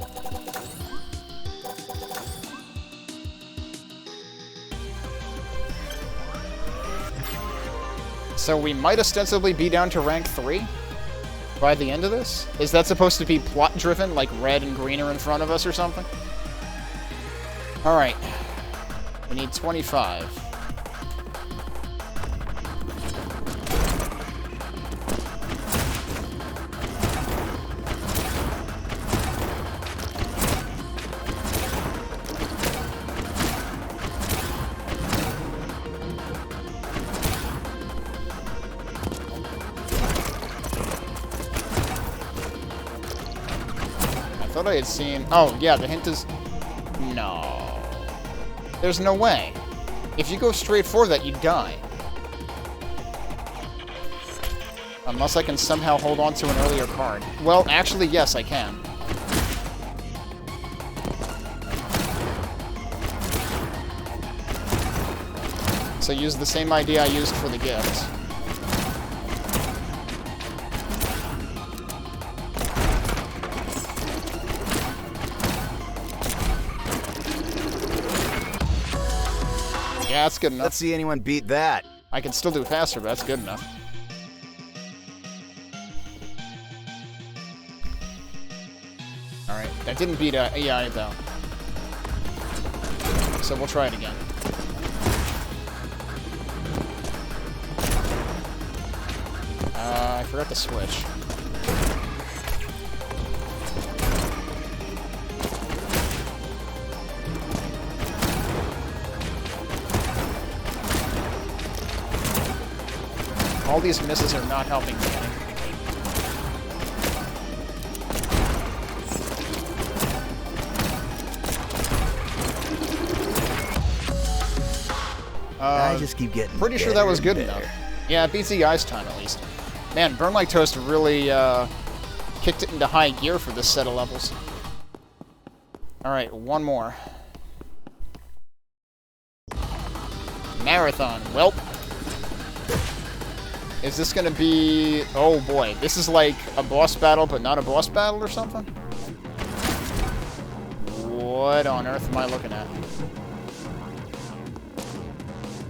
So we might ostensibly be down to rank 3 by the end of this? Is that supposed to be plot-driven, like red and green are in front of us or something? Alright. We need 25. I thought I had seen... Oh, yeah, the hint is... No. There's no way. If you go straight for that, you die. Unless I can somehow hold on to an earlier card. Well, actually, yes, I can. So use the same idea I used for the gift. Yeah, that's good enough. Let's see anyone beat that. I can still do it faster, but that's good enough. Alright, that didn't beat AI, though. So we'll try it again. I forgot to switch. All these misses are not helping me. I just keep getting Pretty sure that was better good and enough. better. Yeah, it beats the ice time at least. Man, Burn Like Toast really kicked it into high gear for this set of levels. Alright, one more. Marathon. Welp. Is this gonna be... Oh boy, this is like a boss battle, but not a boss battle or something? What on earth am I looking at?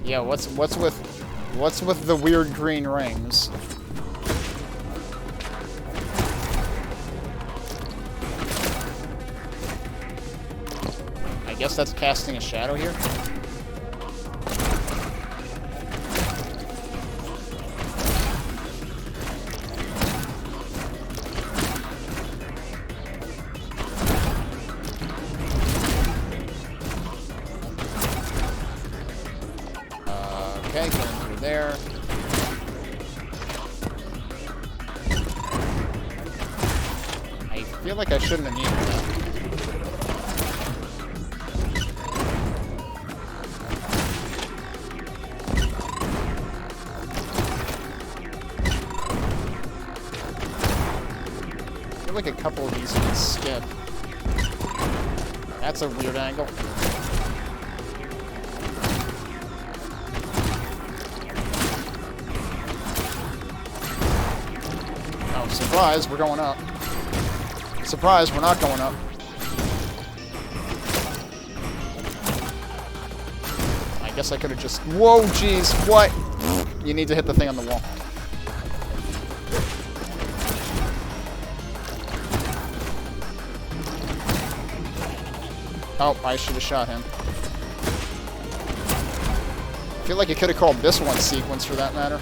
Yeah, what's with the weird green rings? I guess that's casting a shadow here. Okay, going through there. I feel like I shouldn't have needed that. I feel like a couple of these you can skip. That's a weird angle. Oh, surprise, we're going up. Surprise, we're not going up. I guess I could have just... Whoa, jeez, what? You need to hit the thing on the wall. Oh, I should have shot him. I feel like you could have called this one sequence for that matter.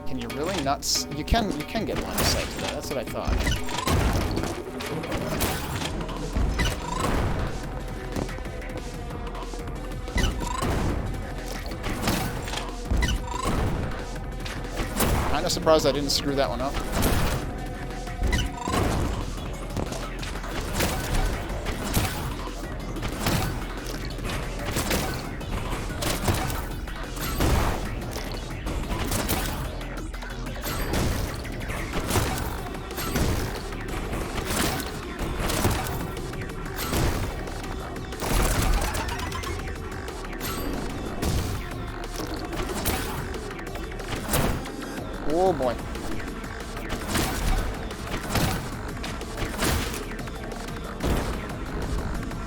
Can you really not... You can get line of sight to that. That's what I thought. Kinda surprised I didn't screw that one up. Oh boy.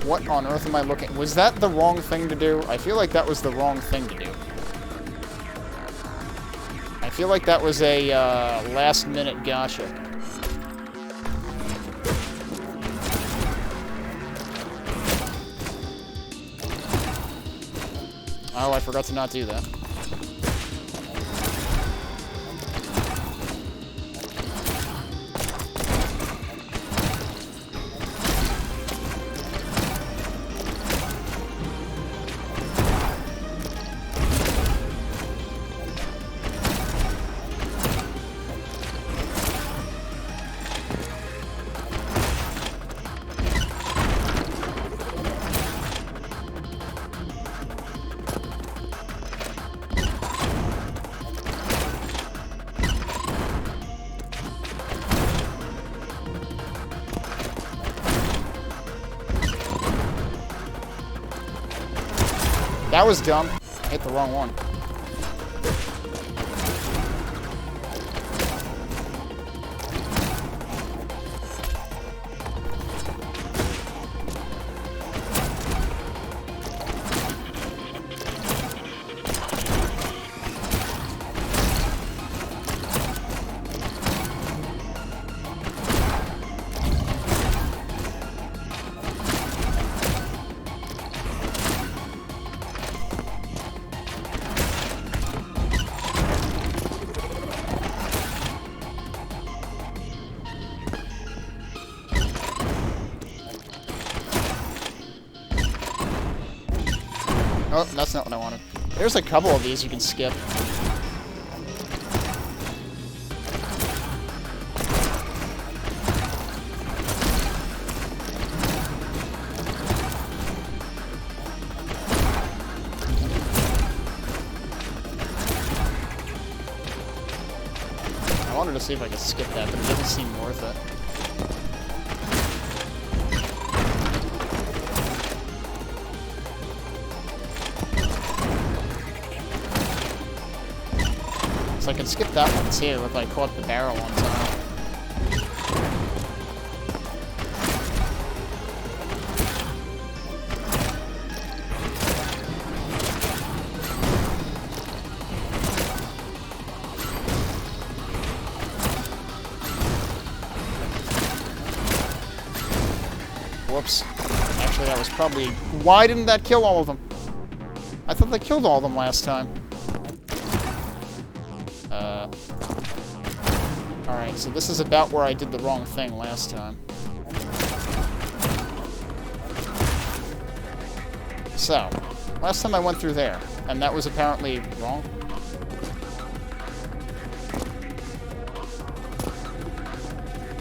What on earth am I looking... Was that the wrong thing to do? I feel like that was the wrong thing to do. I feel like that was a last-minute gotcha. Oh, I forgot to not do that. That was dumb. I hit the wrong one. Oh, that's not what I wanted. There's a couple of these you can skip. I wanted to see if I could skip that, but it doesn't seem worth it. So I can skip that one too if I caught the barrel on time. Whoops. Actually, that was probably... Why didn't that kill all of them? I thought that killed all of them last time. Alright, so this is about where I did the wrong thing last time. So, last time I went through there, and that was apparently wrong.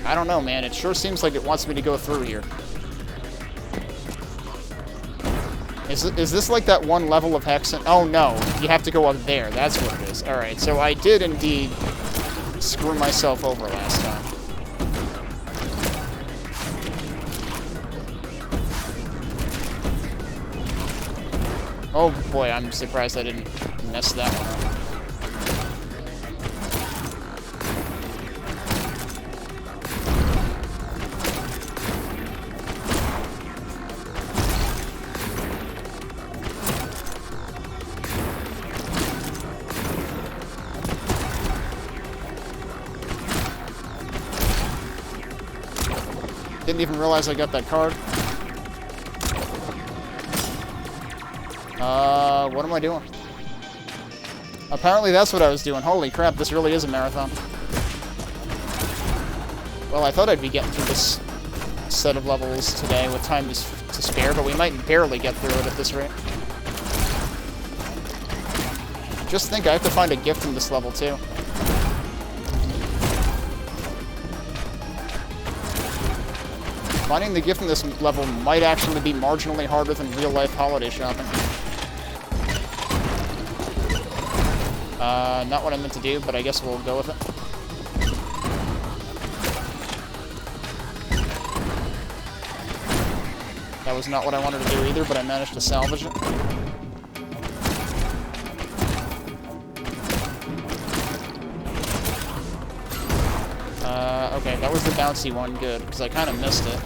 I don't know, man. It sure seems like it wants me to go through here. Is this like that one level of Hexen? Oh no, you have to go up there. That's what it is. Alright, so I did indeed screw myself over last time. Oh boy, I'm surprised I didn't mess that one up. Didn't even realize I got that card. What am I doing? Apparently that's what I was doing. Holy crap, this really is a marathon. Well, I thought I'd be getting through this set of levels today with time to spare, but we might barely get through it at this rate. Just think, I have to find a gift in this level, too. Finding the gift in this level might actually be marginally harder than real-life holiday shopping. Not what I meant to do, but I guess we'll go with it. That was not what I wanted to do either, but I managed to salvage it. Okay, that was the bouncy one. Good, because I kind of missed it.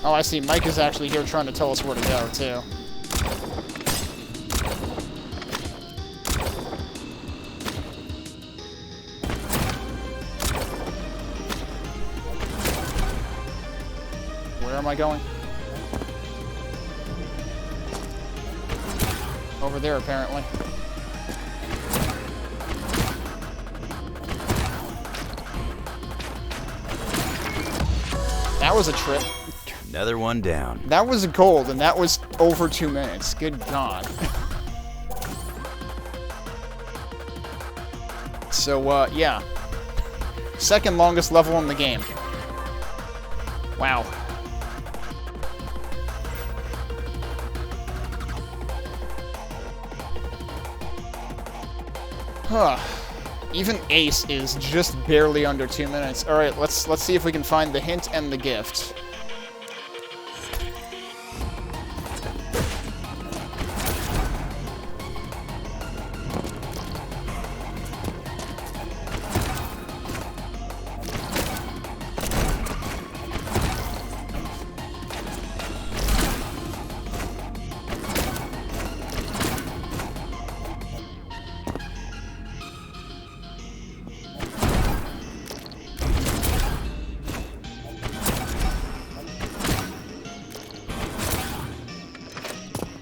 Oh, I see. Mike is actually here trying to tell us where to go, too. Where am I going? Over there, apparently. That was a trip. Another one down. That was gold, and that was over 2 minutes. Good God. So, yeah. Second longest level in the game. Wow. Huh. Even Ace is just barely under 2 minutes. Alright, let's see if we can find the hint and the gift.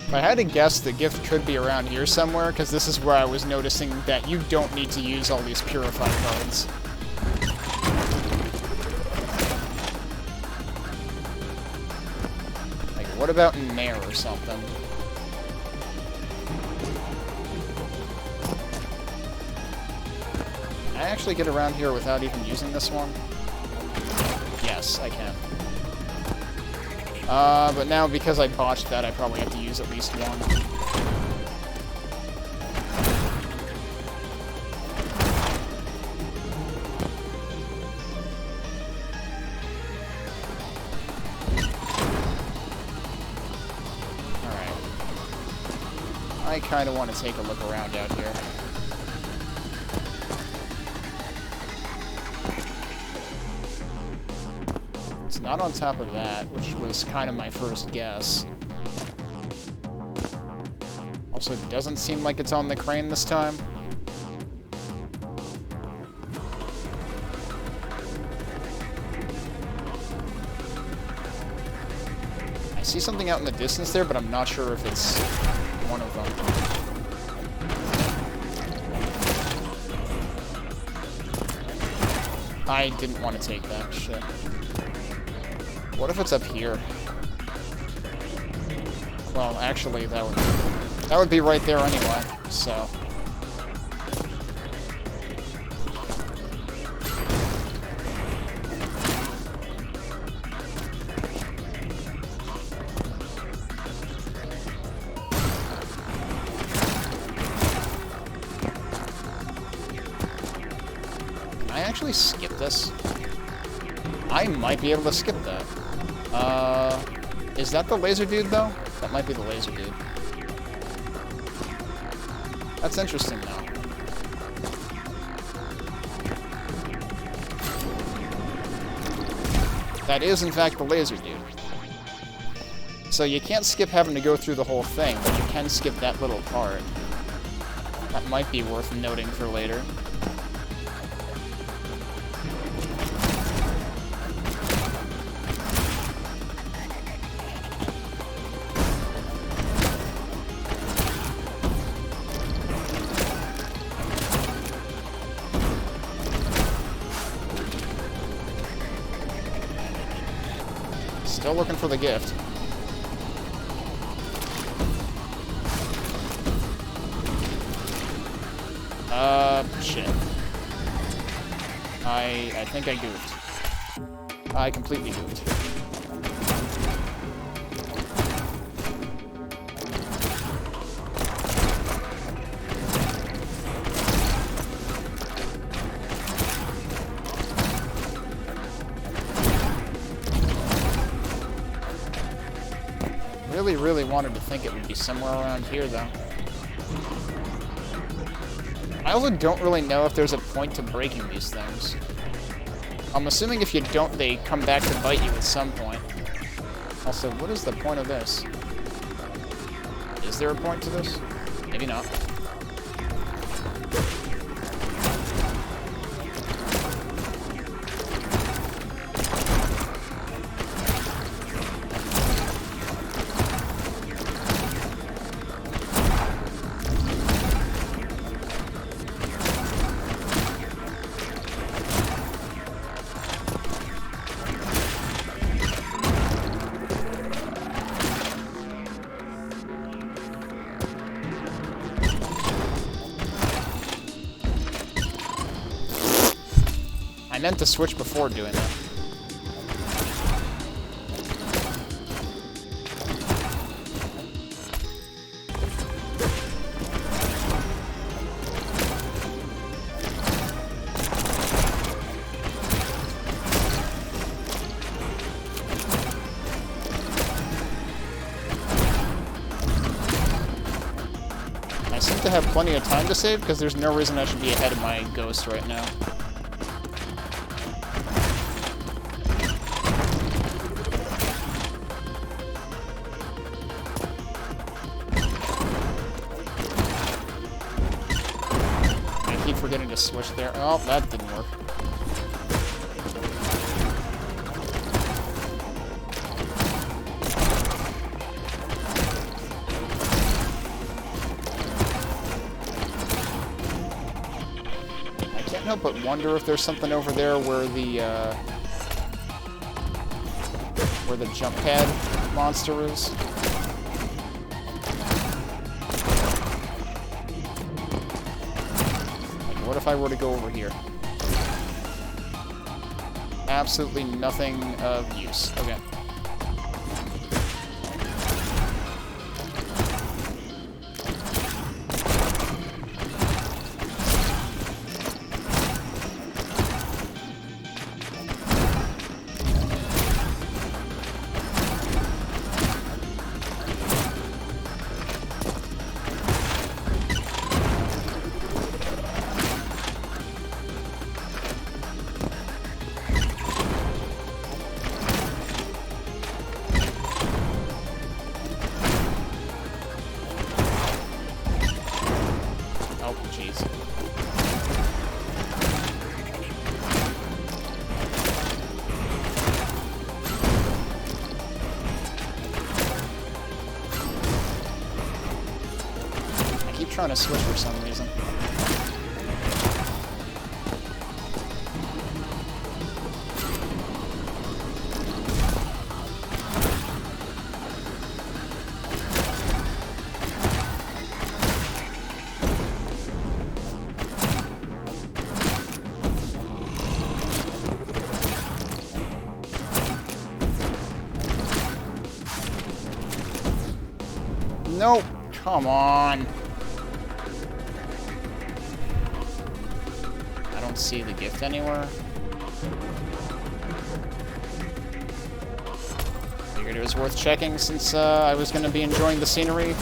If I had to guess, the gift could be around here somewhere, because this is where I was noticing that you don't need to use all these purified cards. Like, what about in there or something? Can I actually get around here without even using this one? Yes, I can. But now, because I botched that, I probably have to use at least one. Alright. I kind of want to take a look around out here. Not on top of that, which was kind of my first guess. Also, it doesn't seem like it's on the crane this time. I see something out in the distance there, but I'm not sure if it's one of them. I didn't want to take that shit. What if it's up here? Well, actually, that would be right there anyway, so... Can I actually skip this? I might be able to skip that. Is that the laser dude, though? That might be the laser dude. That's interesting, though. That is, in fact, the laser dude. So you can't skip having to go through the whole thing, but you can skip that little part. That might be worth noting for later. Still looking for the gift. Shit. I think I goofed. I completely goofed. Really wanted to think it would be somewhere around here, though. I also don't really know if there's a point to breaking these things. I'm assuming if you don't, they come back to bite you at some point. Also, what is the point of this? Is there a point to this? Maybe not. I meant to switch before doing that. I seem to have plenty of time to save, because there's no reason I should be ahead of my ghost right now. I keep forgetting to switch there. Oh, that didn't work. Help but wonder if there's something over there where the jump pad monster is. Like, what if I were to go over here? Absolutely nothing of use. Okay. Trying to switch for some reason. Nope. Come on. See the gift anywhere. Figured it was worth checking since I was going to be enjoying the scenery.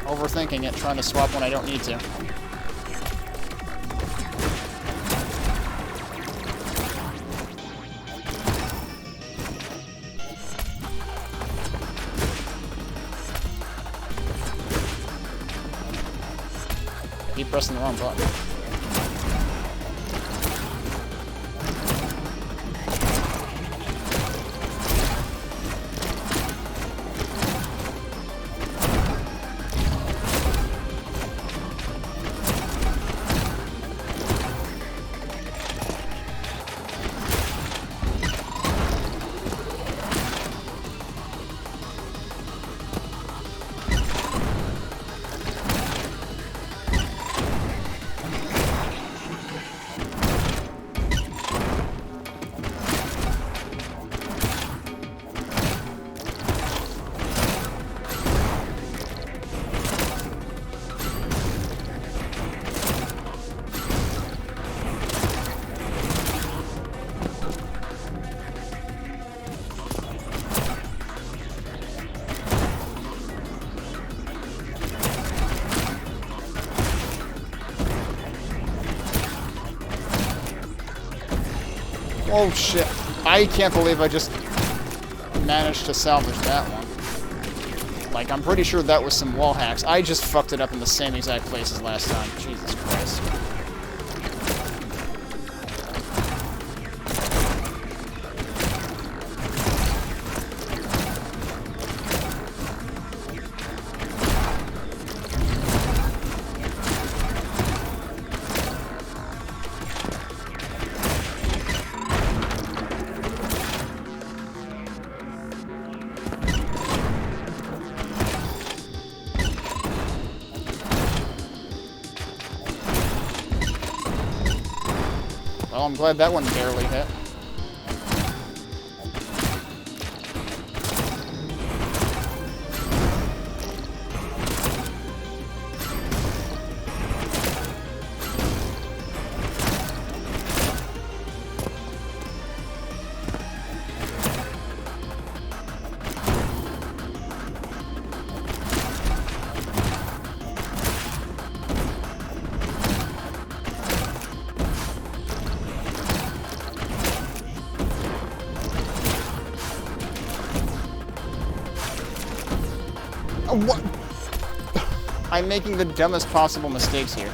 Overthinking it, trying to swap when I don't need to. Keep pressing the wrong button. Oh shit. I can't believe I just managed to salvage that one. Like, I'm pretty sure that was some wall hacks. I just fucked it up in the same exact place as last time. Jesus Christ. Well, I'm glad that one barely hit. What? I'm making the dumbest possible mistakes here.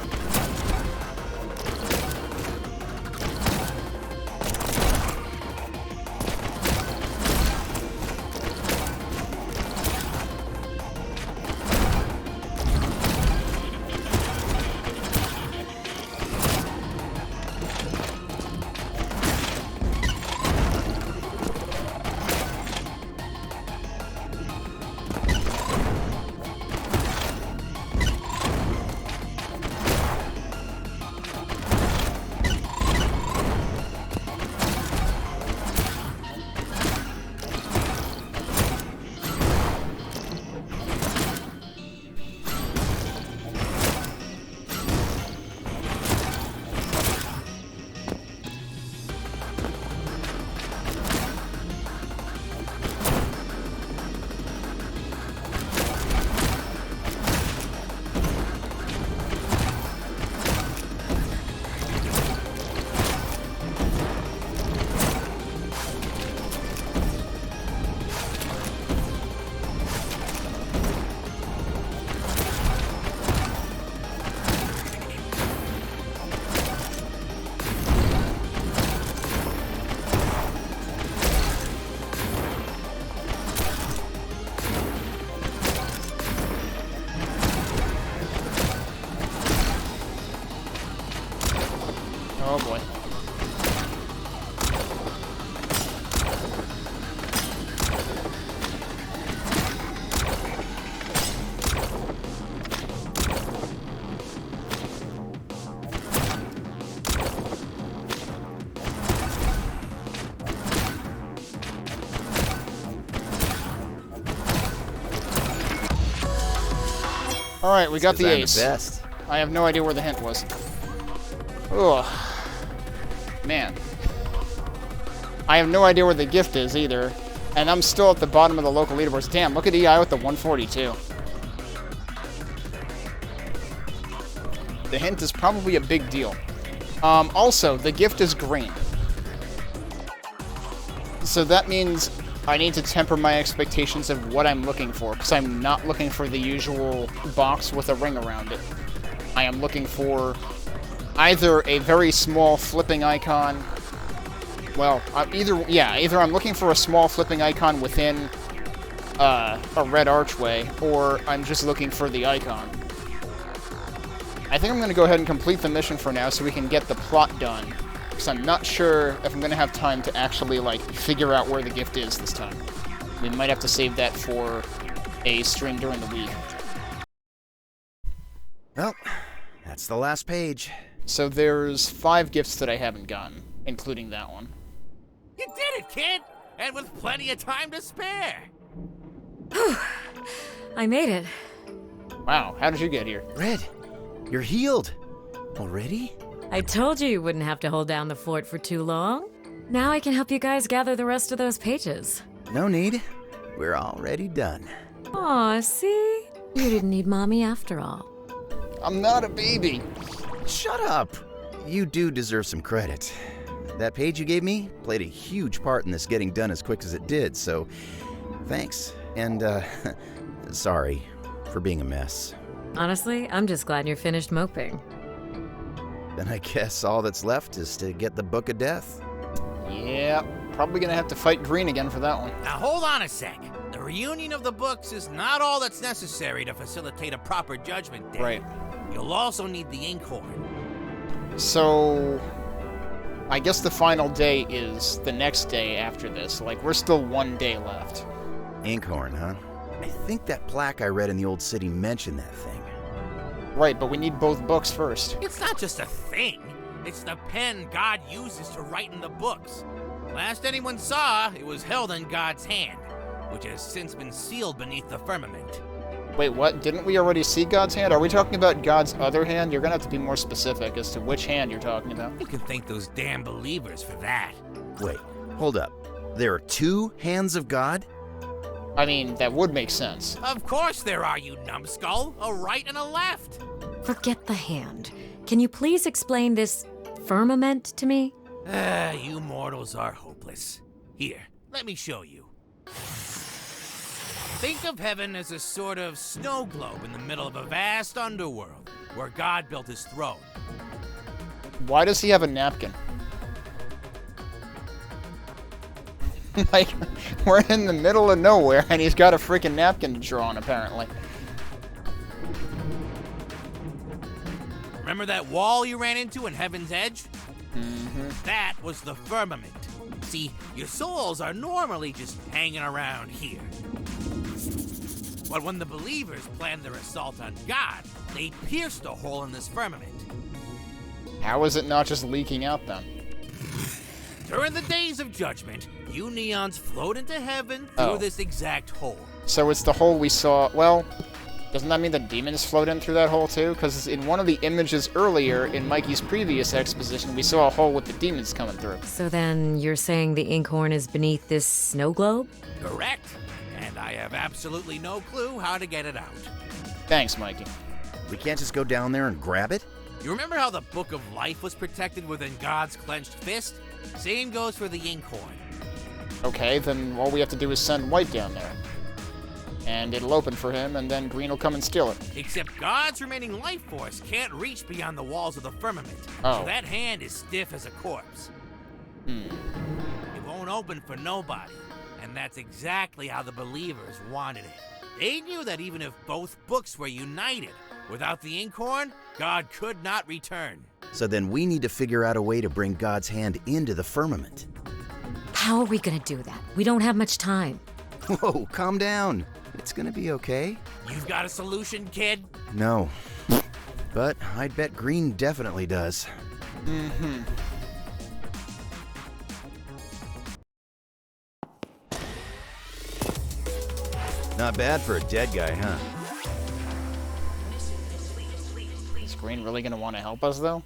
Oh boy. All right, we got the ace. I'm the best. I have no idea where the hint was. Ugh. Man. I have no idea where the gift is either. And I'm still at the bottom of the local leaderboards. Damn, look at EI with the 142. The hint is probably a big deal. Also, the gift is green. So that means I need to temper my expectations of what I'm looking for, because I'm not looking for the usual box with a ring around it. I am looking for either a very small flipping icon. Well, either I'm looking for a small flipping icon within a red archway, or I'm just looking for the icon. I think I'm going to go ahead and complete the mission for now so we can get the plot done, because I'm not sure if I'm going to have time to actually, like, figure out where the gift is this time. We might have to save that for a stream during the week. Well, that's the last page. So there's 5 gifts that I haven't gotten, including that one. You did it, kid! And with plenty of time to spare! I made it. Wow, how did you get here? Red, you're healed. Already? I told you wouldn't have to hold down the fort for too long. Now I can help you guys gather the rest of those pages. No need. We're already done. Aw, see? You didn't need mommy after all. I'm not a baby. Shut up! You do deserve some credit. That page you gave me played a huge part in this getting done as quick as it did, so thanks. And, sorry for being a mess. Honestly, I'm just glad you're finished moping. Then I guess all that's left is to get the Book of Death. Yeah, probably gonna have to fight green again for that one. Now hold on a sec. The reunion of the books is not all that's necessary to facilitate a proper judgment day. Right. You'll also need the inkhorn. So, I guess the final day is the next day after this. Like, we're still 1 day left. Inkhorn, huh? I think that plaque I read in the old city mentioned that thing. Right, but we need both books first. It's not just a thing. It's the pen God uses to write in the books. Last anyone saw, it was held in God's hand, which has since been sealed beneath the firmament. Wait, what? Didn't we already see God's hand? Are we talking about God's other hand? You're gonna have to be more specific as to which hand you're talking about. You can thank those damn believers for that. Wait, hold up. There are two hands of God? I mean, that would make sense. Of course there are, you numbskull. A right and a left. Forget the hand. Can you please explain this firmament to me? You mortals are hopeless. Here, let me show you. Think of heaven as a sort of snow globe in the middle of a vast underworld, where God built his throne. Why does he have a napkin? Like, we're in the middle of nowhere, and he's got a freaking napkin to draw on, apparently. Remember that wall you ran into in Heaven's Edge? Mm-hmm. That was the firmament. See, your souls are normally just hanging around here. But when the believers planned their assault on God, they pierced a hole in this firmament. How is it not just leaking out, then? During the days of judgment, you neons float into heaven through this exact hole. So it's the hole we saw. Well, doesn't that mean the demons float in through that hole too? Because in one of the images earlier in Mikey's previous exposition, we saw a hole with the demons coming through. So then you're saying the inkhorn is beneath this snow globe? Correct. And I have absolutely no clue how to get it out. Thanks, Mikey. We can't just go down there and grab it? You remember how the Book of Life was protected within God's clenched fist? Same goes for the inkhorn. Okay, then all we have to do is send White down there. And it'll open for him, and then Green will come and steal it. Except God's remaining life force can't reach beyond the walls of the firmament. Oh. So that hand is stiff as a corpse. It won't open for nobody. And that's exactly how the believers wanted it. They knew that even if both books were united, without the inkhorn, God could not return. So then we need to figure out a way to bring God's hand into the firmament. How are we gonna do that? We don't have much time. Whoa, calm down. It's gonna be okay. You've got a solution, kid? No. But I'd bet Green definitely does. Mm-hmm. Not bad for a dead guy, huh? Is Green really going to want to help us, though?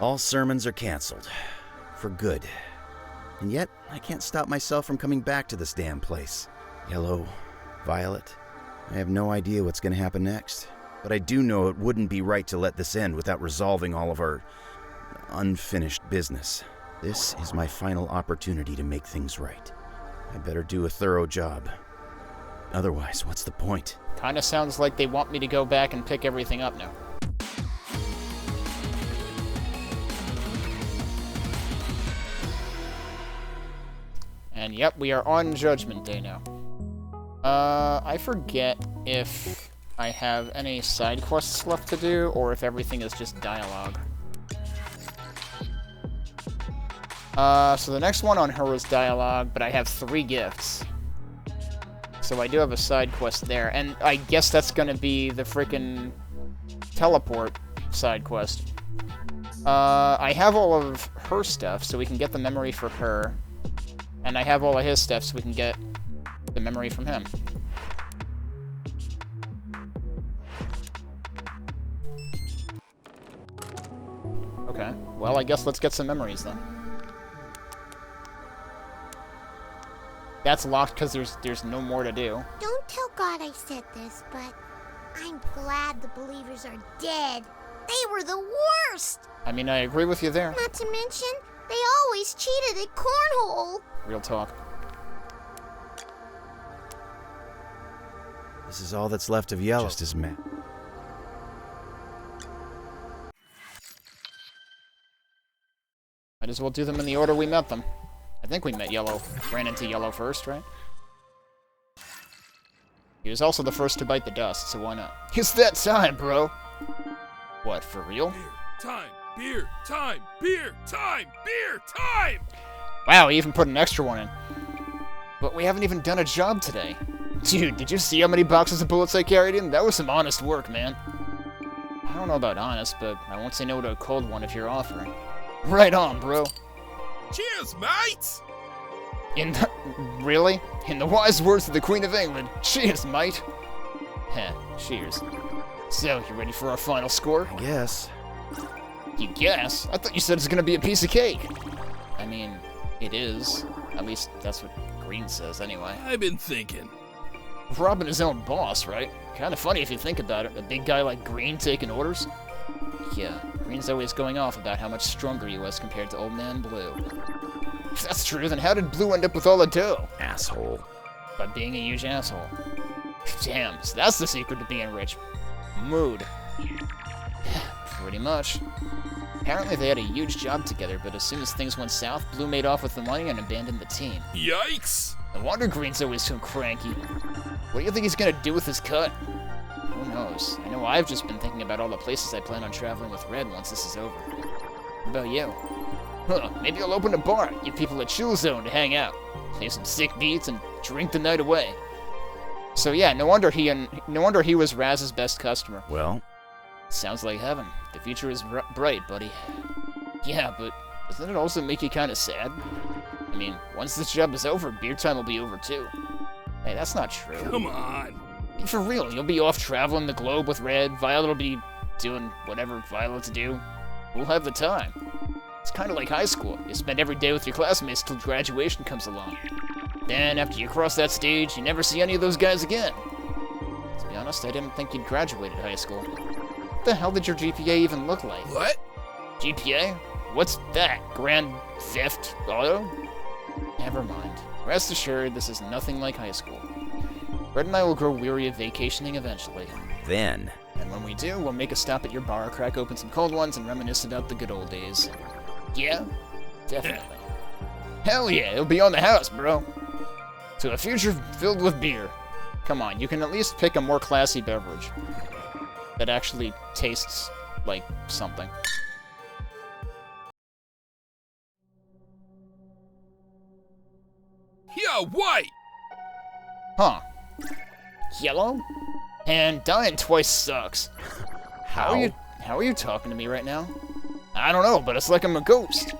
All sermons are canceled. For good. And yet, I can't stop myself from coming back to this damn place. Yellow, Violet. I have no idea what's going to happen next. But I do know it wouldn't be right to let this end without resolving all of our unfinished business. This is my final opportunity to make things right. I better do a thorough job. Otherwise, what's the point? Kinda sounds like they want me to go back and pick everything up now. And yep, we are on Judgment Day now. I forget if I have any side quests left to do, or if everything is just dialogue. So the next one on her is dialogue, but I have 3 gifts. So I do have a side quest there, and I guess that's gonna be the frickin' teleport side quest. I have all of her stuff, so we can get the memory for her. And I have all of his stuff, so we can get the memory from him. Okay, well, I guess let's get some memories then. That's locked because there's no more to do. Don't tell God I said this, but I'm glad the believers are dead. They were the worst! I mean, I agree with you there. Not to mention, they always cheated at cornhole. Real talk. This is all that's left of Yellow. Just as mad. Might as well do them in the order we met them. I think we met Yellow. Ran into Yellow first, right? He was also the first to bite the dust, so why not? It's that time, bro! What, for real? Beer time! Beer time! Beer time! Beer time! Wow, he even put an extra one in. But we haven't even done a job today. Dude, did you see how many boxes of bullets I carried in? That was some honest work, man. I don't know about honest, but I won't say no to a cold one if you're offering. Right on, bro. Cheers, mates! Really? In the wise words of the Queen of England, cheers, mate. Heh, cheers. So, you ready for our final score? I guess. You guess? I thought you said it's gonna be a piece of cake. I mean, it is. At least that's what Green says, anyway. I've been thinking. Robbing his own boss, right? Kinda funny if you think about it. A big guy like Green taking orders? Yeah, Green's always going off about how much stronger he was compared to Old Man Blue. If that's true, then how did Blue end up with all the dough? Asshole. By being a huge asshole. Damn, so that's the secret to being rich. Mood. Pretty much. Apparently they had a huge job together, but as soon as things went south, Blue made off with the money and abandoned the team. Yikes! No wonder Green's always so cranky. What do you think he's gonna do with his cut? Who knows? I know I've just been thinking about all the places I plan on traveling with Red once this is over. What about you? Huh, maybe I'll open a bar, give people a chill zone to hang out, play some sick beats, and drink the night away. So yeah, no wonder he was Raz's best customer. Well, Sounds like heaven. The future is bright, buddy. Yeah, but doesn't it also make you kind of sad? I mean, once this job is over, beer time will be over too. Hey, that's not true. Come on. Be for real, you'll be off traveling the globe with Red, Violet will be doing whatever Violet's do. We'll have the time. It's kind of like high school. You spend every day with your classmates till graduation comes along. Then, after you cross that stage, you never see any of those guys again. To be honest, I didn't think you'd graduated high school. What the hell did your GPA even look like? What? GPA? What's that? Grand Theft Auto? Never mind. Rest assured, this is nothing like high school. Red and I will grow weary of vacationing eventually. then. And when we do, we'll make a stop at your bar, crack open some cold ones, and reminisce about the good old days. Yeah? Definitely. Hell yeah, it'll be on the house, bro. To a future filled with beer. Come on, you can at least pick a more classy beverage that actually tastes like something. Yeah, white! Huh. Yellow? And dying twice sucks. How are you talking to me right now? I don't know, but it's like I'm a ghost.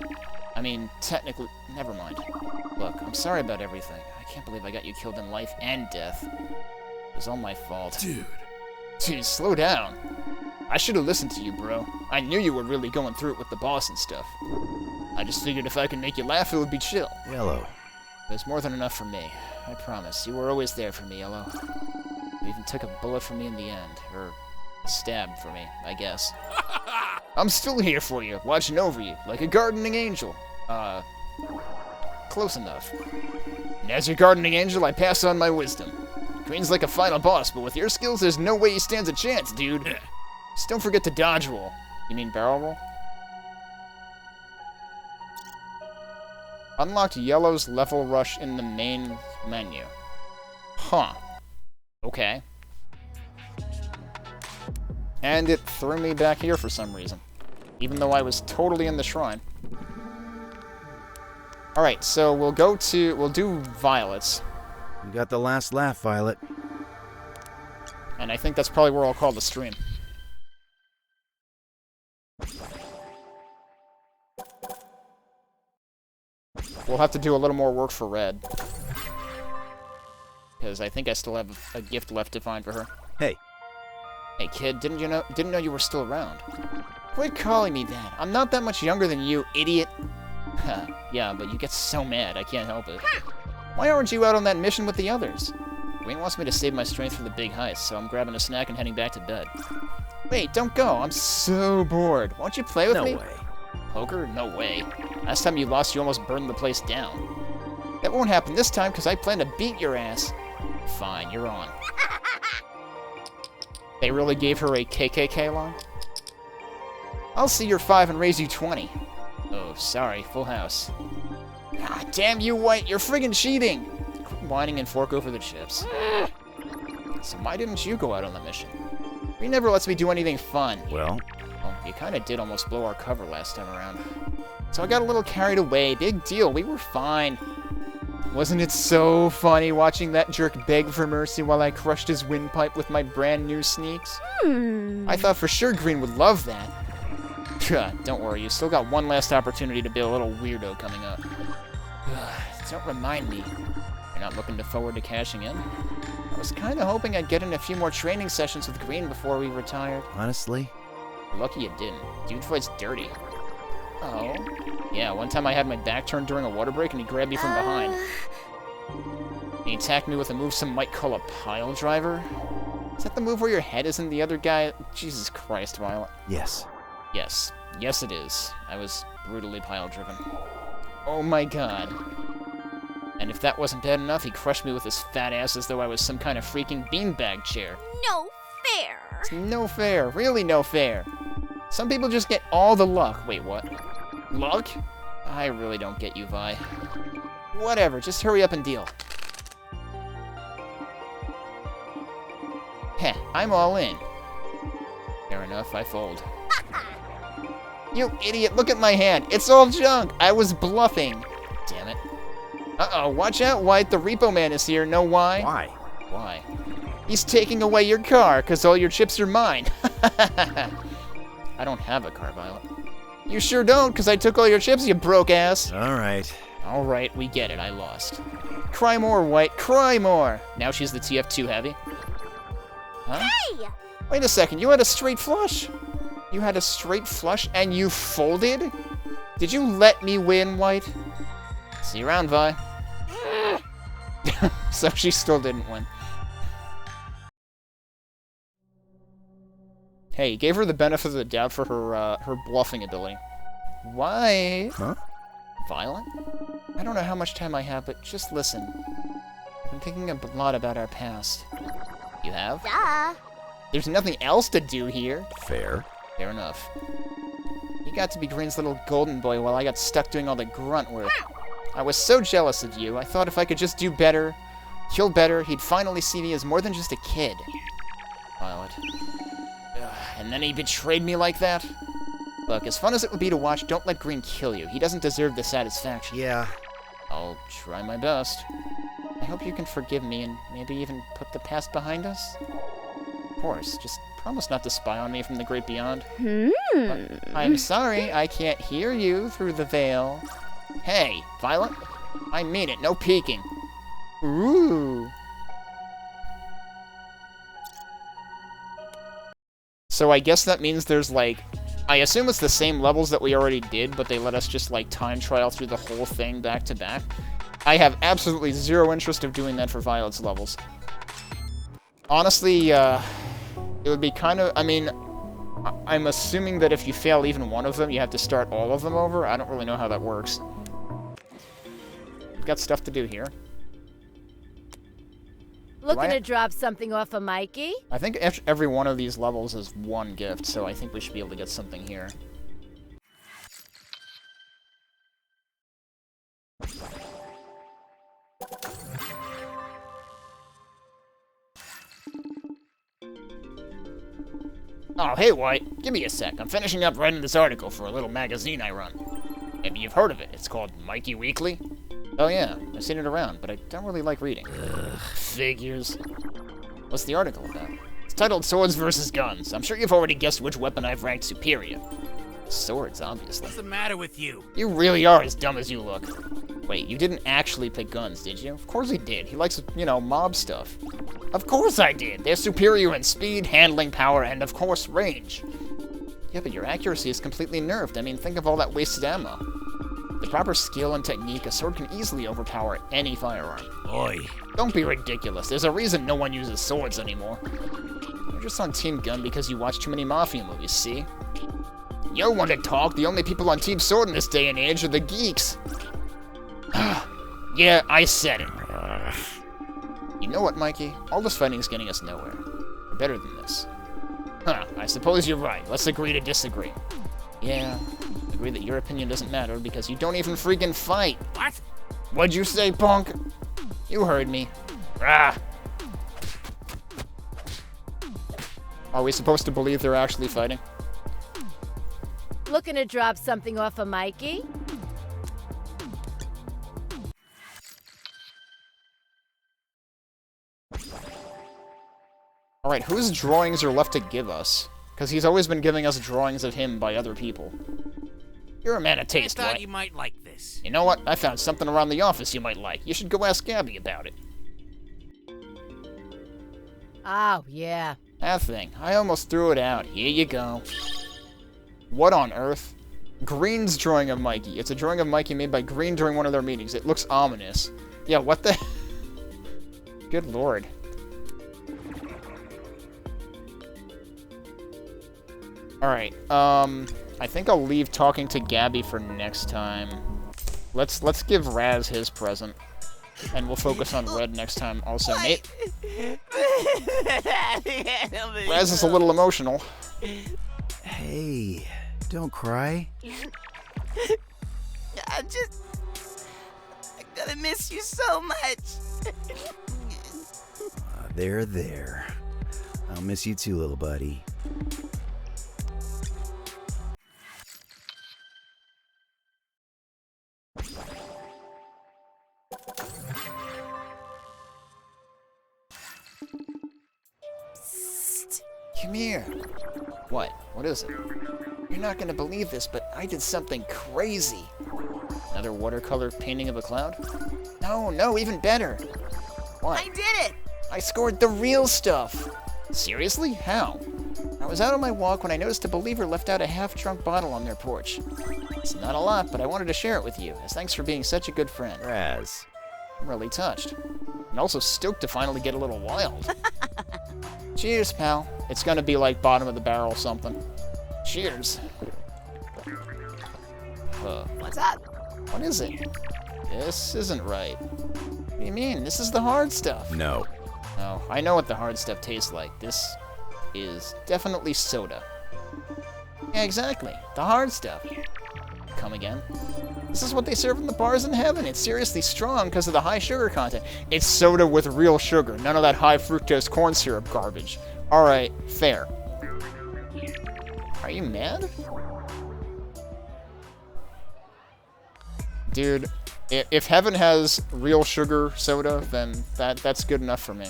I mean, technically, never mind. Look, I'm sorry about everything. I can't believe I got you killed in life and death. It was all my fault. Dude, slow down. I should have listened to you, bro. I knew you were really going through it with the boss and stuff. I just figured if I could make you laugh, it would be chill. Yellow. It was more than enough for me. I promise. You were always there for me, Yellow. You even took a bullet for me in the end. Or a stab for me, I guess. I'm still here for you, watching over you, like a gardening angel. Close enough. And as your gardening angel, I pass on my wisdom. Green's like a final boss, but with your skills, there's no way he stands a chance, dude. Just don't forget to dodge roll. You mean barrel roll? Unlocked Yellow's level rush in the main menu. Huh. Okay. And it threw me back here for some reason. Even though I was totally in the shrine. Alright, so we'll do Violet's. You got the last laugh, Violet. And I think that's probably where I'll call the stream. We'll have to do a little more work for Red. Because I think I still have a gift left to find for her. Hey. Hey kid, didn't know you were still around. Quit calling me that. I'm not that much younger than you, idiot. Yeah, but you get so mad, I can't help it. Why aren't you out on that mission with the others? Green wants me to save my strength for the big heist, so I'm grabbing a snack and heading back to bed. Wait, don't go. I'm so bored. Won't you play with me? No way. Poker? No way. Last time you lost, you almost burned the place down. That won't happen this time, because I plan to beat your ass. Fine, you're on. They really gave her a KKK line? I'll see your 5 and raise you 20. Oh, sorry, full house. Ah, damn you, White, you're friggin' cheating! Quit whining and fork over the chips. So why didn't you go out on the mission? He never lets me do anything fun. Well, You kinda did almost blow our cover last time around. So I got a little carried away. Big deal, we were fine. Wasn't it so funny watching that jerk beg for mercy while I crushed his windpipe with my brand new sneaks? I thought for sure Green would love that. Don't worry, you still got one last opportunity to be a little weirdo coming up. Don't remind me. You're not looking forward to cashing in? I was kind of hoping I'd get in a few more training sessions with Green before we retired. Honestly? Lucky you didn't. Dude voice dirty. Oh. Yeah, one time I had my back turned during a water break and he grabbed me from behind. And he attacked me with a move some might call a pile driver. Is that the move where your head is in the other guy? Jesus Christ, Violet. Yes. Yes. Yes, it is. I was brutally pile driven. Oh my god. And if that wasn't bad enough, he crushed me with his fat ass as though I was some kind of freaking beanbag chair. No fair. It's no fair. Really no fair. Some people just get all the luck. Wait, what? Luck? I really don't get you, Vi. Whatever, just hurry up and deal. Heh, I'm all in. Fair enough, I fold. You idiot, look at my hand. It's all junk. I was bluffing. Damn it. Uh-oh, watch out, White. The repo man is here. Know why? Why? Why? He's taking away your car, because all your chips are mine. I don't have a car, Violet. You sure don't, because I took all your chips, you broke ass. All right. All right, we get it. I lost. Cry more, White. Cry more. Now she's the TF2 heavy. Huh? Hey! Wait a second. You had a straight flush. You had a straight flush and you folded? Did you let me win, White? See you around, Vi. So she still didn't win. Hey, gave her the benefit of the doubt for her bluffing ability. Why? Huh? Violent? I don't know how much time I have, but just listen. I've been thinking a lot about our past. You have? Duh. There's nothing else to do here. Fair. Fair enough. You got to be Green's little golden boy while I got stuck doing all the grunt work. I was so jealous of you. I thought if I could just do better, kill better, he'd finally see me as more than just a kid. Violet. Ugh, and then he betrayed me like that? Look, as fun as it would be to watch, don't let Green kill you. He doesn't deserve the satisfaction. Yeah. I'll try my best. I hope you can forgive me and maybe even put the past behind us. Of course, just promise not to spy on me from the great beyond. I'm sorry, I can't hear you through the veil. Hey, Violet, I mean it, no peeking. Ooh. So I guess that means there's like, I assume it's the same levels that we already did, but they let us just like time trial through the whole thing back to back. I have absolutely zero interest of doing that for Violet's levels. Honestly, it would be kind of, I mean, I'm assuming that if you fail even one of them, you have to start all of them over. I don't really know how that works. We've got stuff to do here. Looking to drop something off of Mikey? I think every one of these levels is one gift, so I think we should be able to get something here. Oh, hey, White. Give me a sec. I'm finishing up writing this article for a little magazine I run. Maybe you've heard of it. It's called Mikey Weekly. Oh, yeah. I've seen it around, but I don't really like reading. Figures. What's the article about? It's titled Swords vs. Guns. I'm sure you've already guessed which weapon I've ranked superior. Swords, obviously. What's the matter with you? You really are as dumb as you look. Wait, you didn't actually pick guns, did you? Of course he did. He likes, you know, mob stuff. Of course I did. They're superior in speed, handling power, and of course range. Yeah, but your accuracy is completely nerfed. I mean, think of all that wasted ammo. With the proper skill and technique, a sword can easily overpower any firearm. Boy. Don't be ridiculous. There's a reason no one uses swords anymore. You're just on Team Gun because you watch too many Mafia movies, see? You don't want to talk. The only people on Team Sword in this day and age are the geeks. Yeah, I said it. You know what, Mikey? All this fighting is getting us nowhere. We're better than this. Huh, I suppose you're right. Let's agree to disagree. Yeah, agree that your opinion doesn't matter because you don't even freaking fight. What? What'd you say, punk? You heard me. Rah! Are we supposed to believe they're actually fighting? Looking to drop something off of Mikey? Alright, whose drawings are left to give us? Because he's always been giving us drawings of him by other people. You're a man of taste, I thought right? you might like this. You know what? I found something around the office you might like. You should go ask Gabby about it. Oh, yeah. That thing. I almost threw it out. Here you go. What on earth? Green's drawing of Mikey. It's a drawing of Mikey made by Green during one of their meetings. It looks ominous. Yeah, what the... Good lord. Alright, I think I'll leave talking to Gabby for next time. Let's give Raz his present. And we'll focus on Red next time also. Nate? Raz is a little emotional. Hey, don't cry. I'm gonna miss you so much. There. I'll miss you too, little buddy. Come here. What? What is it? You're not gonna believe this, but I did something crazy. Another watercolor painting of a cloud? No, even better. What? I did it! I scored the real stuff. Seriously? How? I was out on my walk when I noticed a believer left out a half-drunk bottle on their porch. It's not a lot, but I wanted to share it with you, as thanks for being such a good friend. Raz. I'm really touched. And also stoked to finally get a little wild. Cheers, pal. It's gonna be like bottom of the barrel something. Cheers. What's up? What is it? This isn't right. What do you mean? This is the hard stuff. No. No, I know what the hard stuff tastes like. This is definitely soda. Yeah, exactly. The hard stuff. Come again? This is what they serve in the bars in heaven. It's seriously strong because of the high sugar content. It's soda with real sugar. None of that high fructose corn syrup garbage. Alright, fair. Are you mad? Dude, if heaven has real sugar soda, then that's good enough for me.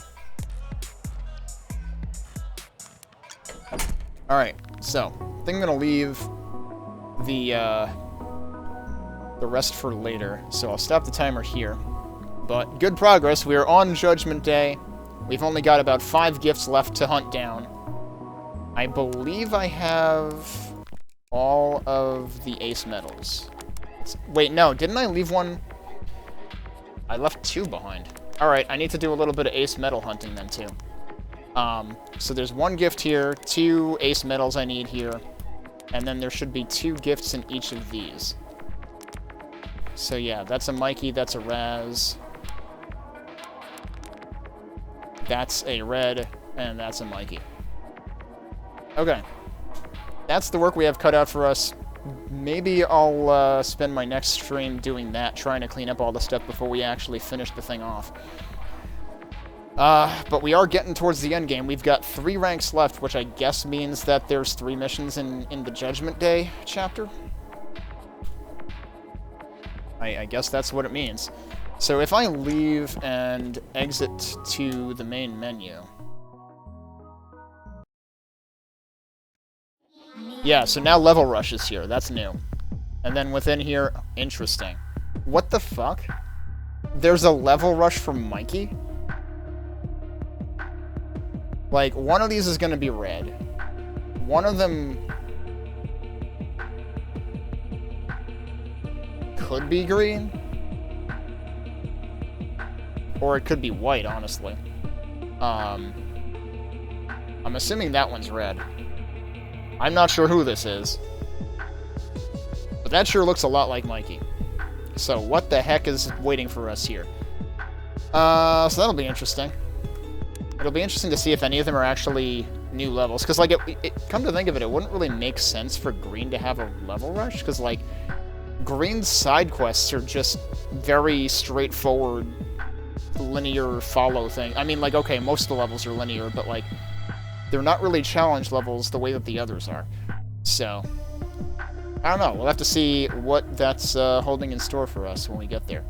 Alright, so, I think I'm gonna leave the rest for later, so I'll stop the timer here. But good progress, we are on Judgment Day. We've only got about 5 gifts left to hunt down. I believe I have all of the ace medals. Wait, no, didn't I leave one? I left 2 behind. Alright, I need to do a little bit of ace medal hunting then too. So there's 1 gift here, 2 ace medals I need here, and then there should be 2 gifts in each of these. So yeah, that's a Mikey, that's a Raz. That's a Red, and that's a Mikey. Okay. That's the work we have cut out for us. Maybe I'll spend my next stream doing that, trying to clean up all the stuff before we actually finish the thing off. But we are getting towards the end game. We've got 3 ranks left, which I guess means that there's 3 missions in the Judgment Day chapter. I guess that's what it means. So if I leave and exit to the main menu... Yeah, so now level rush is here. That's new. And then within here, interesting. What the fuck? There's a level rush for Mikey? Like, one of these is gonna be red. One of them... could be green? Or it could be white, honestly. I'm assuming that one's red. I'm not sure who this is. But that sure looks a lot like Mikey. So what the heck is waiting for us here? So that'll be interesting. It'll be interesting to see if any of them are actually new levels. Because, like, come to think of it, it wouldn't really make sense for Green to have a level rush. Because, like, Green's side quests are just very straightforward, linear follow thing. I mean, like, okay, most of the levels are linear, but, like, they're not really challenge levels the way that the others are. So, I don't know. We'll have to see what that's holding in store for us when we get there.